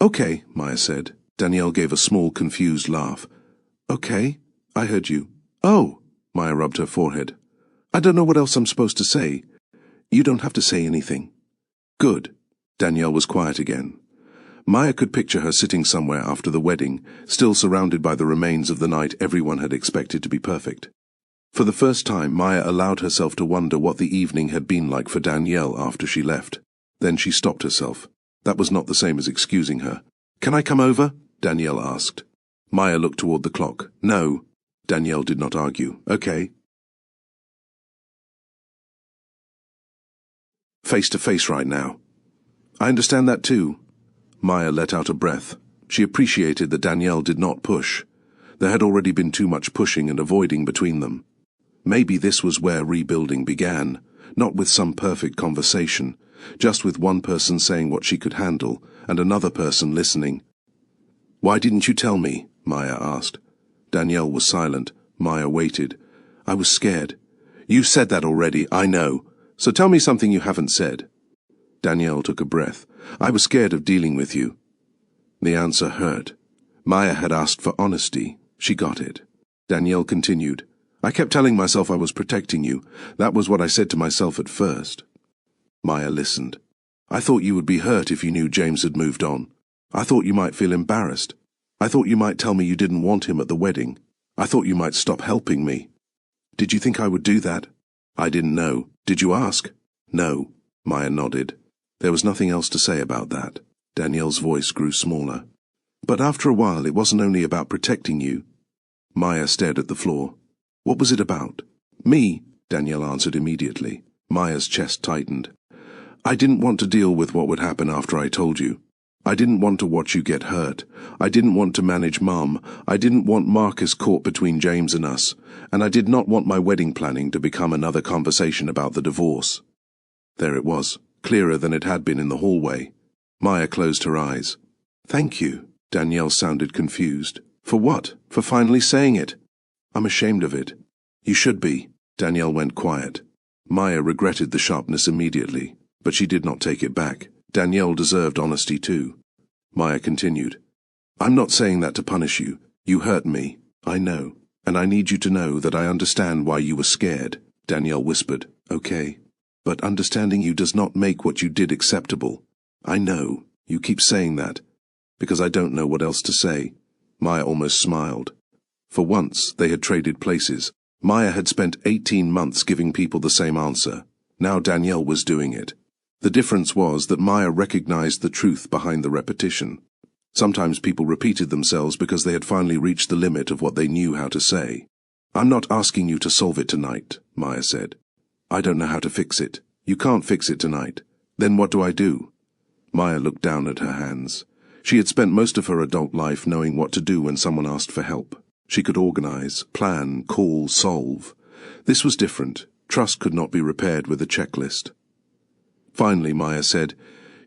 Okay, Maya said. Danielle gave a small, confused laugh. Okay, I heard you. Oh, Maya rubbed her forehead. I don't know what else I'm supposed to say. You don't have to say anything. Good. Danielle was quiet again. Maya could picture her sitting somewhere after the wedding, still surrounded by the remains of the night everyone had expected to be perfect. For the first time, Maya allowed herself to wonder what the evening had been like for Danielle after she left. Then she stopped herself. That was not the same as excusing her. Can I come over? Danielle asked. Maya looked toward the clock. No. Danielle did not argue. Okay. Face to face right now. I understand that too. Maya let out a breath. She appreciated that Danielle did not push. There had already been too much pushing and avoiding between them. Maybe this was where rebuilding began, not with some perfect conversation, just with one person saying what she could handle and another person listening. Why didn't you tell me? Maya asked. Danielle was silent. Maya waited. I was scared. You said that already, I know. So tell me something you haven't said. Danielle took a breath. I was scared of dealing with you. The answer hurt. Maya had asked for honesty. She got it. Danielle continued. I kept telling myself I was protecting you. That was what I said to myself at first. Maya listened. I thought you would be hurt if you knew James had moved on. I thought you might feel embarrassed. I thought you might tell me you didn't want him at the wedding. I thought you might stop helping me. Did you think I would do that? I didn't know. Did you ask? No. Maya nodded. There was nothing else to say about that. Danielle's voice grew smaller. But after a while, it wasn't only about protecting you. Maya stared at the floor. What was it about? Me, Danielle answered immediately. Maya's chest tightened. I didn't want to deal with what would happen after I told you. I didn't want to watch you get hurt. I didn't want to manage Mum. I didn't want Marcus caught between James and us. And I did not want my wedding planning to become another conversation about the divorce. There it was, clearer than it had been in the hallway. Maya closed her eyes. Thank you. Danielle sounded confused. For what? For finally saying it? I'm ashamed of it. You should be. Danielle went quiet. Maya regretted the sharpness immediately, but she did not take it back. Danielle deserved honesty too. Maya continued. I'm not saying that to punish you. You hurt me. I know. And I need you to know that I understand why you were scared. Danielle whispered. Okay. But understanding you does not make what you did acceptable. I know. You keep saying that. Because I don't know what else to say. Maya almost smiled. For once, they had traded places. Maya had spent 18 months giving people the same answer. Now Danielle was doing it. The difference was that Maya recognized the truth behind the repetition. Sometimes people repeated themselves because they had finally reached the limit of what they knew how to say. I'm not asking you to solve it tonight, Maya said. I don't know how to fix it. You can't fix it tonight. Then what do I do? Maya looked down at her hands. She had spent most of her adult life knowing what to do when someone asked for help. She could organize, plan, call, solve. This was different. Trust could not be repaired with a checklist. Finally, Maya said,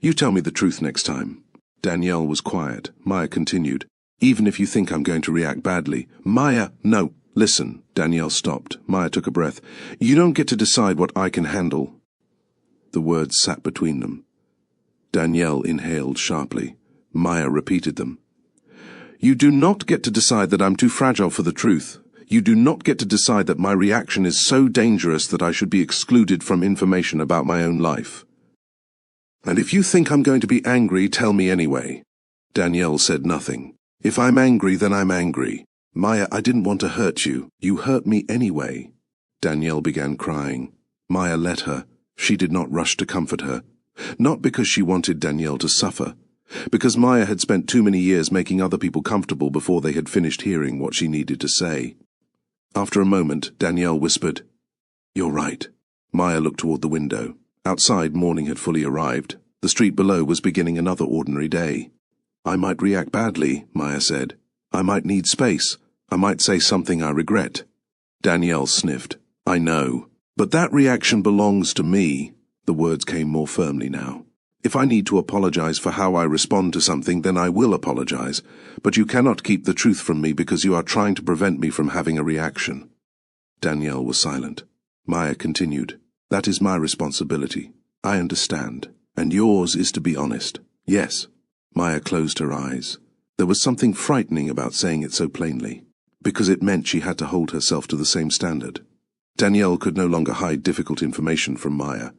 You tell me the truth next time. Danielle was quiet. Maya continued, Even if you think I'm going to react badly. Maya, no. Listen. Danielle stopped. Maya took a breath. You don't get to decide what I can handle. The words sat between them. Danielle inhaled sharply. Maya repeated them. You do not get to decide that I'm too fragile for the truth. You do not get to decide that my reaction is so dangerous that I should be excluded from information about my own life. And if you think I'm going to be angry, tell me anyway. Danielle said nothing. If I'm angry, then I'm angry. Maya, I didn't want to hurt you. You hurt me anyway. Danielle began crying. Maya let her. She did not rush to comfort her. Not because she wanted Danielle to suffer, because Maya had spent too many years making other people comfortable before they had finished hearing what she needed to say. After a moment, Danielle whispered, "You're right." Maya looked toward the window. Outside, morning had fully arrived. The street below was beginning another ordinary day. "I might react badly," Maya said. "I might need space. I might say something I regret." Danielle sniffed. "I know. But that reaction belongs to me." The words came more firmly now. "If I need to apologize for how I respond to something, then I will apologize. But you cannot keep the truth from me because you are trying to prevent me from having a reaction." Danielle was silent. Maya continued, "That is my responsibility. I understand. And yours is to be honest. Yes." Maya closed her eyes. There was something frightening about saying it so plainly, because it meant she had to hold herself to the same standard. Danielle could no longer hide difficult information from Maya.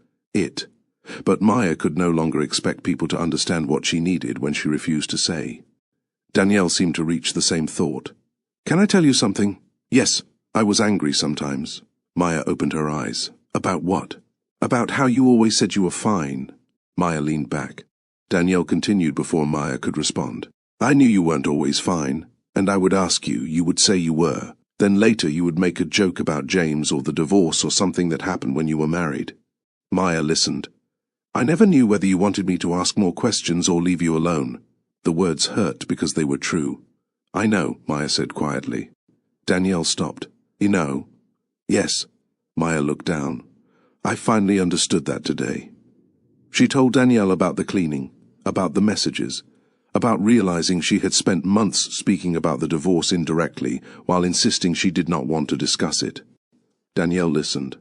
But Maya could no longer expect people to understand what she needed when she refused to say. Danielle seemed to reach the same thought. "Can I tell you something?" "Yes, I was angry sometimes." Maya opened her eyes. "About what?" "About how you always said you were fine." Maya leaned back. Danielle continued before Maya could respond. "I knew you weren't always fine, and I would ask you, you would say you were. Then later you would make a joke about James or the divorce or something that happened when you were married." Maya listened. "I never knew whether you wanted me to ask more questions or leave you alone." The words hurt because they were true. "I know," Maya said quietly. Danielle stopped. "You know?" "Yes." Maya looked down. "I finally understood that today." She told Danielle about the cleaning, about the messages, about realizing she had spent months speaking about the divorce indirectly while insisting she did not want to discuss it. Danielle listened.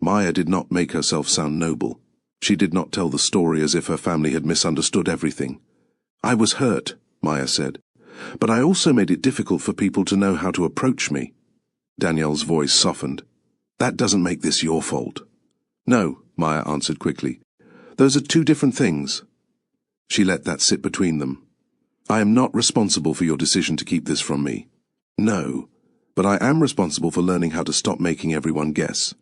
Maya did not make herself sound noble. She did not tell the story as if her family had misunderstood everything. "I was hurt," Maya said, "but I also made it difficult for people to know how to approach me." Danielle's voice softened. "That doesn't make this your fault." "No," Maya answered quickly. "Those are two different things." She let that sit between them. "I am not responsible for your decision to keep this from me." "No, but I am responsible for learning how to stop making everyone guess."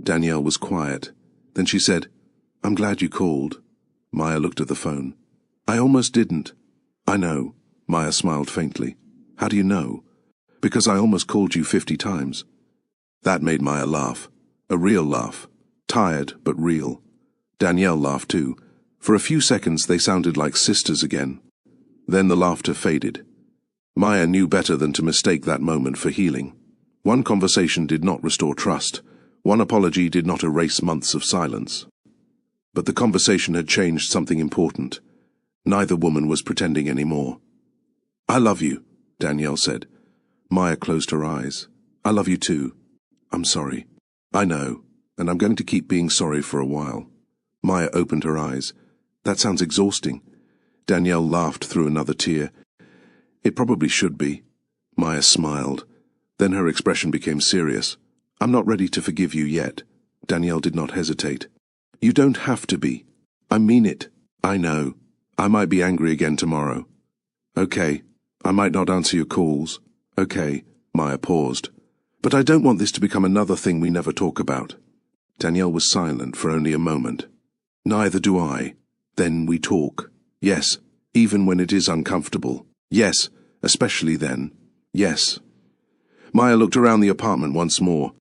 Danielle was quiet. Then she said, "I'm glad you called." Maya looked at the phone. "I almost didn't." "I know." Maya smiled faintly. "How do you know?" "Because I almost called you 50 times. That made Maya laugh. A real laugh. Tired, but real. Danielle laughed too. For a few seconds they sounded like sisters again. Then the laughter faded. Maya knew better than to mistake that moment for healing. One conversation did not restore trust. One apology did not erase months of silence. But the conversation had changed something important. Neither woman was pretending anymore. "I love you," Danielle said. Maya closed her eyes. "I love you too. I'm sorry." "I know, and I'm going to keep being sorry for a while." Maya opened her eyes. "That sounds exhausting." Danielle laughed through another tear. "It probably should be." Maya smiled. Then her expression became serious. "I'm not ready to forgive you yet." Danielle did not hesitate. "You don't have to be. I mean it. I know. I might be angry again tomorrow." "Okay. I might not answer your calls." "Okay." Maya paused. "But I don't want this to become another thing we never talk about." Danielle was silent for only a moment. "Neither do I. Then we talk. Yes, even when it is uncomfortable. Yes, especially then. Yes." Maya looked around the apartment once more.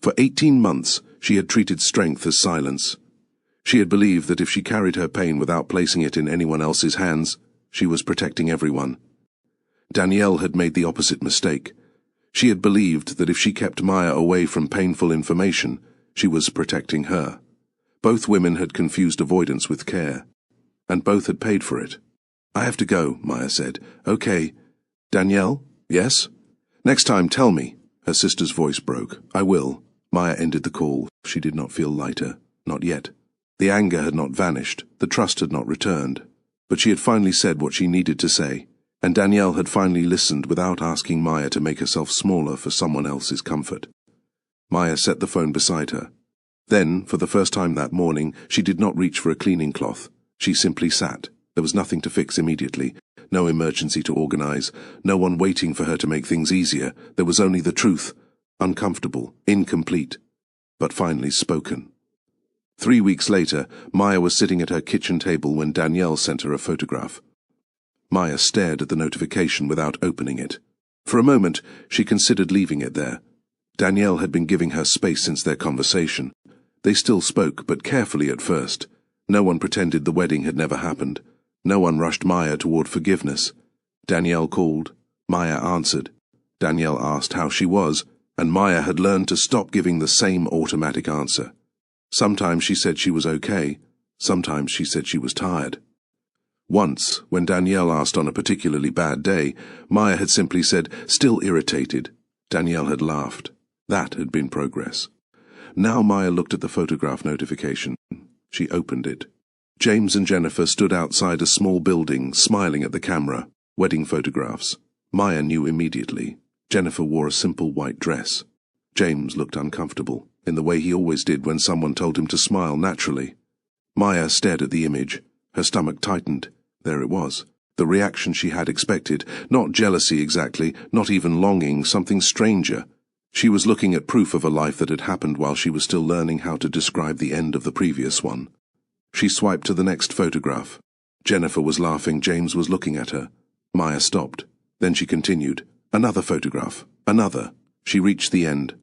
For 18 months, she had treated strength as silence. She had believed that if she carried her pain without placing it in anyone else's hands, she was protecting everyone. Danielle had made the opposite mistake. She had believed that if she kept Maya away from painful information, she was protecting her. Both women had confused avoidance with care, and both had paid for it. "I have to go," Maya said. "Okay." "Danielle? Yes?" "Next time, tell me." Her sister's voice broke. "I will." Maya ended the call. She did not feel lighter. Not yet. The anger had not vanished. The trust had not returned. But she had finally said what she needed to say, and Danielle had finally listened without asking Maya to make herself smaller for someone else's comfort. Maya set the phone beside her. Then, for the first time that morning, she did not reach for a cleaning cloth. She simply sat. There was nothing to fix immediately. No emergency to organize, no one waiting for her to make things easier. There was only the truth, uncomfortable, incomplete, but finally spoken. 3 weeks later, Maya was sitting at her kitchen table when Danielle sent her a photograph. Maya stared at the notification without opening it. For a moment, she considered leaving it there. Danielle had been giving her space since their conversation. They still spoke, but carefully at first. No one pretended the wedding had never happened. No one rushed Maya toward forgiveness. Danielle called. Maya answered. Danielle asked how she was, and Maya had learned to stop giving the same automatic answer. Sometimes she said she was okay. Sometimes she said she was tired. Once, when Danielle asked on a particularly bad day, Maya had simply said, "Still irritated." Danielle had laughed. That had been progress. Now Maya looked at the photograph notification. She opened it. James and Jennifer stood outside a small building, smiling at the camera. Wedding photographs. Maya knew immediately. Jennifer wore a simple white dress. James looked uncomfortable, in the way he always did when someone told him to smile naturally. Maya stared at the image. Her stomach tightened. There it was. The reaction she had expected. Not jealousy exactly, not even longing, something stranger. She was looking at proof of a life that had happened while she was still learning how to describe the end of the previous one. She swiped to the next photograph. Jennifer was laughing. James was looking at her. Maya stopped. Then she continued. Another photograph. Another. She reached the end.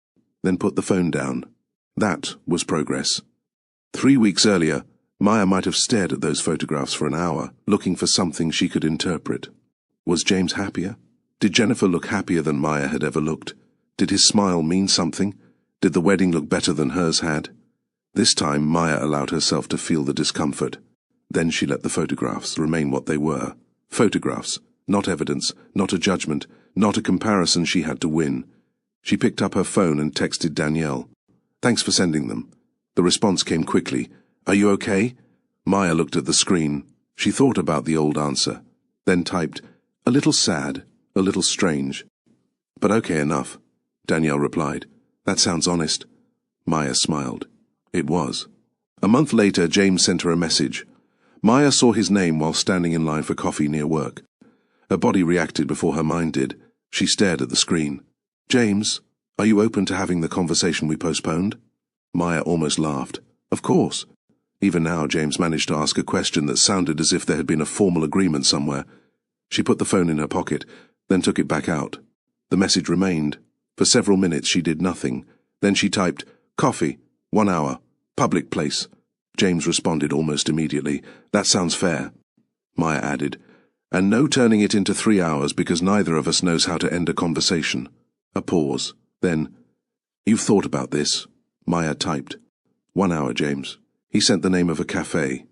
Then put the phone down. That was progress. 3 weeks earlier, Maya might have stared at those photographs for an hour, looking for something she could interpret. Was James happier? Did Jennifer look happier than Maya had ever looked? Did his smile mean something? Did the wedding look better than hers had? This time Maya allowed herself to feel the discomfort. Then she let the photographs remain what they were. Photographs, not evidence, not a judgment, not a comparison she had to win. She picked up her phone and texted Danielle. "Thanks for sending them." The response came quickly. "Are you okay?" Maya looked at the screen. She thought about the old answer. Then typed, "A little sad, a little strange." "But okay enough," Danielle replied. "That sounds honest." Maya smiled. It was. A month later, James sent her a message. Maya saw his name while standing in line for coffee near work. Her body reacted before her mind did. She stared at the screen. "James, are you open to having the conversation we postponed?" Maya almost laughed. "Of course." Even now, James managed to ask a question that sounded as if there had been a formal agreement somewhere. She put the phone in her pocket, then took it back out. The message remained. For several minutes she did nothing. Then she typed, "Coffee, 1 hour, public place." James responded almost immediately, "That sounds fair." Maya added, "And no turning it into 3 hours because neither of us knows how to end a conversation." A pause. Then, "You've thought about this?" Maya typed, "1 hour, James." He sent the name of a cafe.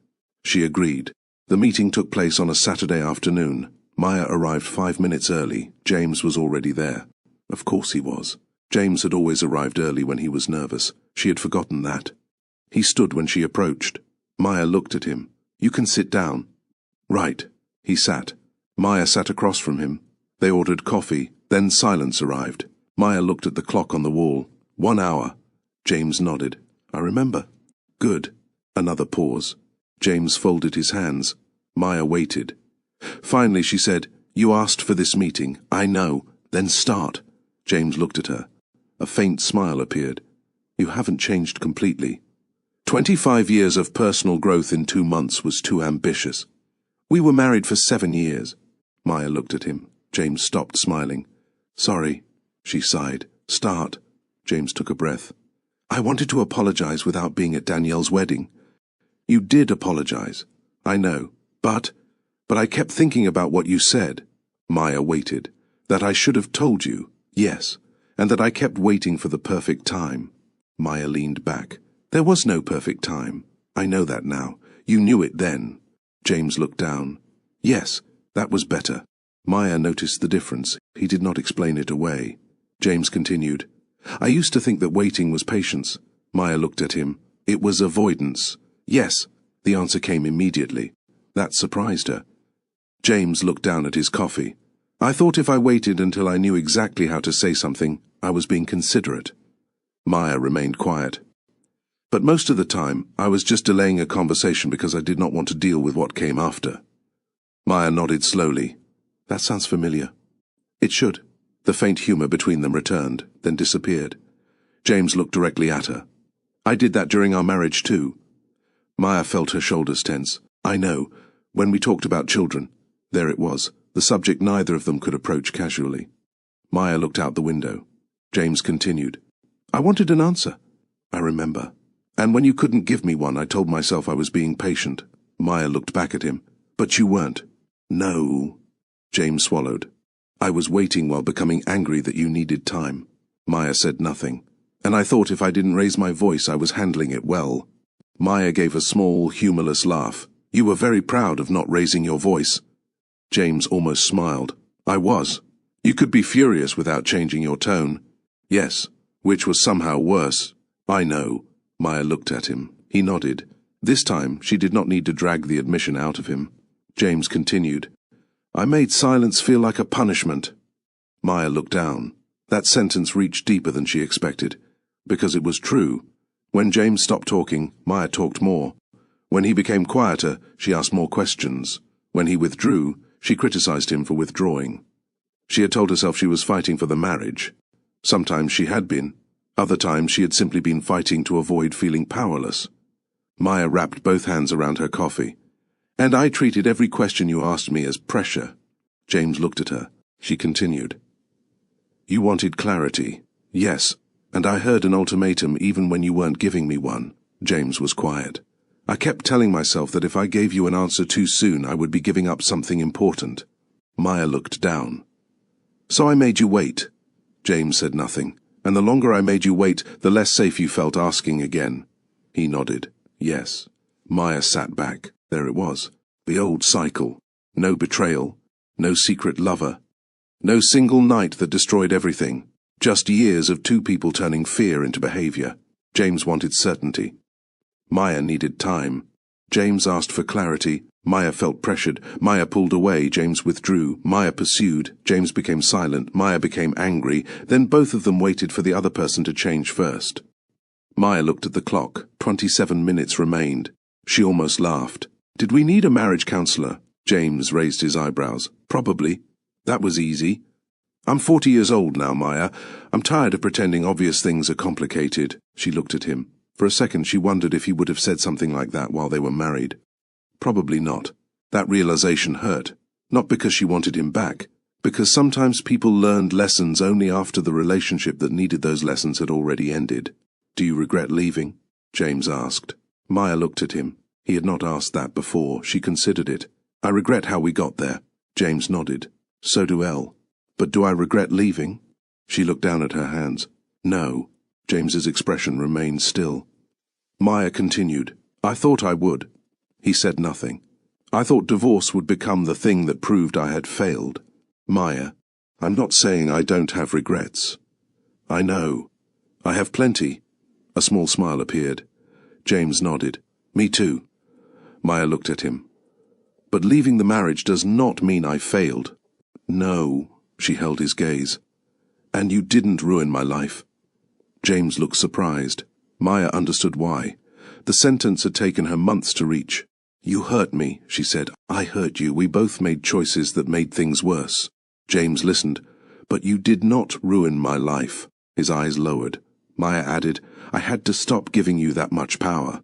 She agreed. The meeting took place on a Saturday afternoon. Maya arrived 5 minutes early. James was already there. Of course he was. James had always arrived early when he was nervous. She had forgotten that. He stood when she approached. Maya looked at him. "You can sit down." "Right." He sat. Maya sat across from him. They ordered coffee. Then silence arrived. Maya looked at the clock on the wall. 1 hour. James nodded. "I remember." "Good." Another pause. James folded his hands. Maya waited. Finally she said, "You asked for this meeting. I know. Then start." James looked at her. A faint smile appeared. "You haven't changed completely." 25 years of personal growth in 2 months was too ambitious. "We were married for 7 years. Maya looked at him. James stopped smiling. "Sorry," she sighed. "Start." James took a breath. "I wanted to apologize without being at Danielle's wedding." "You did apologize. I know. But I kept thinking about what you said." Maya waited. "That I should have told you. Yes. And that I kept waiting for the perfect time." Maya leaned back. "There was no perfect time. I know that now. You knew it then." James looked down. "Yes, that was better." Maya noticed the difference. He did not explain it away. James continued. "I used to think that waiting was patience." Maya looked at him. "It was avoidance." "Yes." The answer came immediately. That surprised her. James looked down at his coffee. "I thought if I waited until I knew exactly how to say something, I was being considerate." Maya remained quiet. "But most of the time, I was just delaying a conversation because I did not want to deal with what came after." Maya nodded slowly. That sounds familiar. It should. The faint humour between them returned, then disappeared. James looked directly at her. I did that during our marriage too. Maya felt her shoulders tense. I know. When we talked about children. There it was, the subject neither of them could approach casually. Maya looked out the window. James continued. I wanted an answer. I remember. And when you couldn't give me one, I told myself I was being patient. Maya looked back at him. But you weren't. No. James swallowed. I was waiting while becoming angry that you needed time. Maya said nothing. And I thought if I didn't raise my voice, I was handling it well. Maya gave a small, humorless laugh. You were very proud of not raising your voice. James almost smiled. I was. You could be furious without changing your tone. Yes, which was somehow worse. I know. Maya looked at him. He nodded. This time, she did not need to drag the admission out of him. James continued. I made silence feel like a punishment. Maya looked down. That sentence reached deeper than she expected. Because it was true. When James stopped talking, Maya talked more. When he became quieter, she asked more questions. When he withdrew, she criticized him for withdrawing. She had told herself she was fighting for the marriage. Sometimes she had been. Other times she had simply been fighting to avoid feeling powerless. Maya wrapped both hands around her coffee. And I treated every question you asked me as pressure. James looked at her. She continued. You wanted clarity. Yes, and I heard an ultimatum even when you weren't giving me one. James was quiet. I kept telling myself that if I gave you an answer too soon, I would be giving up something important. Maya looked down. So I made you wait. James said nothing. And the longer I made you wait, the less safe you felt asking again. He nodded. Yes. Maya sat back. There it was. The old cycle. No betrayal. No secret lover. No single night that destroyed everything. Just years of two people turning fear into behavior. James wanted certainty. Maya needed time. James asked for clarity. Maya felt pressured. Maya pulled away. James withdrew. Maya pursued. James became silent. Maya became angry. Then both of them waited for the other person to change first. Maya looked at the clock. 27 minutes remained. She almost laughed. Did we need a marriage counselor? James raised his eyebrows. Probably. That was easy. I'm 40 years old now, Maya. I'm tired of pretending obvious things are complicated. She looked at him. For a second she wondered if he would have said something like that while they were married. Probably not. That realization hurt. Not because she wanted him back. Because sometimes people learned lessons only after the relationship that needed those lessons had already ended. Do you regret leaving? James asked. Maya looked at him. He had not asked that before. She considered it. I regret how we got there. James nodded. So do Elle. But do I regret leaving? She looked down at her hands. No. James's expression remained still. Maya continued. I thought I would. He said nothing. I thought divorce would become the thing that proved I had failed. Maya, I'm not saying I don't have regrets. I know. I have plenty. A small smile appeared. James nodded. Me too. Maya looked at him. But leaving the marriage does not mean I failed. No, she held his gaze. And you didn't ruin my life. James looked surprised. Maya understood why. The sentence had taken her months to reach. You hurt me, she said. I hurt you. We both made choices that made things worse. James listened. But you did not ruin my life. His eyes lowered. Maya added, I had to stop giving you that much power.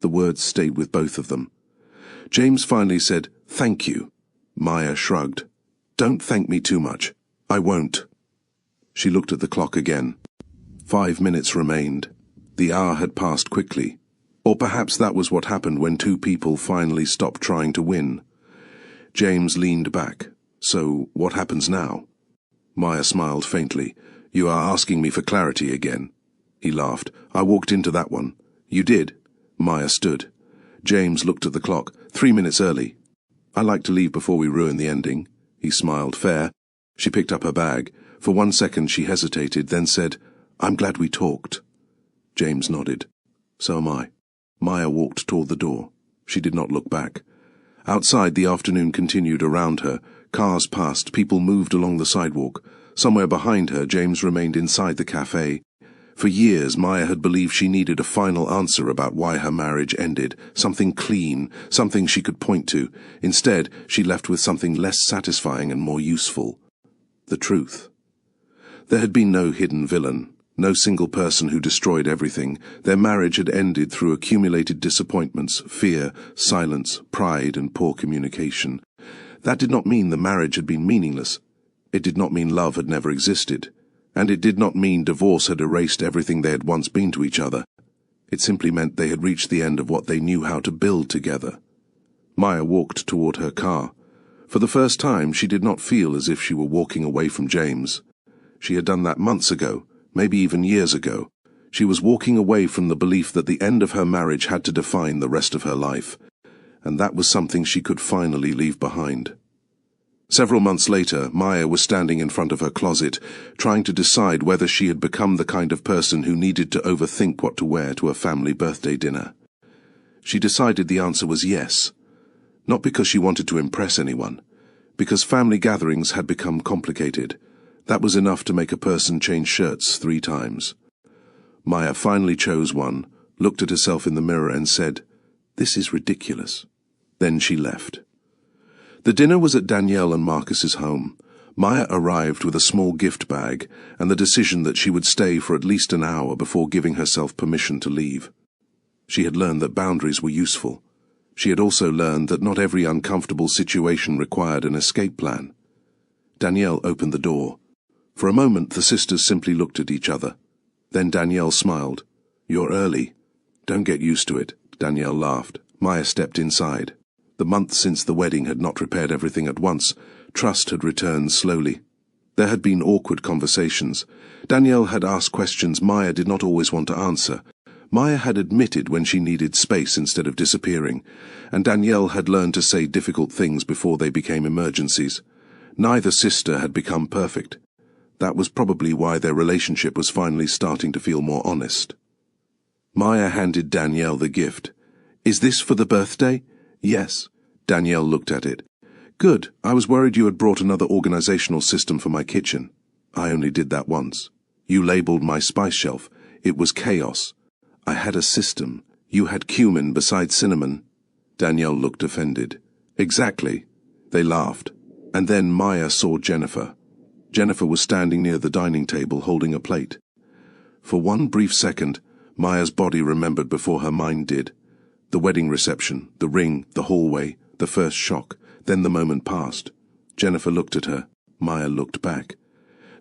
The words stayed with both of them. James finally said, Thank you. Maya shrugged. Don't thank me too much. I won't. She looked at the clock again. 5 minutes remained. The hour had passed quickly. Or perhaps that was what happened when two people finally stopped trying to win. James leaned back. So, what happens now? Maya smiled faintly. You are asking me for clarity again. He laughed. I walked into that one. You did? Maya stood. James looked at the clock. 3 minutes early. I like to leave before we ruin the ending. He smiled. Fair. She picked up her bag. For 1 second she hesitated, then said, I'm glad we talked. James nodded. So am I. Maya walked toward the door. She did not look back. Outside, the afternoon continued around her. Cars passed, people moved along the sidewalk. Somewhere behind her, James remained inside the cafe. For years, Maya had believed she needed a final answer about why her marriage ended, something clean, something she could point to. Instead, she left with something less satisfying and more useful: the truth. There had been no hidden villain, no single person who destroyed everything. Their marriage had ended through accumulated disappointments, fear, silence, pride, and poor communication. That did not mean the marriage had been meaningless. It did not mean love had never existed. And it did not mean divorce had erased everything they had once been to each other. It simply meant they had reached the end of what they knew how to build together. Maya walked toward her car. For the first time, she did not feel as if she were walking away from James. She had done that months ago, maybe even years ago. She was walking away from the belief that the end of her marriage had to define the rest of her life, and that was something she could finally leave behind. Several months later, Maya was standing in front of her closet, trying to decide whether she had become the kind of person who needed to overthink what to wear to a family birthday dinner. She decided the answer was yes. Not because she wanted to impress anyone, because family gatherings had become complicated. That was enough to make a person change shirts 3 times. Maya finally chose one, looked at herself in the mirror and said, "This is ridiculous." Then she left. The dinner was at Danielle and Marcus's home. Maya arrived with a small gift bag and the decision that she would stay for at least an hour before giving herself permission to leave. She had learned that boundaries were useful. She had also learned that not every uncomfortable situation required an escape plan. Danielle opened the door. For a moment, the sisters simply looked at each other. Then Danielle smiled. "You're early." "Don't get used to it," Danielle laughed. Maya stepped inside. The month since the wedding had not repaired everything at once. Trust had returned slowly. There had been awkward conversations. Danielle had asked questions Maya did not always want to answer. Maya had admitted when she needed space instead of disappearing, and Danielle had learned to say difficult things before they became emergencies. Neither sister had become perfect. That was probably why their relationship was finally starting to feel more honest. Maya handed Danielle the gift. "Is this for the birthday?" "Yes." Danielle looked at it. "Good. I was worried you had brought another organizational system for my kitchen." "I only did that once." "You labeled my spice shelf. It was chaos." "I had a system. You had cumin besides cinnamon." Danielle looked offended. "Exactly." They laughed. And then Maya saw Jennifer. Jennifer was standing near the dining table holding a plate. For one brief second, Maya's body remembered before her mind did. The wedding reception, the ring, the hallway, the first shock. Then the moment passed. Jennifer looked at her. Maya looked back.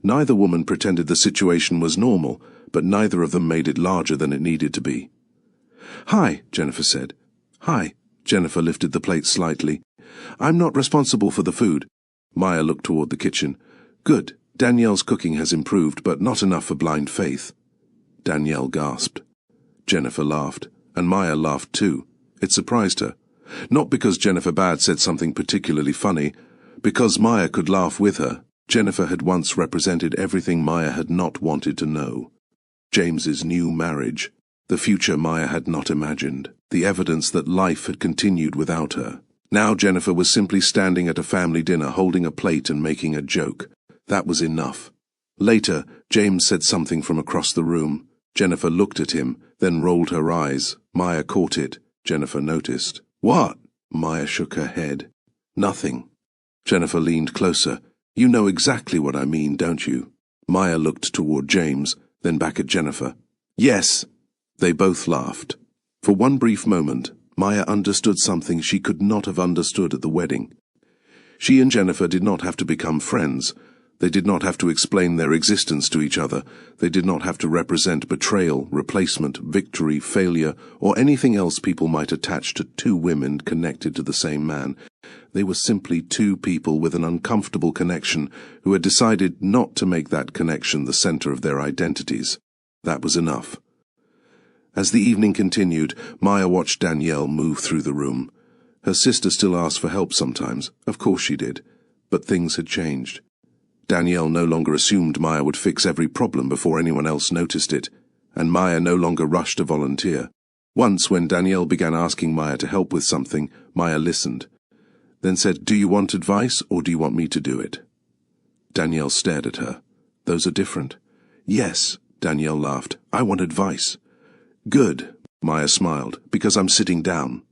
Neither woman pretended the situation was normal, but neither of them made it larger than it needed to be. "Hi," Jennifer said. "Hi." Jennifer lifted the plate slightly. "I'm not responsible for the food." Maya looked toward the kitchen. "Good. Danielle's cooking has improved, but not enough for blind faith." Danielle gasped. Jennifer laughed, and Maya laughed too. It surprised her. Not because Jennifer Bad said something particularly funny, because Maya could laugh with her. Jennifer had once represented everything Maya had not wanted to know. James's new marriage, the future Maya had not imagined, the evidence that life had continued without her. Now Jennifer was simply standing at a family dinner holding a plate and making a joke. That was enough. Later, James said something from across the room. Jennifer looked at him, then rolled her eyes. Maya caught it. Jennifer noticed. "What?" Maya shook her head. "Nothing." Jennifer leaned closer. "You know exactly what I mean, don't you?" Maya looked toward James, then back at Jennifer. "Yes." They both laughed. For one brief moment, Maya understood something she could not have understood at the wedding. She and Jennifer did not have to become friends. They did not have to explain their existence to each other. They did not have to represent betrayal, replacement, victory, failure, or anything else people might attach to 2 women connected to the same man. They were simply 2 people with an uncomfortable connection who had decided not to make that connection the center of their identities. That was enough. As the evening continued, Maya watched Danielle move through the room. Her sister still asked for help sometimes. Of course she did. But things had changed. Danielle no longer assumed Maya would fix every problem before anyone else noticed it, and Maya no longer rushed to volunteer. Once, when Danielle began asking Maya to help with something, Maya listened, then said, "Do you want advice, or do you want me to do it?" Danielle stared at her. "Those are different." "Yes," Danielle laughed. I want advice. Good, Maya smiled, because I'm sitting down.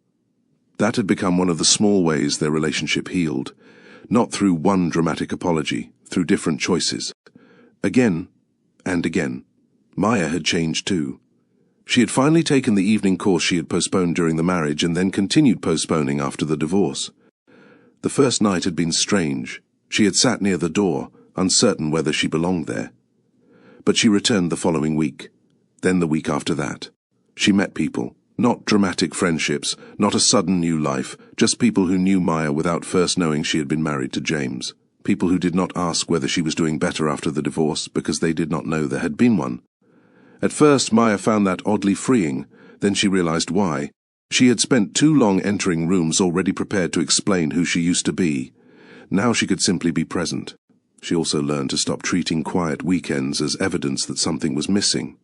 That had become one of the small ways their relationship healed, not through one dramatic apology, through different choices. Again and again. Maya had changed too. She had finally taken the evening course she had postponed during the marriage and then continued postponing after the divorce. The first night had been strange. She had sat near the door, uncertain whether she belonged there. But she returned the following week, then the week after that. She met people, not dramatic friendships, not a sudden new life, just people who knew Maya without first knowing she had been married to James. People who did not ask whether she was doing better after the divorce because they did not know there had been one. At first, Maya found that oddly freeing. Then she realized why. She had spent too long entering rooms already prepared to explain who she used to be. Now she could simply be present. She also learned to stop treating quiet weekends as evidence that something was missing.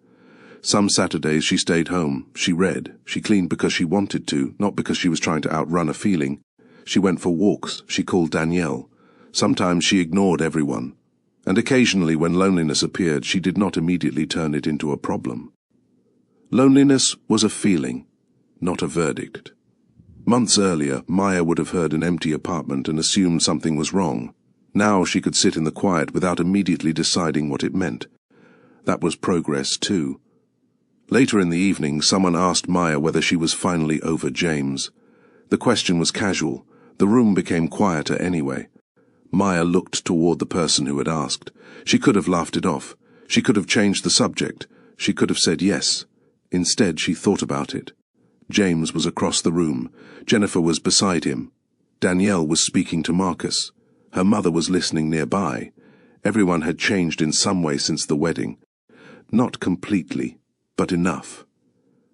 Some Saturdays she stayed home, she read, she cleaned because she wanted to, not because she was trying to outrun a feeling. She went for walks, she called Danielle. Sometimes she ignored everyone. And occasionally when loneliness appeared, she did not immediately turn it into a problem. Loneliness was a feeling, not a verdict. Months earlier, Maya would have heard an empty apartment and assumed something was wrong. Now she could sit in the quiet without immediately deciding what it meant. That was progress too. Later in the evening, someone asked Maya whether she was finally over James. The question was casual. The room became quieter anyway. Maya looked toward the person who had asked. She could have laughed it off. She could have changed the subject. She could have said yes. Instead, she thought about it. James was across the room. Jennifer was beside him. Danielle was speaking to Marcus. Her mother was listening nearby. Everyone had changed in some way since the wedding. Not completely, but enough.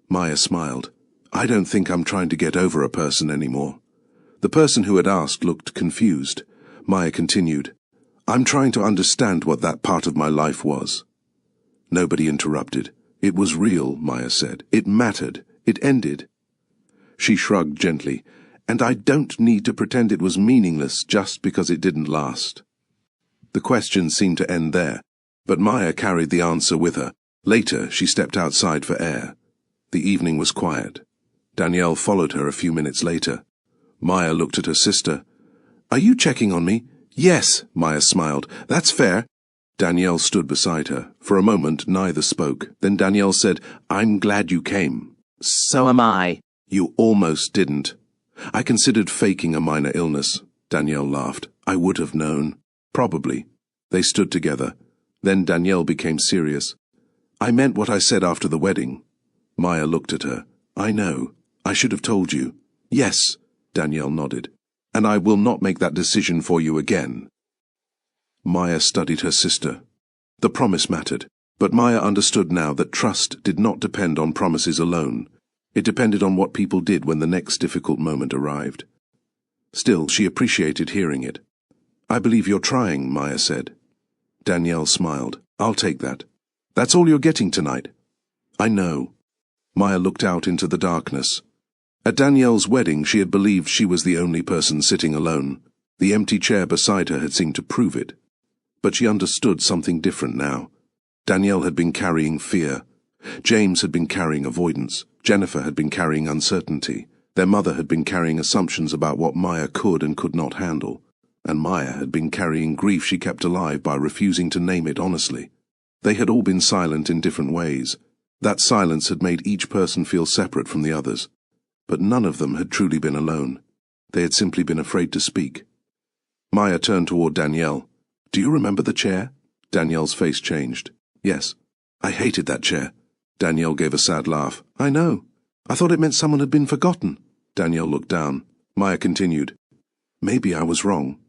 Maya smiled. I don't think I'm trying to get over a person anymore. The person who had asked looked confused. Maya continued, I'm trying to understand what that part of my life was. Nobody interrupted. It was real, Maya said. It mattered. It ended. She shrugged gently, and I don't need to pretend it was meaningless just because it didn't last. The question seemed to end there, but Maya carried the answer with her. Later, she stepped outside for air. The evening was quiet. Danielle followed her a few minutes later. Maya looked at her sister. Are you checking on me? Yes, Maya smiled. That's fair. Danielle stood beside her. For a moment, neither spoke. Then Danielle said, I'm glad you came. So am I. You almost didn't. I considered faking a minor illness. Danielle laughed. I would have known. Probably. They stood together. Then Danielle became serious. I meant what I said after the wedding. Maya looked at her. I know. I should have told you. Yes, Danielle nodded. And I will not make that decision for you again. Maya studied her sister. The promise mattered, but Maya understood now that trust did not depend on promises alone. It depended on what people did when the next difficult moment arrived. Still, she appreciated hearing it. I believe you're trying, Maya said. Danielle smiled. I'll take that. That's all you're getting tonight. I know. Maya looked out into the darkness. At Danielle's wedding, she had believed she was the only person sitting alone. The empty chair beside her had seemed to prove it. But she understood something different now. Danielle had been carrying fear. James had been carrying avoidance. Jennifer had been carrying uncertainty. Their mother had been carrying assumptions about what Maya could and could not handle. And Maya had been carrying grief she kept alive by refusing to name it honestly. They had all been silent in different ways. That silence had made each person feel separate from the others. But none of them had truly been alone. They had simply been afraid to speak. Maya turned toward Danielle. Do you remember the chair? Danielle's face changed. Yes. I hated that chair. Danielle gave a sad laugh. I know. I thought it meant someone had been forgotten. Danielle looked down. Maya continued. Maybe I was wrong.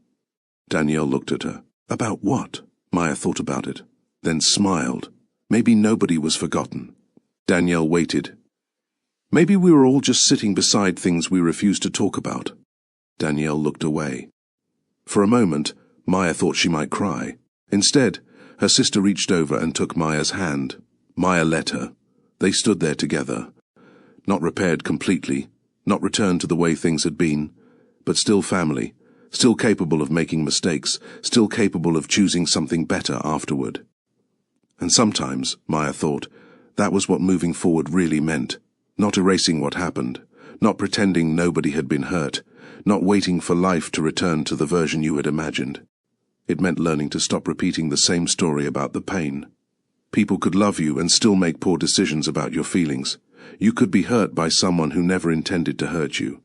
Danielle looked at her. About what? Maya thought about it, then smiled. Maybe nobody was forgotten. Danielle waited. Maybe we were all just sitting beside things we refused to talk about. Danielle looked away. For a moment, Maya thought she might cry. Instead, her sister reached over and took Maya's hand. Maya let her. They stood there together. Not repaired completely, not returned to the way things had been, but still family, still capable of making mistakes, still capable of choosing something better afterward. And sometimes, Maya thought, that was what moving forward really meant. Not erasing what happened, not pretending nobody had been hurt, not waiting for life to return to the version you had imagined. It meant learning to stop repeating the same story about the pain. People could love you and still make poor decisions about your feelings. You could be hurt by someone who never intended to hurt you.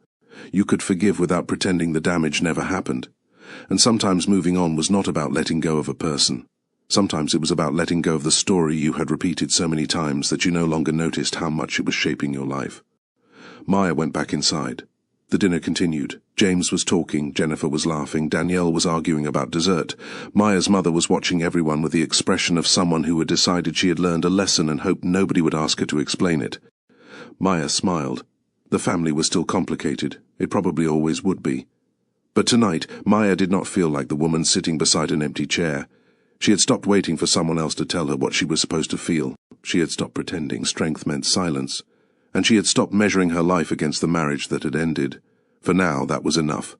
You could forgive without pretending the damage never happened. And sometimes moving on was not about letting go of a person. Sometimes it was about letting go of the story you had repeated so many times that you no longer noticed how much it was shaping your life. Maya went back inside. The dinner continued. James was talking, Jennifer was laughing, Danielle was arguing about dessert. Maya's mother was watching everyone with the expression of someone who had decided she had learned a lesson and hoped nobody would ask her to explain it. Maya smiled. The family was still complicated. It probably always would be. But tonight, Maya did not feel like the woman sitting beside an empty chair. She had stopped waiting for someone else to tell her what she was supposed to feel. She had stopped pretending strength meant silence. And she had stopped measuring her life against the marriage that had ended. For now, that was enough.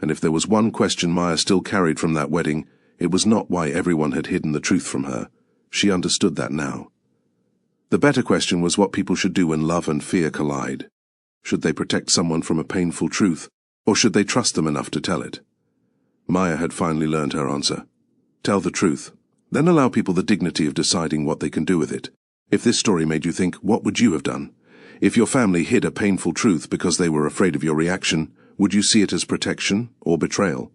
And if there was one question Maya still carried from that wedding, it was not why everyone had hidden the truth from her. She understood that now. The better question was what people should do when love and fear collide. Should they protect someone from a painful truth, or should they trust them enough to tell it? Maya had finally learned her answer. Tell the truth. Then allow people the dignity of deciding what they can do with it. If this story made you think, what would you have done? If your family hid a painful truth because they were afraid of your reaction, would you see it as protection or betrayal?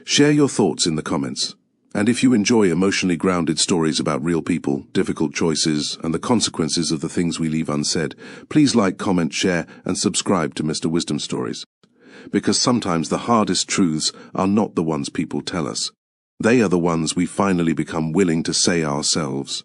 Share your thoughts in the comments. And if you enjoy emotionally grounded stories about real people, difficult choices, and the consequences of the things we leave unsaid, please like, comment, share, and subscribe to Mr. Wisdom Stories. Because sometimes the hardest truths are not the ones people tell us. They are the ones we finally become willing to say ourselves.